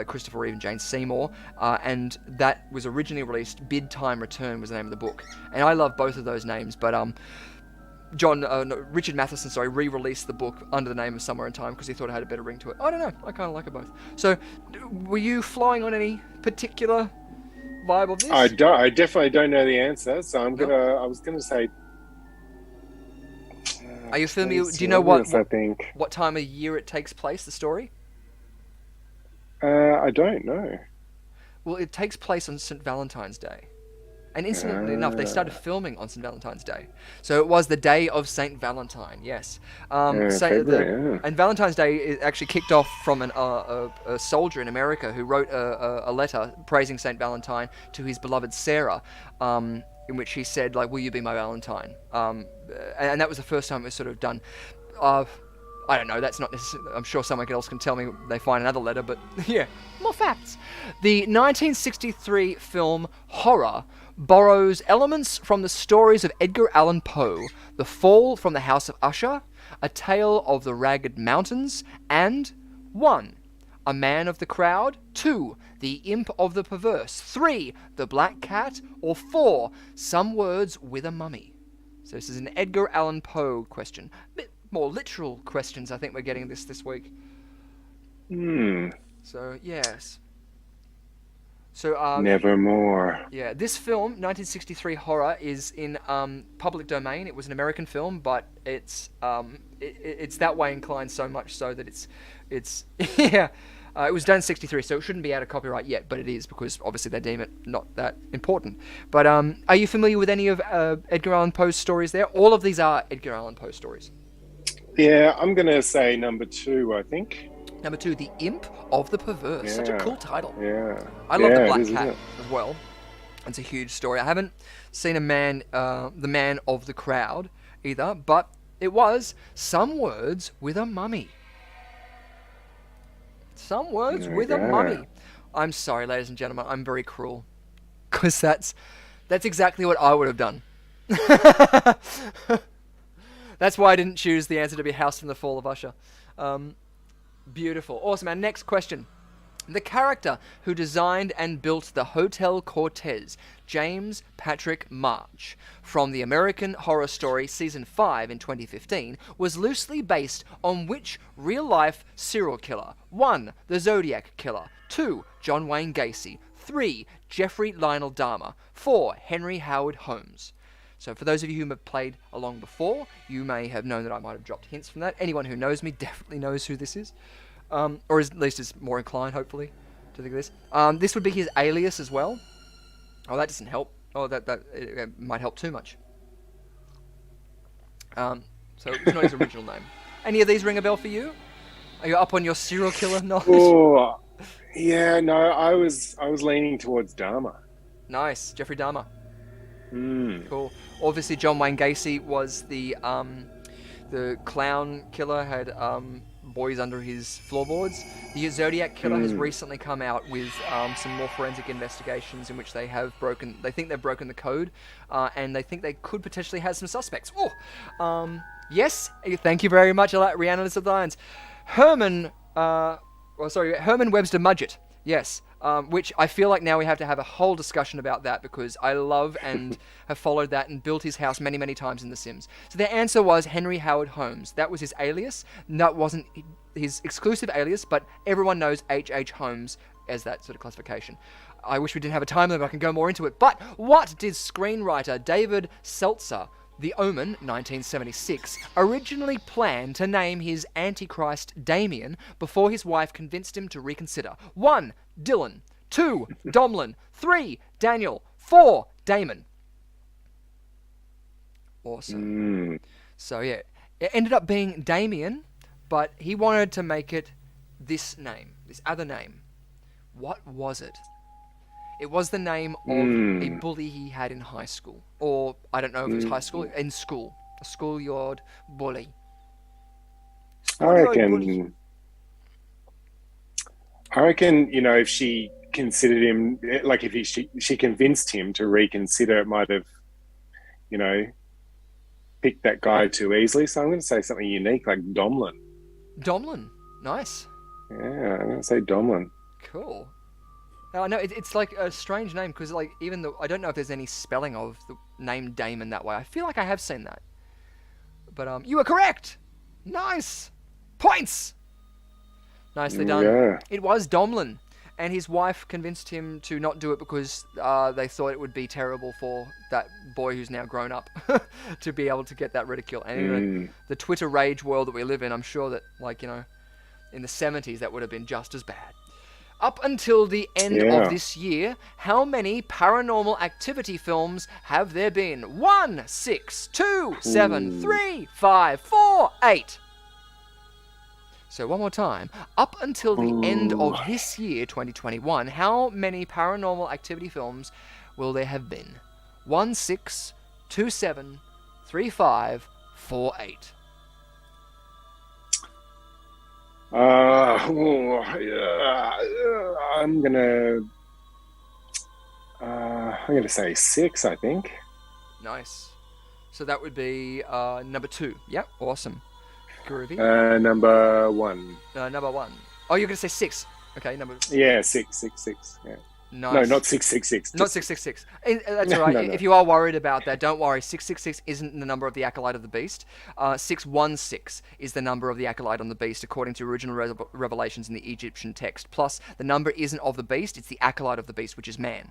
Christopher Reeve and Jane Seymour. And that was originally released. Bid Time Return was the name of the book. And I love both of those names, but Richard Matheson, re-released the book under the name of Somewhere in Time because he thought it had a better ring to it. I don't know. I kind of like it both. So, were you flying on any particular vibe of this? I definitely don't know the answer, so I was gonna say. Are you familiar? Do you know what time of year it takes place? The story? I don't know. Well, it takes place on St. Valentine's Day. And incidentally enough, they started filming on St. Valentine's Day. So it was the day of St. Valentine, yes. And Valentine's Day actually kicked off from a soldier in America who wrote a letter praising St. Valentine to his beloved Sarah, in which he said, will you be my Valentine? And that was the first time it was sort of done. I don't know, that's not necessarily... I'm sure someone else can tell me they find another letter, but yeah, more facts. The 1963 film Horror borrows elements from the stories of Edgar Allan Poe, The Fall from the House of Usher, A Tale of the Ragged Mountains, and 1. A Man of the Crowd, 2, The Imp of the Perverse, 3, The Black Cat, or 4, Some Words with a Mummy? So this is an Edgar Allan Poe question. A bit more literal questions, I think we're getting this week. So, yes. So, Nevermore. Yeah, this film, 1963 horror, is in public domain. It was an American film, but it's that way inclined so much so that it's yeah. It was done in 63, so it shouldn't be out of copyright yet, but it is because obviously they deem it not that important. But are you familiar with any of Edgar Allan Poe's stories there? All of these are Edgar Allan Poe stories. Yeah, I'm going to say number 2, I think. Number 2, The Imp of the Perverse. Yeah. Such a cool title. Yeah. I love The Black it is, Cat isn't it? as well. It's a huge story. I haven't seen The Man of the Crowd either, but it was Some Words with a Mummy. Some Words with a Mummy. I'm sorry, ladies and gentlemen. I'm very cruel. Because that's exactly what I would have done. That's why I didn't choose the answer to be House from the Fall of Usher. Beautiful. Awesome. Our next question. The character who designed and built the Hotel Cortez, James Patrick March, from the American Horror Story Season 5 in 2015, was loosely based on which real-life serial killer? 1. The Zodiac Killer. 2. John Wayne Gacy. 3. Jeffrey Lionel Dahmer. 4. Henry Howard Holmes. So for those of you who have played along before, you may have known that I might have dropped hints from that. Anyone who knows me definitely knows who this is. Or at least is more inclined, hopefully, to think of this. This would be his alias as well. Oh, that doesn't help. Oh, that it might help too much. So it's not his original name. Any of these ring a bell for you? Are you up on your serial killer knowledge? Oh, yeah, no, I was leaning towards Dahmer. Nice, Jeffrey Dahmer. Cool. Obviously, John Wayne Gacy was the clown killer, had boys under his floorboards. The Zodiac Killer has recently come out with some more forensic investigations in which they think they've broken the code, and they think they could potentially have some suspects. Yes, thank you very much, Rhiannon of the Lions. Herman Webster Mudgett. Yes. Which I feel like now we have to have a whole discussion about that because I love and have followed that and built his house many, many times in The Sims. So the answer was Henry Howard Holmes. That was his alias. That wasn't his exclusive alias, but everyone knows H.H. Holmes as that sort of classification. I wish we didn't have a time limit. I can go more into it. But what did screenwriter David Seltzer, The Omen, 1976, originally planned to name his Antichrist Damien before his wife convinced him to reconsider? 1. Dylan. 2. Domlin. 3. Daniel. 4. Damon. Awesome. So yeah, it ended up being Damien, but he wanted to make it this name, this other name. What was it? It was the name of a bully he had in high school. Or, I don't know if it was high school, in school. A schoolyard bully. I reckon, if she considered him, like if she convinced him to reconsider, it might have, picked that guy too easily. So I'm going to say something unique, like Domlin. Domlin. Nice. Yeah, I'm going to say Domlin. Cool. No, it's like a strange name because, like, even though I don't know if there's any spelling of the name Damon that way. I feel like I have seen that. But you were correct. Nice points. Nicely done. Yeah. It was Domlin, and his wife convinced him to not do it because they thought it would be terrible for that boy who's now grown up to be able to get that ridicule. And in the Twitter rage world that we live in, I'm sure that, like, in the 70s, that would have been just as bad. Up until the end of this year, how many Paranormal Activity films have there been? 1, 6, 2, 7, 3, 5, 4, 8. So one more time. Up until the end of this year, 2021, how many Paranormal Activity films will there have been? 1, 6, 2, 7, 3, 5, 4, 8. I'm gonna say 6, I think. Nice. So that would be number 2. Yep, awesome. Groovy. Number 1. Number 1. Oh, you're going to say 6. Okay, number. Yeah, 666. Yeah. Nice. No, not 666. Not 666. That's all right. No. If you are worried about that, don't worry. 666 isn't the number of the Acolyte of the Beast. 616 is the number of the Acolyte on the Beast, according to original revelations in the Egyptian text. Plus, the number isn't of the Beast, it's the Acolyte of the Beast, which is man.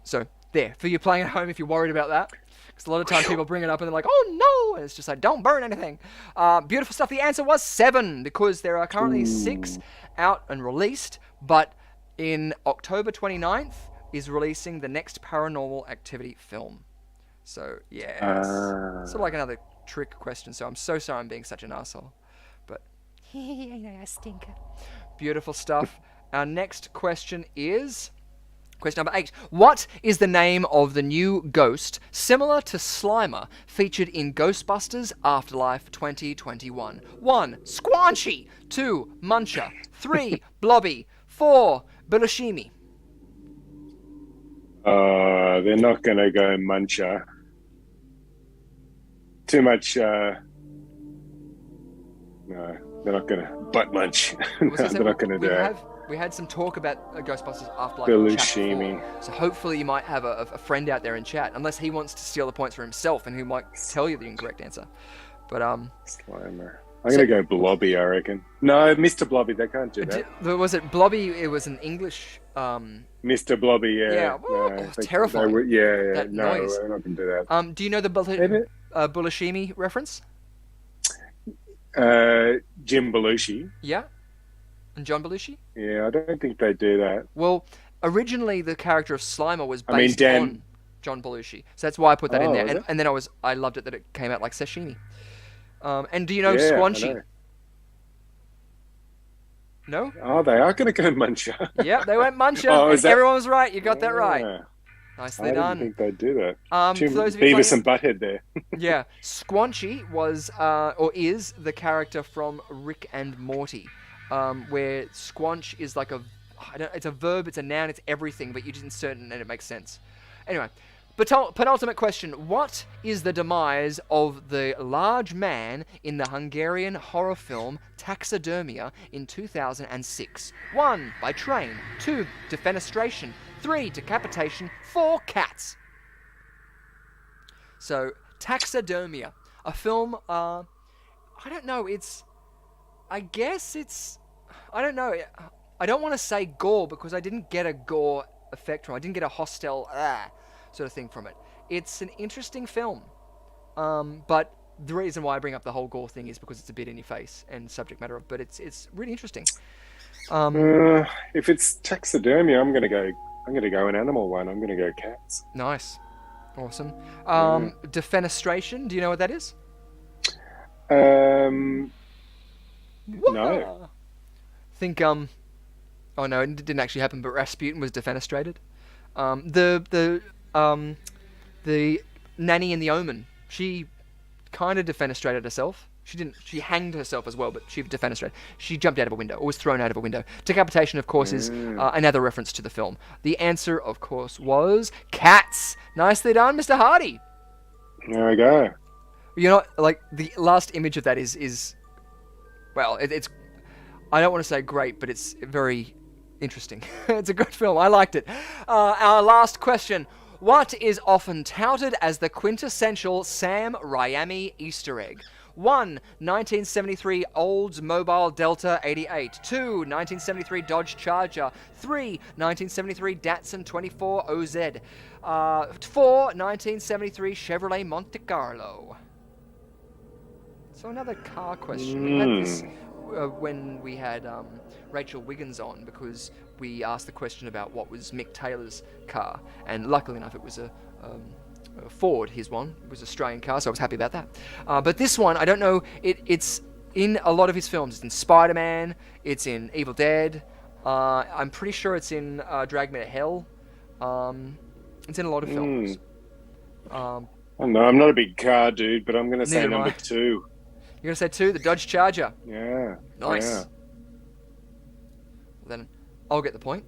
So, there. For you playing at home, if you're worried about that. Because a lot of times people bring it up and they're like, oh no! And it's just like, don't burn anything. Beautiful stuff. The answer was 7, because there are currently 6 out and released, but in October 29th is releasing the next Paranormal Activity film. So, yeah. It's sort of like another trick question, so I'm so sorry I'm being such an asshole. But, I stinker. Beautiful stuff. Our next question is... Question number 8. What is the name of the new ghost, similar to Slimer, featured in Ghostbusters Afterlife 2021? 1. Squanchy. 2. Muncher. 3. Blobby. 4. Bulashimi. They're not going to go Muncher. Too much... No, they're not going to butt munch. No, they're not going to do it. We had some talk about Ghostbusters Afterlife in chat before, so hopefully you might have a friend out there in chat, unless he wants to steal the points for himself and who might tell you the incorrect answer. But Slimer. I'm going to go Blobby, I reckon. No, Mr. Blobby, they can't do that. Was it Blobby? It was an English... Mr. Blobby, yeah. Yeah, no, terrifying. No, that no, noise. we're not going to do that. Do you know the Bulashimi reference? Jim Belushi. Yeah? And John Belushi? Yeah, I don't think they do that. Well, originally the character of Slimer was based on John Belushi. So that's why I put that in there. And then I loved it that it came out like sashimi. And do you know Squanchy? No? Oh, they are going to go Muncher. Yeah, they went Muncher. Everyone was right. You got that right. Nicely done. I didn't think they'd do that. For those of you Beavis and Butthead there. Yeah. Squanchy was, or is, the character from Rick and Morty. Where squanch is like it's a verb, it's a noun, it's everything, but you just insert it and it makes sense. Anyway, penultimate question. What is the demise of the large man in the Hungarian horror film Taxidermia in 2006? 1. By train. 2. Defenestration. 3. Decapitation. 4. Cats. So, Taxidermia. A film, I don't know, I guess it's... I don't know. I don't want to say gore because I didn't get a gore effect from it. I didn't get a hostile sort of thing from it. It's an interesting film. But the reason why I bring up the whole gore thing is because it's a bit in your face and subject matter of, but it's really interesting. If it's taxidermy, I'm gonna go an animal one. I'm gonna go cats. Nice. Awesome. Defenestration, do you know what that is? No. Think oh no, it didn't actually happen, but Rasputin was defenestrated. The nanny in The Omen, she kind of defenestrated herself. She hanged herself as well, but she defenestrated. She jumped out of a window, or was thrown out of a window. Decapitation, of course, is another reference to the film. The answer, of course, was cats. Nicely done, Mr. Hardy. There we go. You know, like, the last image of that is well, it's... I don't want to say great, but it's very interesting. It's a good film. I liked it. Our last question. What is often touted as the quintessential Sam Raimi Easter egg? 1. 1973 Oldsmobile Delta 88. 2. 1973 Dodge Charger. 3. 1973 Datsun 24 OZ. 4. 1973 Chevrolet Monte Carlo. So another car question. We had this when we had Rachel Wiggins on, because we asked the question about what was Mick Taylor's car, and luckily enough it was a Ford, his one. It was an Australian car, so I was happy about that. But this one, I don't know, it's in a lot of his films. It's in Spider-Man, it's in Evil Dead, I'm pretty sure it's in Drag Me to Hell. It's in a lot of films. I don't know, I'm not a big car dude, but I'm going to say number 2. You're going to say 2, the Dodge Charger? Yeah. Nice. Yeah. Well, then I'll get the point.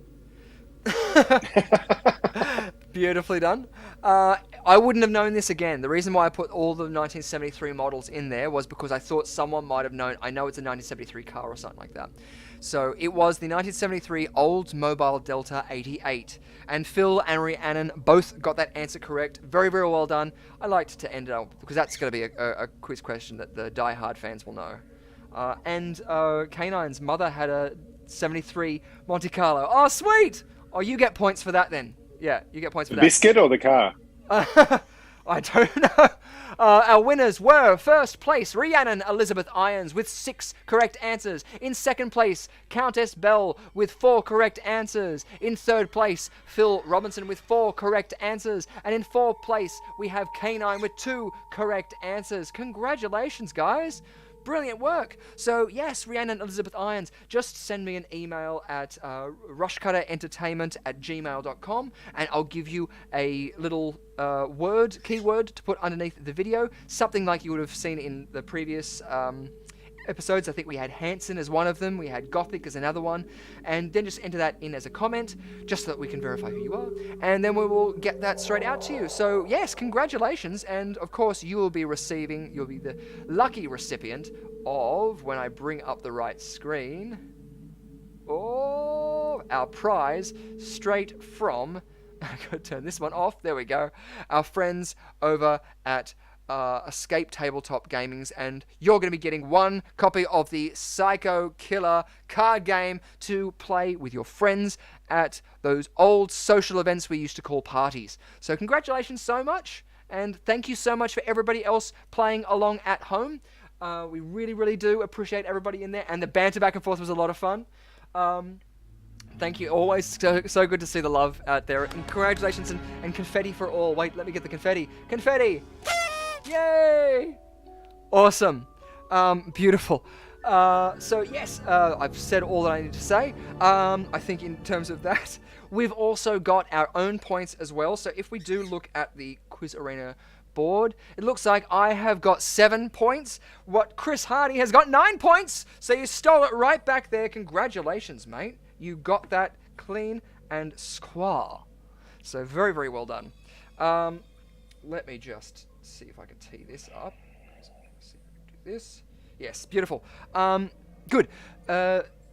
Beautifully done. I wouldn't have known this again. The reason why I put all the 1973 models in there was because I thought someone might have known. I know it's a 1973 car or something like that. So it was the 1973 Oldsmobile Delta 88. And Phil and Rhiannon both got that answer correct. Very, very well done. I liked to end it up because that's going to be a quiz question that the die-hard fans will know. And K9's mother had a 73 Monte Carlo. Oh, sweet! Oh, you get points for that then. Yeah, you get points for The that. biscuit or the car? I don't know. Our winners were, first place, Rhiannon Elizabeth Irons with 6 correct answers. In second place, Countess Bell with 4 correct answers. In third place, Phil Robinson with 4 correct answers. And in fourth place, we have K9 with 2 correct answers. Congratulations, guys. Brilliant work. So, yes, Rhiannon Elizabeth Irons, just send me an email at rushcutterentertainment@gmail.com and I'll give you a little keyword to put underneath the video. Something like you would have seen in the previous episodes. I think we had Hanson as one of them. We had Gothic as another one. And then just enter that in as a comment, just so that we can verify who you are. And then we will get that straight out to you. So, yes, congratulations. And, of course, you'll be the lucky recipient of, when I bring up the right screen, our prize straight from, I'm going to turn this one off. There we go. Our friends over at Escape Tabletop Gaming's, and you're going to be getting 1 copy of the Psycho Killer card game to play with your friends at those old social events we used to call parties. So congratulations so much, and thank you so much for everybody else playing along at home. We really, really do appreciate everybody in there, and the banter back and forth was a lot of fun. Thank you. Always so good to see the love out there. And congratulations and confetti for all. Wait, let me get the confetti. Confetti! Yay! Awesome. Beautiful. So yes, I've said all that I need to say. I think in terms of that, we've also got our own points as well. So if we do look at the Quiz Arena board, it looks like I have got 7 points. What Chris Hardy has got 9 points. So you stole it right back there. Congratulations, mate. You got that clean and square. So very, very well done. Let me just see if I can tee this up. See if I can do this. Yes, beautiful. Good.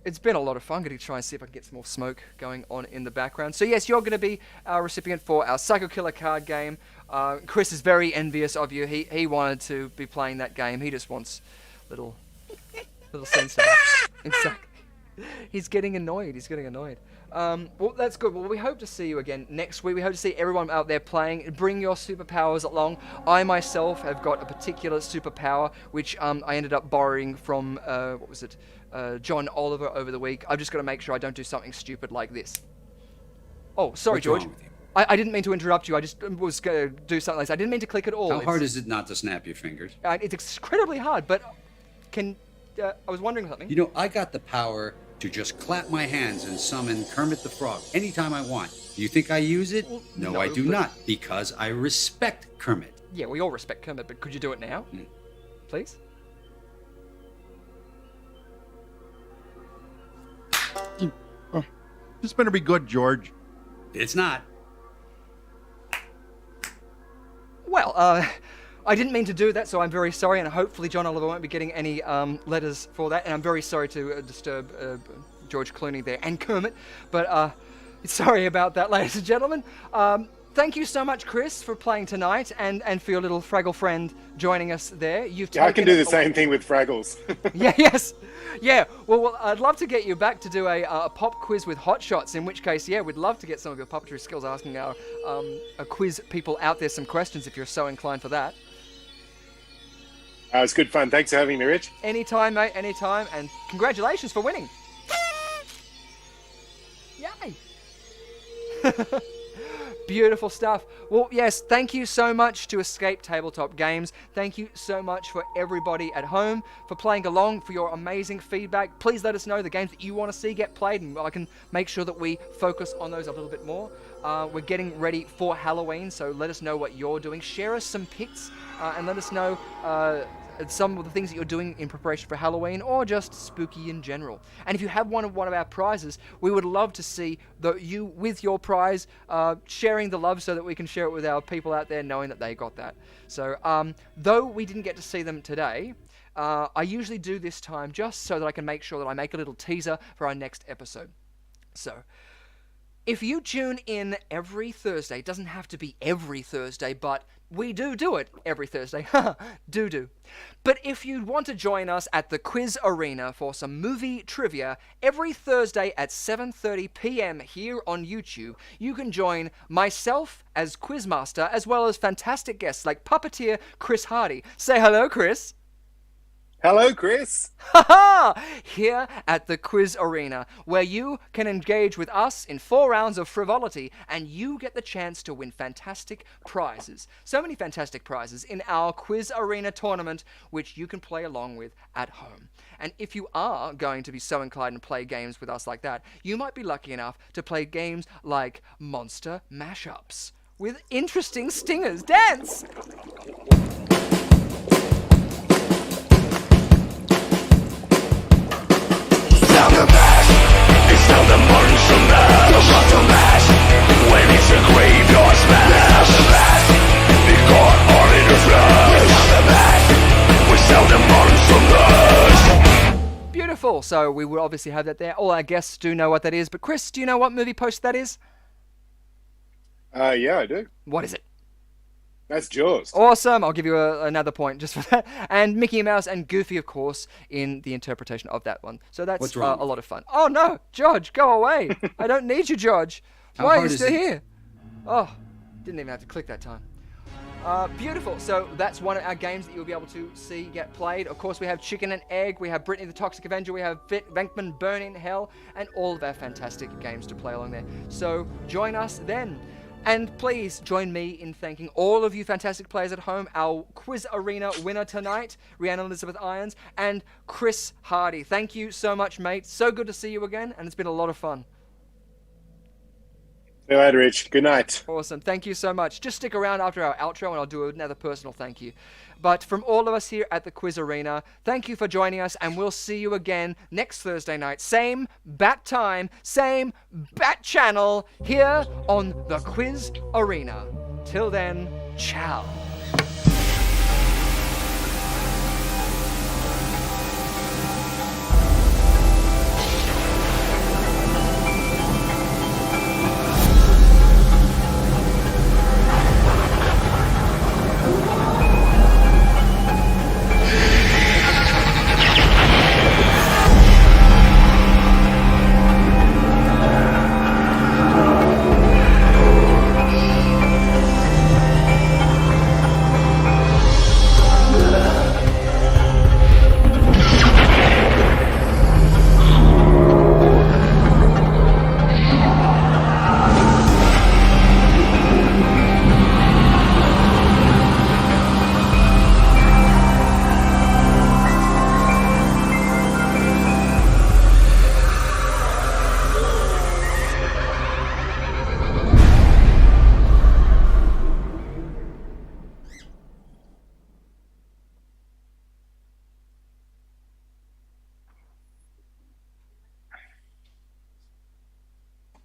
It's been a lot of fun. I'm going to try and see if I can get some more smoke going on in the background. So yes, you're going to be our recipient for our Psycho Killer card game. Chris is very envious of you. He wanted to be playing that game. He just wants little sensei. Exactly. He's getting annoyed. Well, that's good. Well, we hope to see you again next week. We hope to see everyone out there playing. Bring your superpowers along. I myself have got a particular superpower, which I ended up borrowing from, John Oliver over the week. I've just got to make sure I don't do something stupid like this. Oh, sorry, What's George. wrong with you? I didn't mean to interrupt you. I just was going to do something like this. I didn't mean to click at all. How hard is it not to snap your fingers? It's incredibly hard, but I was wondering something. You know, I got the power to just clap my hands and summon Kermit the Frog anytime I want. Do you think I use it? Well, no, I do not, because I respect Kermit. Yeah, we all respect Kermit, but could you do it now? Please? Oh, this better be good, George. It's not. Well, I didn't mean to do that, so I'm very sorry, and hopefully John Oliver won't be getting any letters for that, and I'm very sorry to disturb George Clooney there and Kermit, but sorry about that, ladies and gentlemen. Thank you so much, Chris, for playing tonight, and for your little Fraggle friend joining us there. I can do the same thing with Fraggles. Yeah, well, I'd love to get you back to do a pop quiz with hot shots, in which case, yeah, we'd love to get some of your puppetry skills asking our quiz people out there some questions if you're so inclined for that. It was good fun. Thanks for having me, Rich. Anytime, mate, anytime, and congratulations for winning. Yay! Beautiful stuff. Well, yes, thank you so much to Escape Tabletop Games. Thank you so much for everybody at home for playing along, for your amazing feedback. Please let us know the games that you want to see get played, and I can make sure that we focus on those a little bit more. We're getting ready for Halloween, so let us know what you're doing. Share us some pics and let us know some of the things that you're doing in preparation for Halloween or just spooky in general. And if you have one of our prizes, we would love to see you with your prize sharing the love so that we can share it with our people out there knowing that they got that. So though we didn't get to see them today, I usually do this time just so that I can make sure that I make a little teaser for our next episode. So if you tune in every Thursday, it doesn't have to be every Thursday, but we do it every Thursday. do. But if you want to join us at the Quiz Arena for some movie trivia every Thursday at 7:30 p.m. here on YouTube, you can join myself as Quizmaster as well as fantastic guests like puppeteer Chris Hardy. Say hello, Chris. Hello, Chris. Here at the Quiz Arena, where you can engage with us in 4 rounds of frivolity, and you get the chance to win fantastic prizes. So many fantastic prizes in our Quiz Arena tournament, which you can play along with at home. And if you are going to be so inclined to play games with us like that, you might be lucky enough to play games like Monster Mashups with interesting stingers. Dance! Beautiful. So we will obviously have that there. All our guests do know what that is. But Chris, do you know what movie post that is? Yeah, I do. What is it? That's Jaws. Awesome. I'll give you another point just for that. And Mickey Mouse and Goofy, of course, in the interpretation of that one. So that's a lot of fun. Oh, no. George, go away. I don't need you, George. Why are you still here? Oh, didn't even have to click that time. Beautiful. So that's one of our games that you'll be able to see get played. Of course, we have Chicken and Egg. We have Brittany the Toxic Avenger. We have Venkman Burn in Hell. And all of our fantastic games to play along there. So join us then. And please join me in thanking all of you fantastic players at home, our Quiz Arena winner tonight, Rhiannon Elizabeth Irons, and Chris Hardy. Thank you so much, mate. So good to see you again, and it's been a lot of fun. See you later, Rich. Good night. Awesome. Thank you so much. Just stick around after our outro, and I'll do another personal thank you. But from all of us here at the Quiz Arena, thank you for joining us, and we'll see you again next Thursday night. Same bat time, same bat channel, here on the Quiz Arena. Till then, ciao.